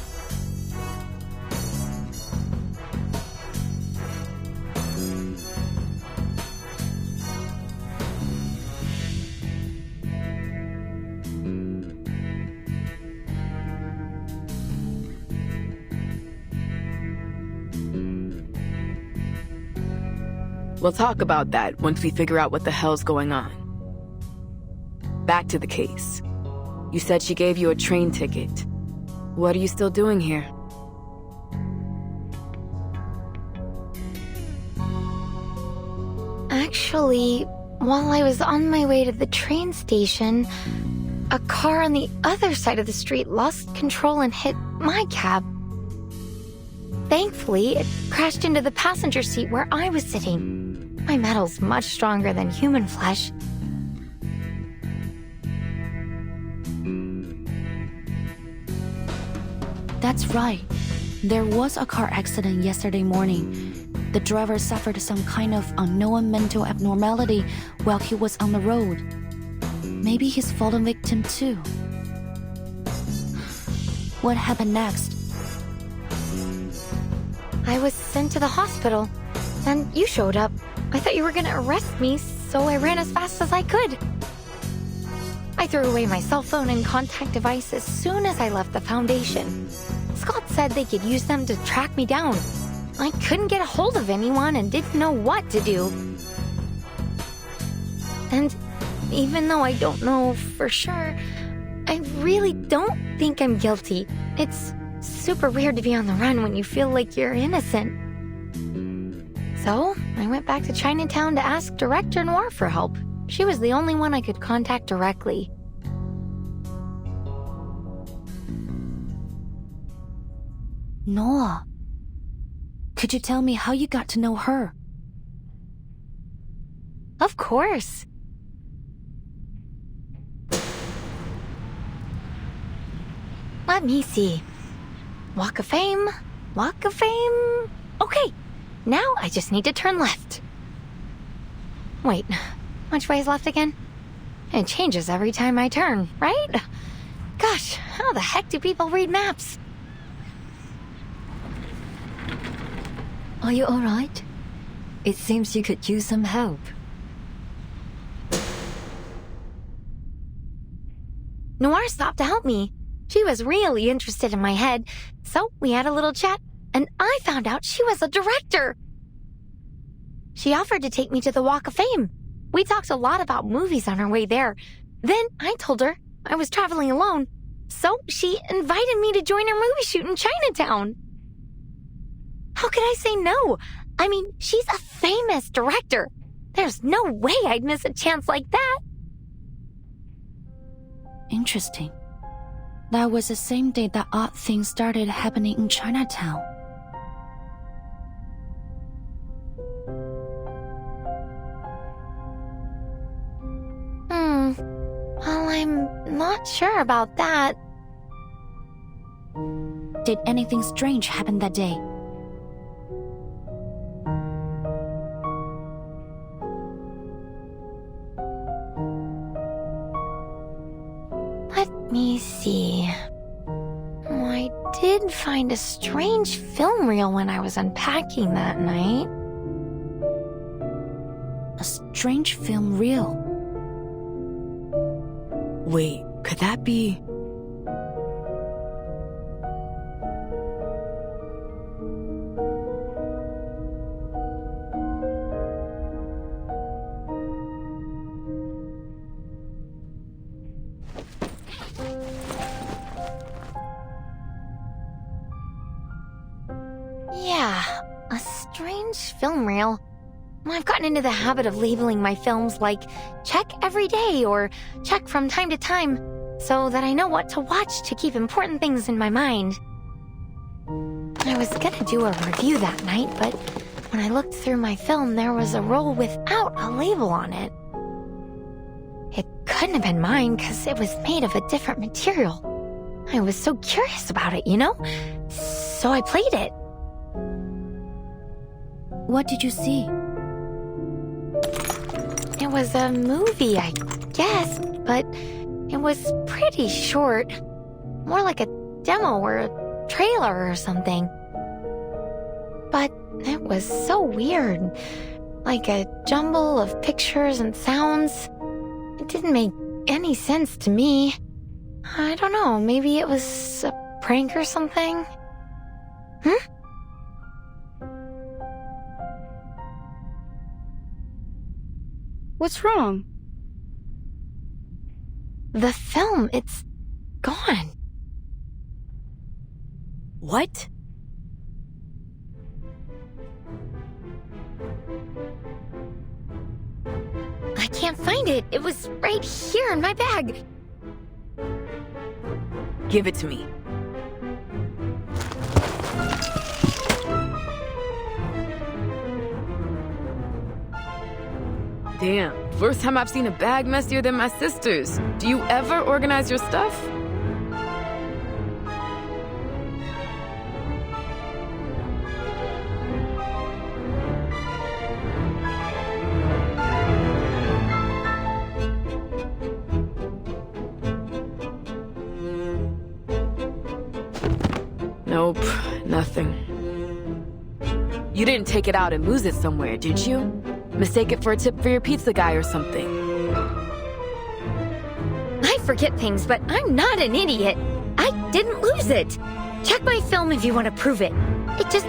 We'll talk about that once we figure out what the hell's going on. Back to the case. You said she gave you a train ticket. What are you still doing here? Actually, while I was on my way to the train station, a car on the other side of the street lost control and hit my cab. Thankfully, it crashed into the passenger seat where I was sitting. My metal's much stronger than human flesh. That's right. There was a car accident yesterday morning. The driver suffered some kind of unknown mental abnormality while he was on the road. Maybe he's fallen victim too. What happened next? I was sent to the hospital, and you showed up. I thought you were gonna arrest me, so I ran as fast as I could. I threw away my cell phone and contact device as soon as I left the Foundation. Scott said they could use them to track me down. I couldn't get a hold of anyone and didn't know what to do. And even though I don't know for sure, I really don't think I'm guilty. It's super weird to be on the run when you feel like you're innocent. So, I went back to Chinatown to ask Director Noir for help. She was the only one I could contact directly. Noah, could you tell me how you got to know her? Of course. Let me see. Walk of Fame. Walk of Fame. Okay, now I just need to turn left. Wait, which way is left again? It changes every time I turn, right? Gosh, how the heck do people read maps? Are you alright? It seems you could use some help. Noir stopped to help me. She was really interested in my head, so we had a little chat, and I found out she was a director. She offered to take me to the Walk of Fame. We talked a lot about movies on our way there. Then I told her I was traveling alone, so she invited me to join her movie shoot in Chinatown. How could I say no? I mean, she's a famous director. There's no way I'd miss a chance like that. Interesting. That was the same day that odd things started happening in Chinatown. Well, I'm not sure about that. Did anything strange happen that day? Let me see. I did find a strange film reel when I was unpacking that night. A strange film reel? Wait, could that be... Yeah, a strange film reel. I've gotten into the habit of labeling my films like check every day or check from time to time so that I know what to watch to keep important things in my mind. I was gonna do a review that night, but when I looked through my film, there was a roll without a label on it. It couldn't have been mine because it was made of a different material. I was so curious about it, you know? So I played it. What did you see? It was a movie, I guess, but it was pretty short. More like a demo or a trailer or something. But it was so weird. Like a jumble of pictures and sounds. It didn't make any sense to me. I don't know, maybe it was a prank or something? What's wrong? The film, it's gone. What? I can't find it. It was right here in my bag. Give it to me. Damn, first time I've seen a bag messier than my sister's. Do you ever organize your stuff? Nope, nothing. You didn't take it out and lose it somewhere, did you? Mistake it for a tip for your pizza guy or something. I forget things, but I'm not an idiot. I didn't lose it. Check my film if you want to prove it. It just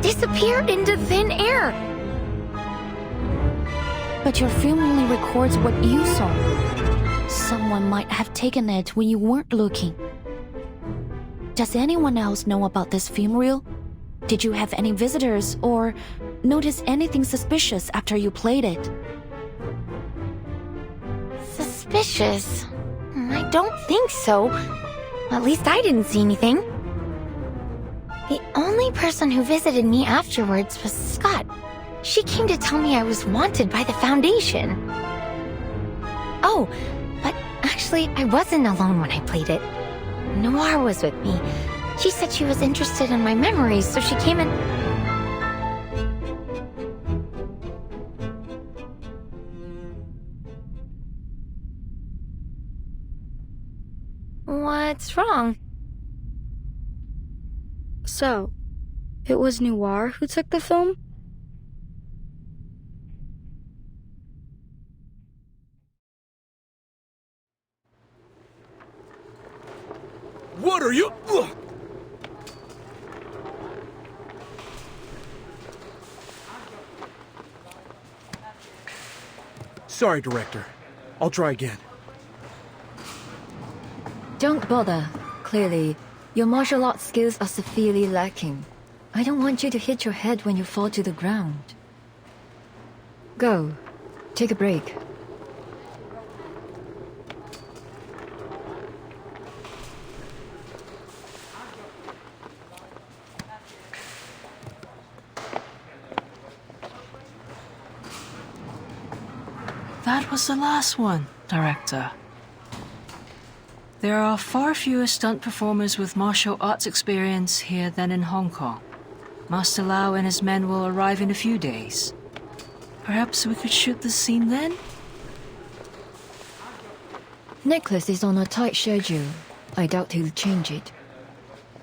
disappeared into thin air. But your film only records what you saw. Someone might have taken it when you weren't looking. Does anyone else know about this film reel? Did you have any visitors or notice anything suspicious after you played it? Suspicious? I don't think so. At least I didn't see anything. The only person who visited me afterwards was Scott. She came to tell me I was wanted by the Foundation. Oh, but actually I wasn't alone when I played it. Noir was with me. She said she was interested in my memories, so she came and... What's wrong? So, it was Noir who took the film? What are you? Sorry, Director. I'll try again. Don't bother. Clearly, your martial arts skills are severely lacking. I don't want you to hit your head when you fall to the ground. Go. Take a break. That was the last one, Director. There are far fewer stunt performers with martial arts experience here than in Hong Kong. Master Lau and his men will arrive in a few days. Perhaps we could shoot the scene then? Nicholas is on a tight schedule. I doubt he'll change it.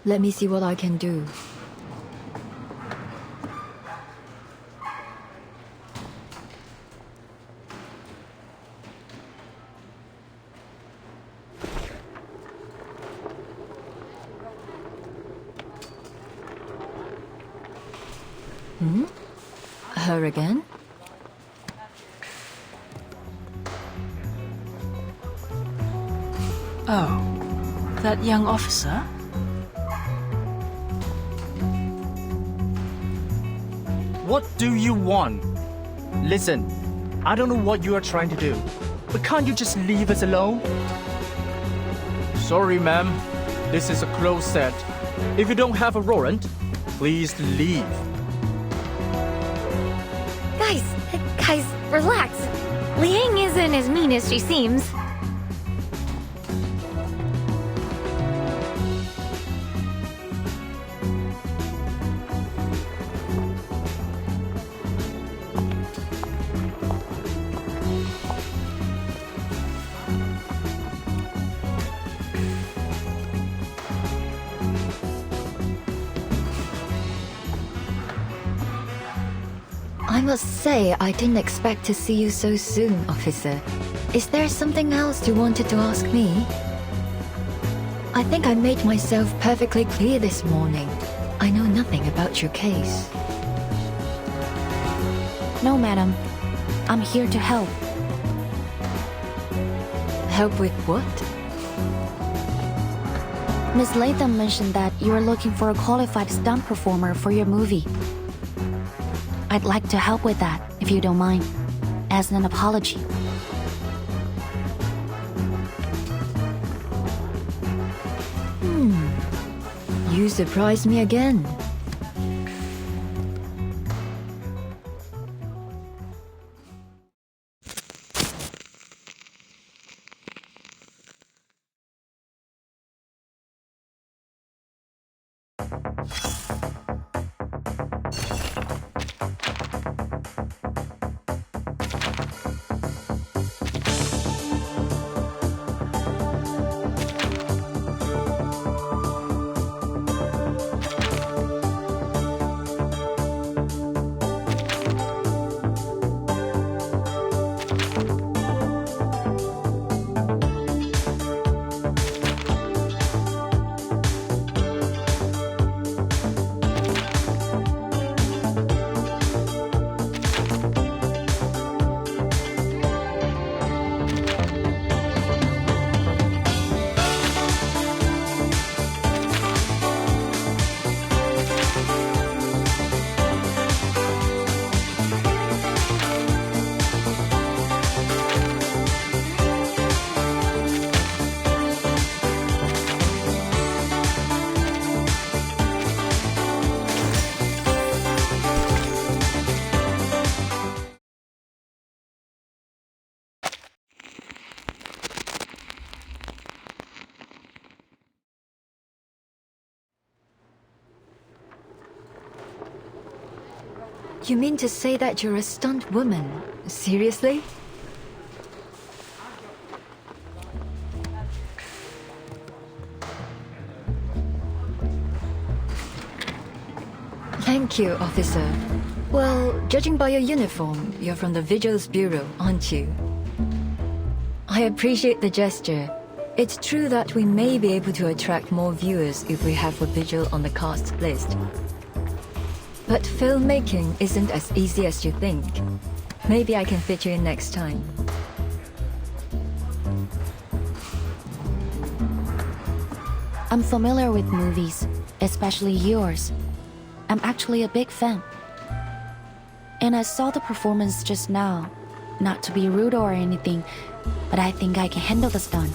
Let me see what I can do. Her again? Oh, that young officer? What do you want? Listen, I don't know what you are trying to do, but can't you just leave us alone? Sorry, ma'am. This is a closed set. If you don't have a warrant, please leave. Guys, relax. Liang isn't as mean as she seems. I must say, I didn't expect to see you so soon, officer. Is there something else you wanted to ask me? I think I made myself perfectly clear this morning. I know nothing about your case. No, madam. I'm here to help. Help with what? Miss Latham mentioned that you are looking for a qualified stunt performer for your movie. I'd like to help with that, if you don't mind, as an apology. You surprised me again. You mean to say that you're a stunt woman? Seriously? Thank you, officer. Well, judging by your uniform, you're from the Vigils Bureau, aren't you? I appreciate the gesture. It's true that we may be able to attract more viewers if we have a Vigil on the cast list. But filmmaking isn't as easy as you think. Maybe I can fit you in next time. I'm familiar with movies, especially yours. I'm actually a big fan. And I saw the performance just now. Not to be rude or anything, but I think I can handle the stunt.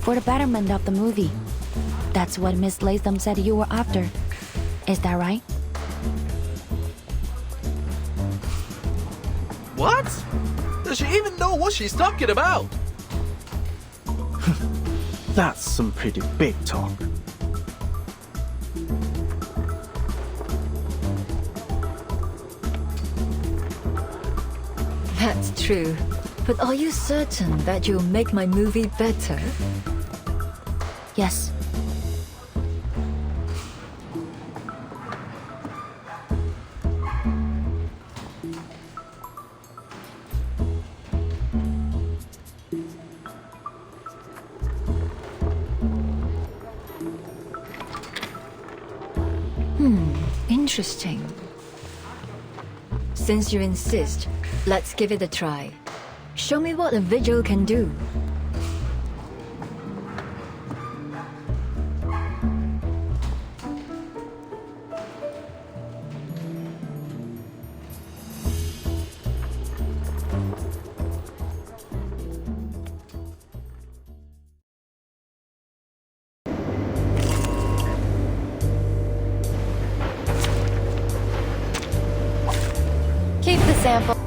For the betterment of the movie. That's what Miss Latham said you were after. Is that right? What? Does she even know what she's talking about? That's some pretty big talk. That's true. But are you certain that you'll make my movie better? Yes. Interesting. Since you insist, let's give it a try. Show me what a Vigil can do. Keep the sample.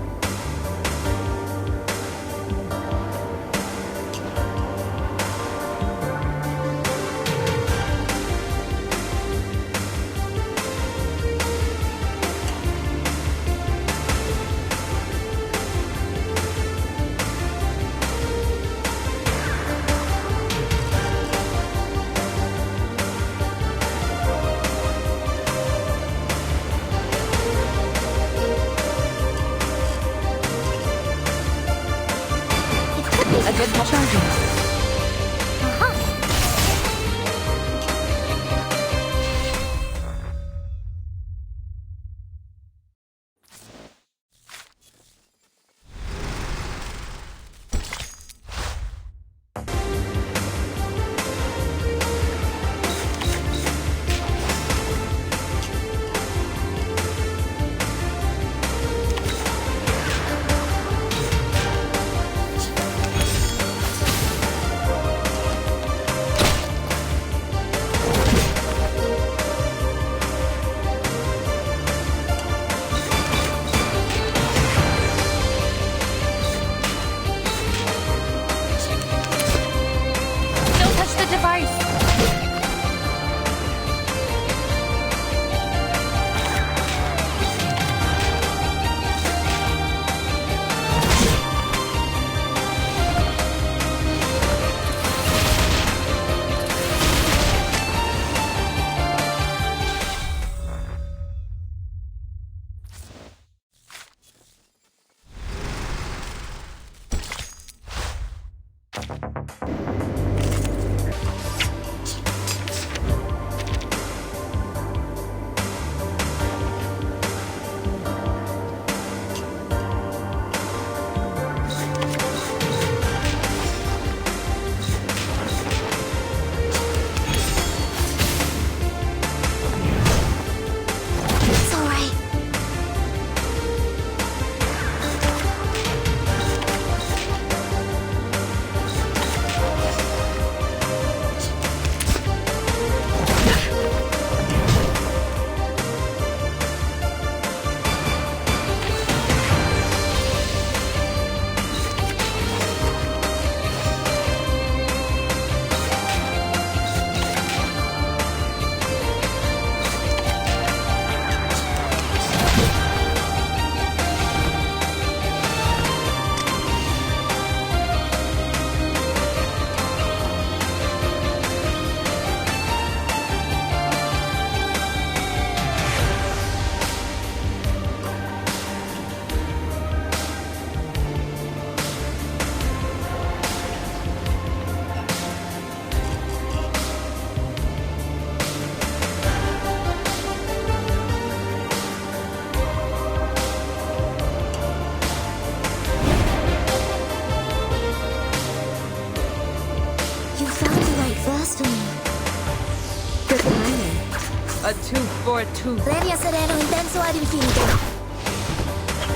for it too. Previa sereno intenso ad infinito.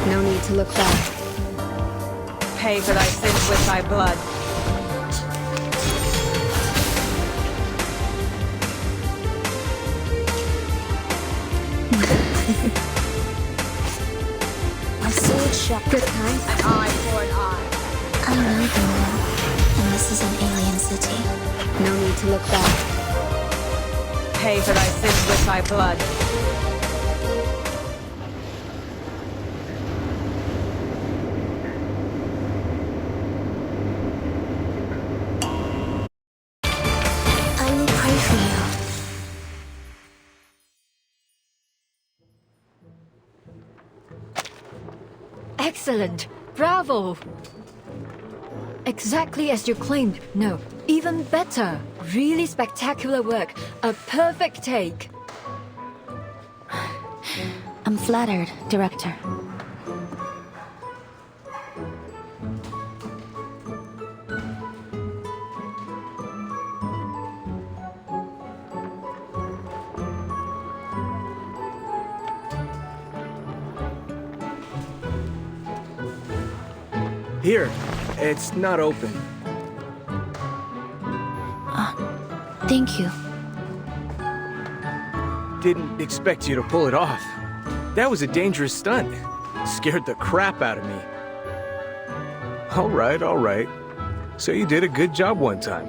No need to look back. Pay for thy sins with thy blood. My sword shot. Good time. An eye for an eye. I know them well, and this is an alien city. No need to look back. Pay for thy sins with thy blood. I will pray for you. Excellent. Bravo. Exactly as you claimed. No, even better. Really spectacular work. A perfect take. I'm flattered, Director. Here, it's not open. Thank you. Didn't expect you to pull it off. That was a dangerous stunt. Scared the crap out of me. All right. So you did a good job one time.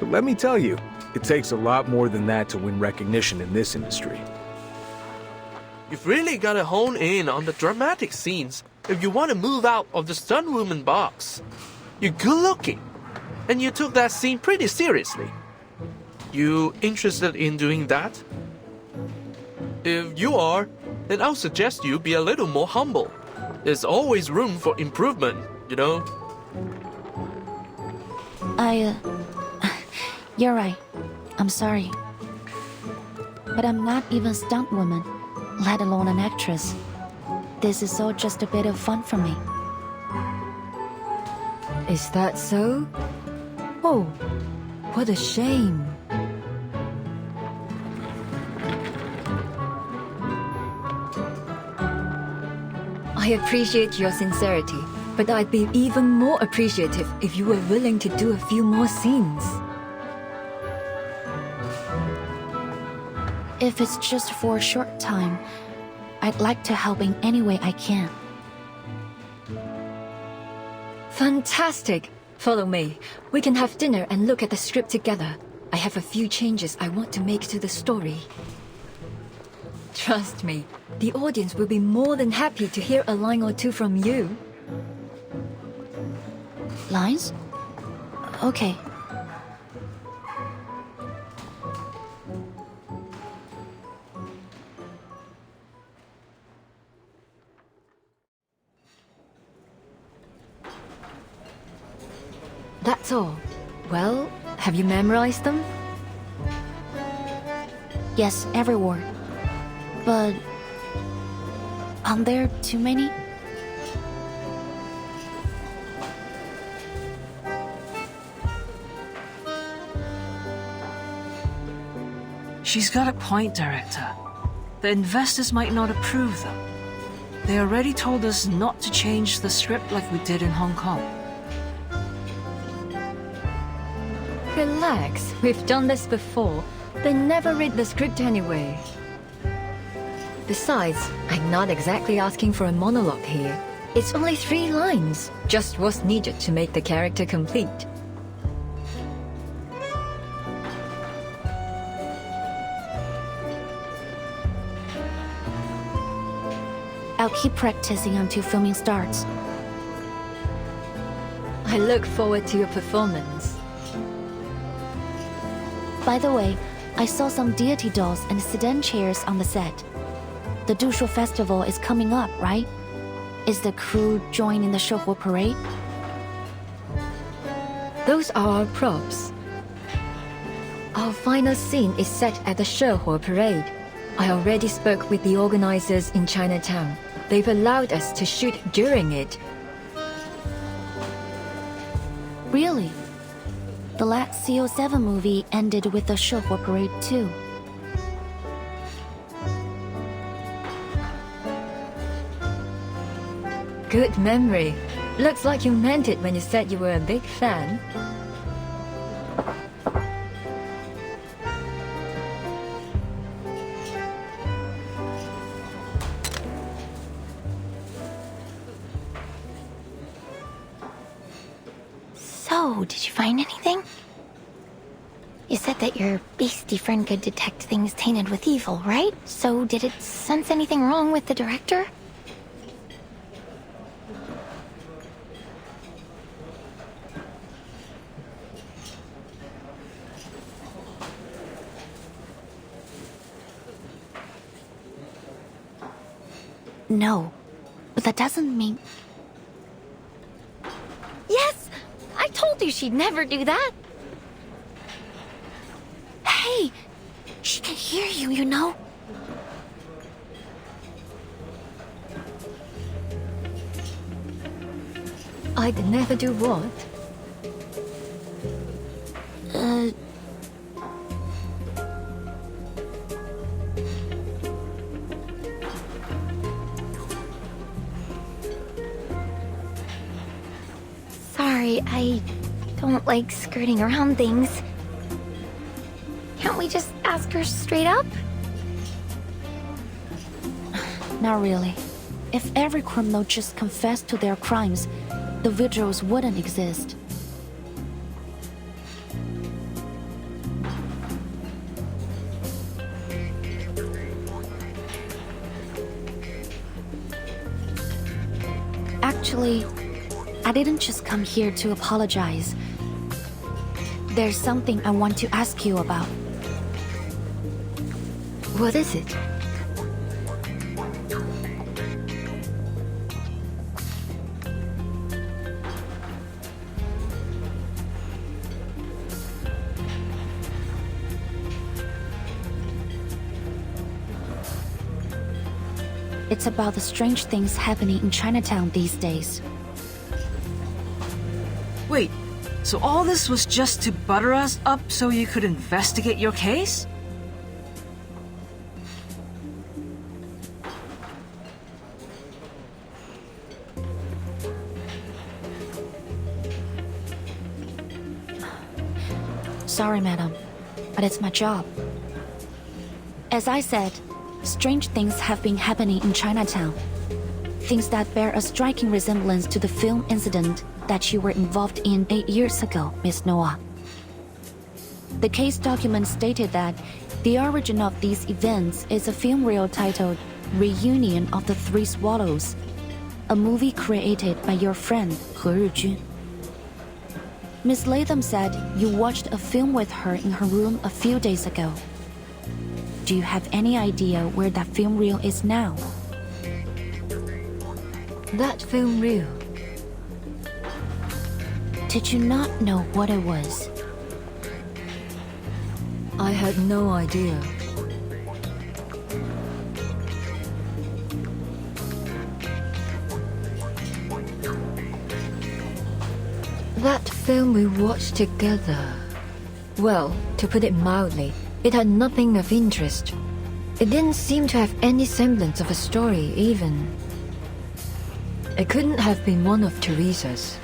But let me tell you, it takes a lot more than that to win recognition in this industry. You've really got to hone in on the dramatic scenes if you want to move out of the stunt woman box. You're good looking, and you took that scene pretty seriously. You interested in doing that? If you are, then I'll suggest you be a little more humble. There's always room for improvement, you know? You're right. I'm sorry. But I'm not even a stunt woman, let alone an actress. This is all just a bit of fun for me. Is that so? Oh, what a shame. I appreciate your sincerity, but I'd be even more appreciative if you were willing to do a few more scenes. If it's just for a short time, I'd like to help in any way I can. Fantastic! Follow me. We can have dinner and look at the script together. I have a few changes I want to make to the story. Trust me, the audience will be more than happy to hear a line or two from you. Lines? Okay. That's all. Well, have you memorized them? Yes, every word. But aren't there too many? She's got a point, Director. The investors might not approve them. They already told us not to change the script like we did in Hong Kong. Relax, we've done this before. They never read the script anyway. Besides, I'm not exactly asking for a monologue here. It's only 3 lines, just what's needed to make the character complete. I'll keep practicing until filming starts. I look forward to your performance. By the way, I saw some deity dolls and sedan chairs on the set. The Dushu Festival is coming up, right? Is the crew joining the Shehuo parade? Those are our props. Our final scene is set at the Shehuo parade. I already spoke with the organizers in Chinatown. They've allowed us to shoot during it. Really? The last XCIII movie ended with the Shehuo parade too. Good memory. Looks like you meant it when you said you were a big fan. So, did you find anything? You said that your beastie friend could detect things tainted with evil, right? So, did it sense anything wrong with the director? No, but that doesn't mean... Yes! I told you she'd never do that! Hey! She can hear you, you know? I'd never do what? Sorry, I don't like skirting around things. Can't we just ask her straight up? Not really. If every criminal just confessed to their crimes, the vigils wouldn't exist. Actually, I didn't just come here to apologize. There's something I want to ask you about. What is it? It's about the strange things happening in Chinatown these days. Wait, so all this was just to butter us up so you could investigate your case? Sorry, madam, but it's my job. As I said, strange things have been happening in Chinatown. Things that bear a striking resemblance to the film incident that you were involved in 8 years ago, Miss Noah. The case document stated that the origin of these events is a film reel titled Reunion of the Three Swallows, a movie created by your friend, He Rijun. Miss Latham said you watched a film with her in her room a few days ago. Do you have any idea where that film reel is now? That film reel. Did you not know what it was? I had no idea. That film we watched together. Well, to put it mildly, it had nothing of interest. It didn't seem to have any semblance of a story, even. It couldn't have been one of Teresa's.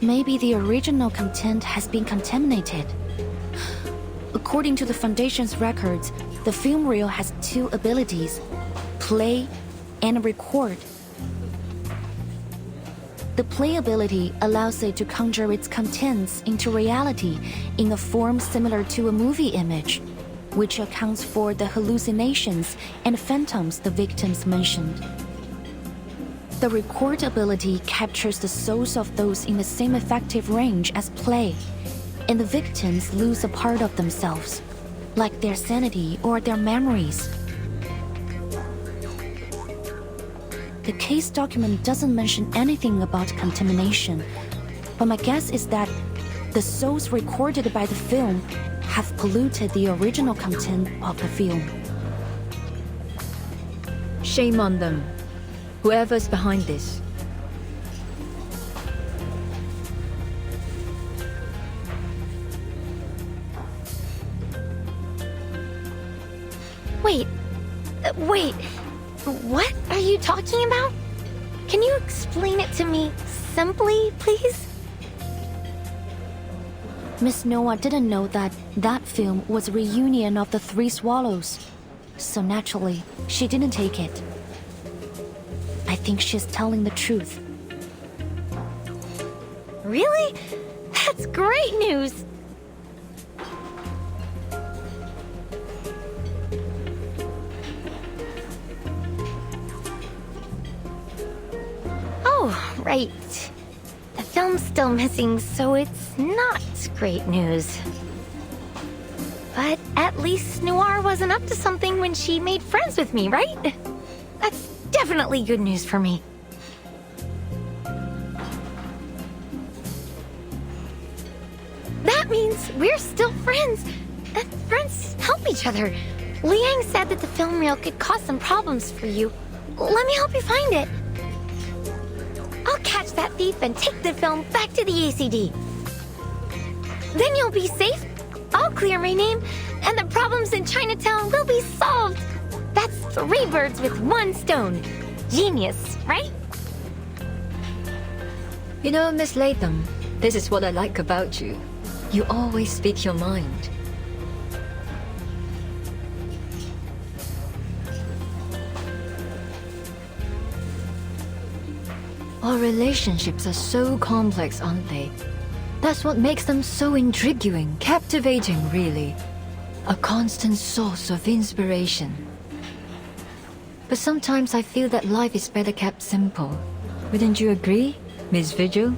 Maybe the original content has been contaminated. According to the Foundation's records, the film reel has two abilities: play and record. The play ability allows it to conjure its contents into reality in a form similar to a movie image, which accounts for the hallucinations and phantoms the victims mentioned. The record ability captures the souls of those in the same effective range as play, and the victims lose a part of themselves, like their sanity or their memories. The case document doesn't mention anything about contamination, but my guess is that The souls recorded by the film have polluted the original content of the film. Shame on them. Whoever's behind this. Wait. What are you talking about? Can you explain it to me simply, please? Miss Noah didn't know that that film was a reunion of the Three Swallows. So naturally, she didn't take it. I think she's telling the truth. Really? That's great news! Oh, right. The film's still missing, so it's not great news. But at least Noir wasn't up to something when she made friends with me, right? That's definitely good news for me. That means we're still friends, and friends help each other. Liang said that the film reel could cause some problems for you. Let me help you find it. I'll catch that thief and take the film back to the ACD. Then you'll be safe. I'll clear my name, and the problems in Chinatown will be solved. That's 3 birds with 1 stone. Genius, right? You know, Miss Latham, this is what I like about you. You always speak your mind. Our relationships are so complex, aren't they? That's what makes them so intriguing, captivating, really. A constant source of inspiration. But sometimes I feel that life is better kept simple. Wouldn't you agree, Miss Vigil?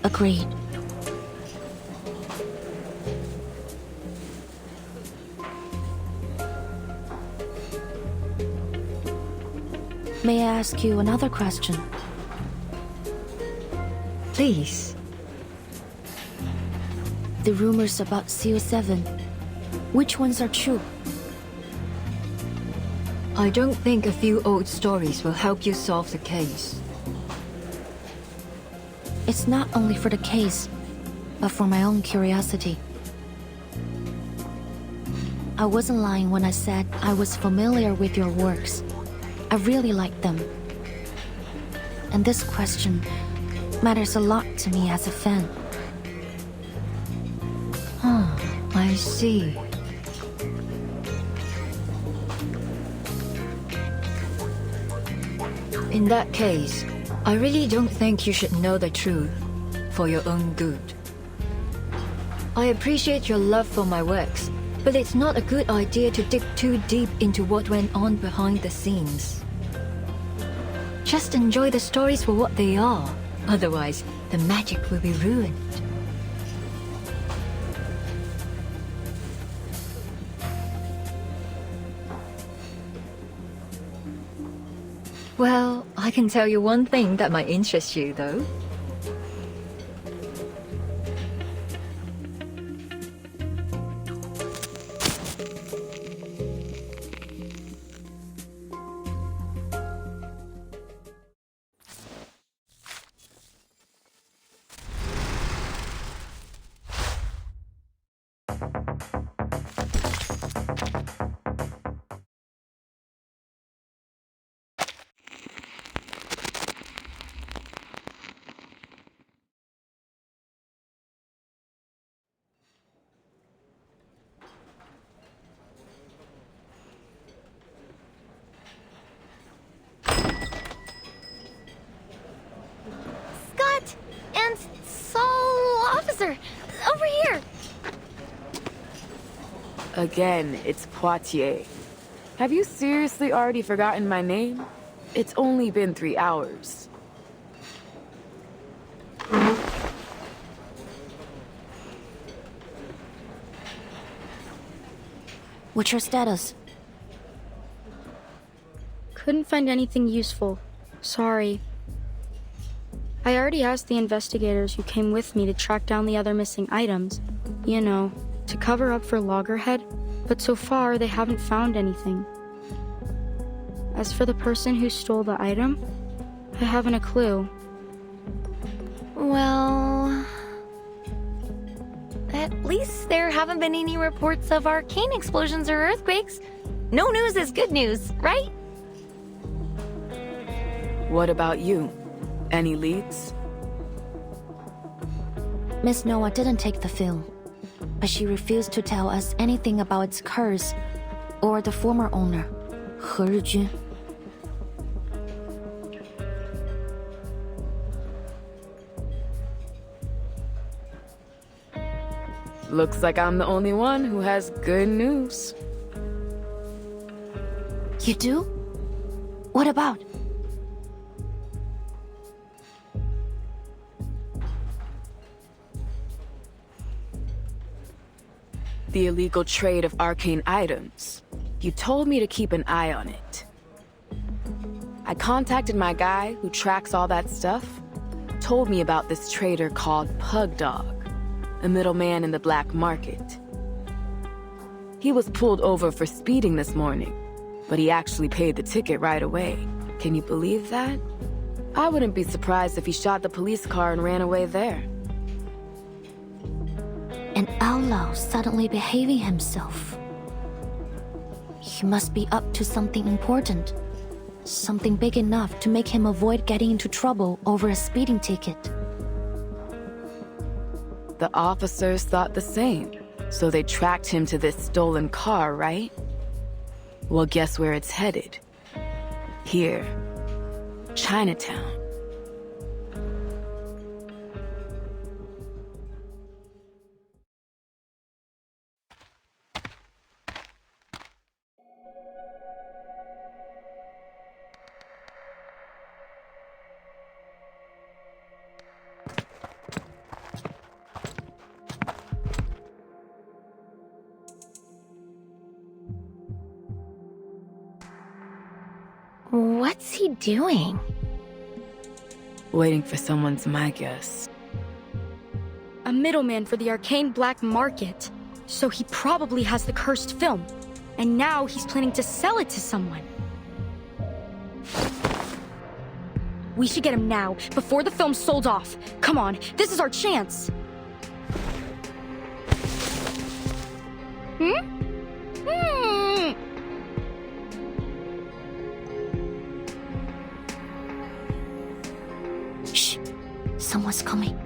Agreed. May I ask you another question? Please. The rumors about XCIII, which ones are true? I don't think a few old stories will help you solve the case. It's not only for the case, but for my own curiosity. I wasn't lying when I said I was familiar with your works. I really like them. And this question matters a lot to me as a fan. I see. In that case, I really don't think you should know the truth for your own good. I appreciate your love for my works, but it's not a good idea to dig too deep into what went on behind the scenes. Just enjoy the stories for what they are. Otherwise, the magic will be ruined. Well, I can tell you one thing that might interest you, though. Over here! Again, it's Poitiers. Have you seriously already forgotten my name? It's only been 3 hours. What's your status? Couldn't find anything useful. Sorry. I already asked the investigators who came with me to track down the other missing items, you know, to cover up for Loggerhead, but so far they haven't found anything. As for the person who stole the item, I haven't a clue. Well, at least there haven't been any reports of arcane explosions or earthquakes. No news is good news, right? What about you? Any leads? Miss Noah didn't take the film, but she refused to tell us anything about its curse or the former owner, He Rijun. Looks like I'm the only one who has good news. You do? What about? The illegal trade of arcane items. You told me to keep an eye on it. I contacted my guy who tracks all that stuff. Told me about this trader called Pug Dog, a middleman in the black market. He was pulled over for speeding this morning, but he actually paid the ticket right away. Can you believe that? I wouldn't be surprised if he shot the police car and ran away there. An outlaw suddenly behaving himself. He must be up to something important. Something big enough to make him avoid getting into trouble over a speeding ticket. The officers thought the same, so they tracked him to this stolen car, right? Well, guess where it's headed? Here. Chinatown. What's he doing? Waiting for someone's my guess. A middleman for the arcane black market. So he probably has the cursed film. And now he's planning to sell it to someone. We should get him now, before the film's sold off. Come on, this is our chance. Shh! Someone's coming.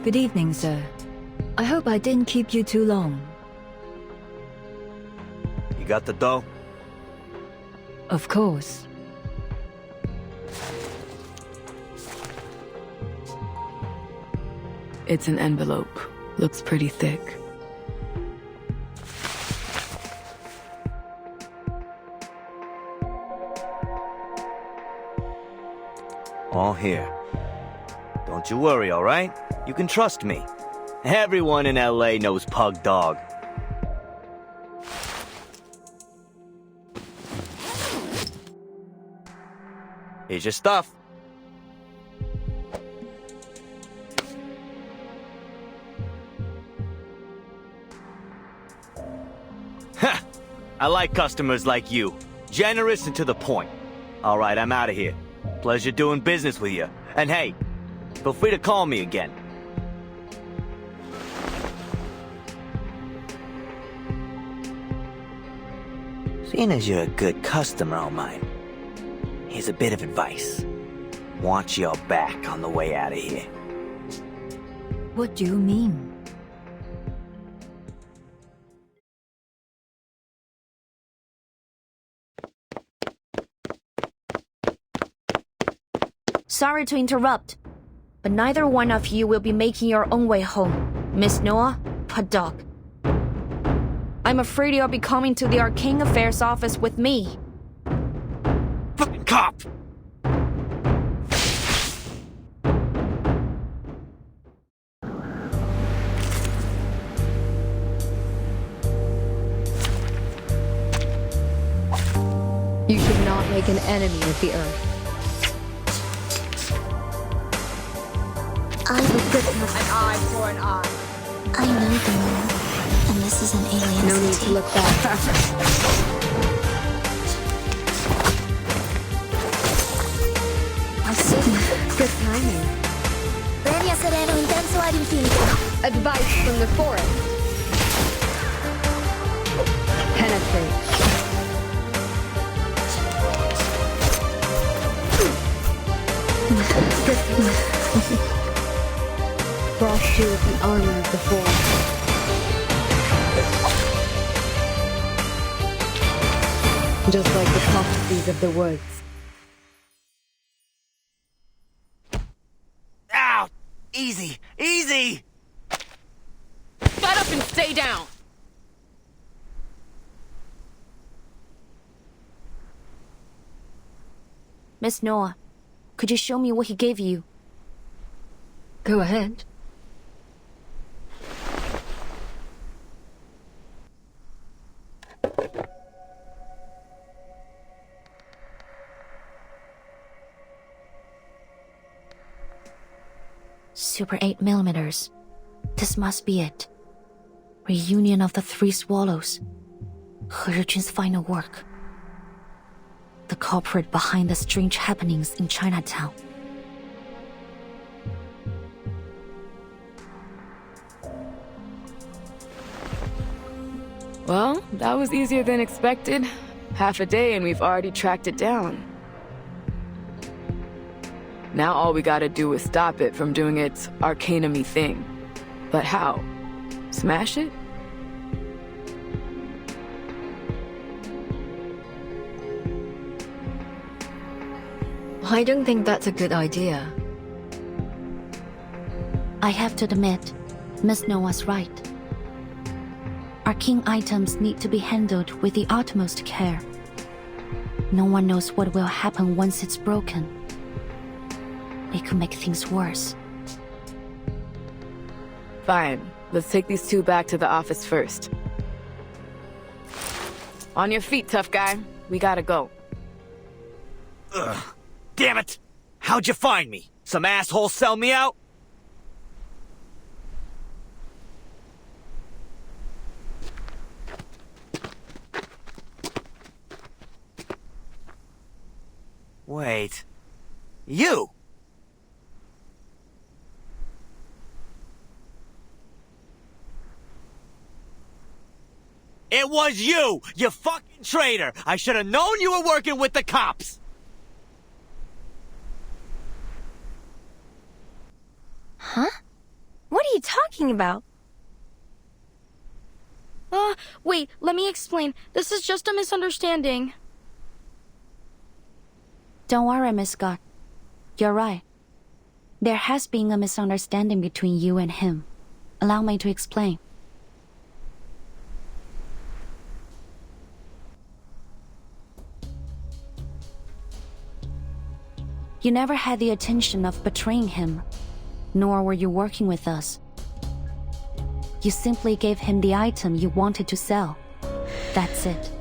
Good evening, sir. I hope I didn't keep you too long. You got the dough? Of course. It's an envelope. Looks pretty thick. All here. Don't you worry, all right? You can trust me. Everyone in LA knows Pug Dog. Here's your stuff. Ha! I like customers like you. Generous and to the point. All right, I'm out of here. Pleasure doing business with you. And hey, feel free to call me again. Seeing as you're a good customer of mine, here's a bit of advice. Watch your back on the way out of here. What do you mean? Sorry to interrupt, but neither one of you will be making your own way home. Miss Noah, Pug Dog. I'm afraid you'll be coming to the Arcane Affairs office with me. Fucking cop! make an enemy of the Earth. I'm a good An eye for an eye. I know the moon, and this is an alien No need to look back. I see. Good timing. Previa sereno intenso ad infinito. Advice from the forest. Penetrate. Frost you with the armor of the forest. Just like the prophecies of the woods. Ow! Easy! Easy! Shut up and stay down! Miss Noah, could you show me what he gave you? Go ahead. Super 8mm. This must be it. Reunion of the Three Swallows. He Zhijun's final work. The culprit behind the strange happenings in Chinatown. Well, that was easier than expected. Half a day and we've already tracked it down. Now all we gotta do is stop it from doing its arcanum-y thing. But how? Smash it? I don't think that's a good idea. I have to admit, Miss Noah's right. Arcane items need to be handled with the utmost care. No one knows what will happen once it's broken. It could make things worse. Fine. Let's take these two back to the office first. On your feet, tough guy. We gotta go. Ugh. Damn it! How'd you find me? Some asshole sell me out? Wait. You! It was you! You fucking traitor! I should have known you were working with the cops! Huh? What are you talking about? Wait, let me explain. This is just a misunderstanding. Don't worry, Miss Scott. You're right. There has been a misunderstanding between you and him. Allow me to explain. You never had the intention of betraying him, nor were you working with us. You simply gave him the item you wanted to sell. That's it.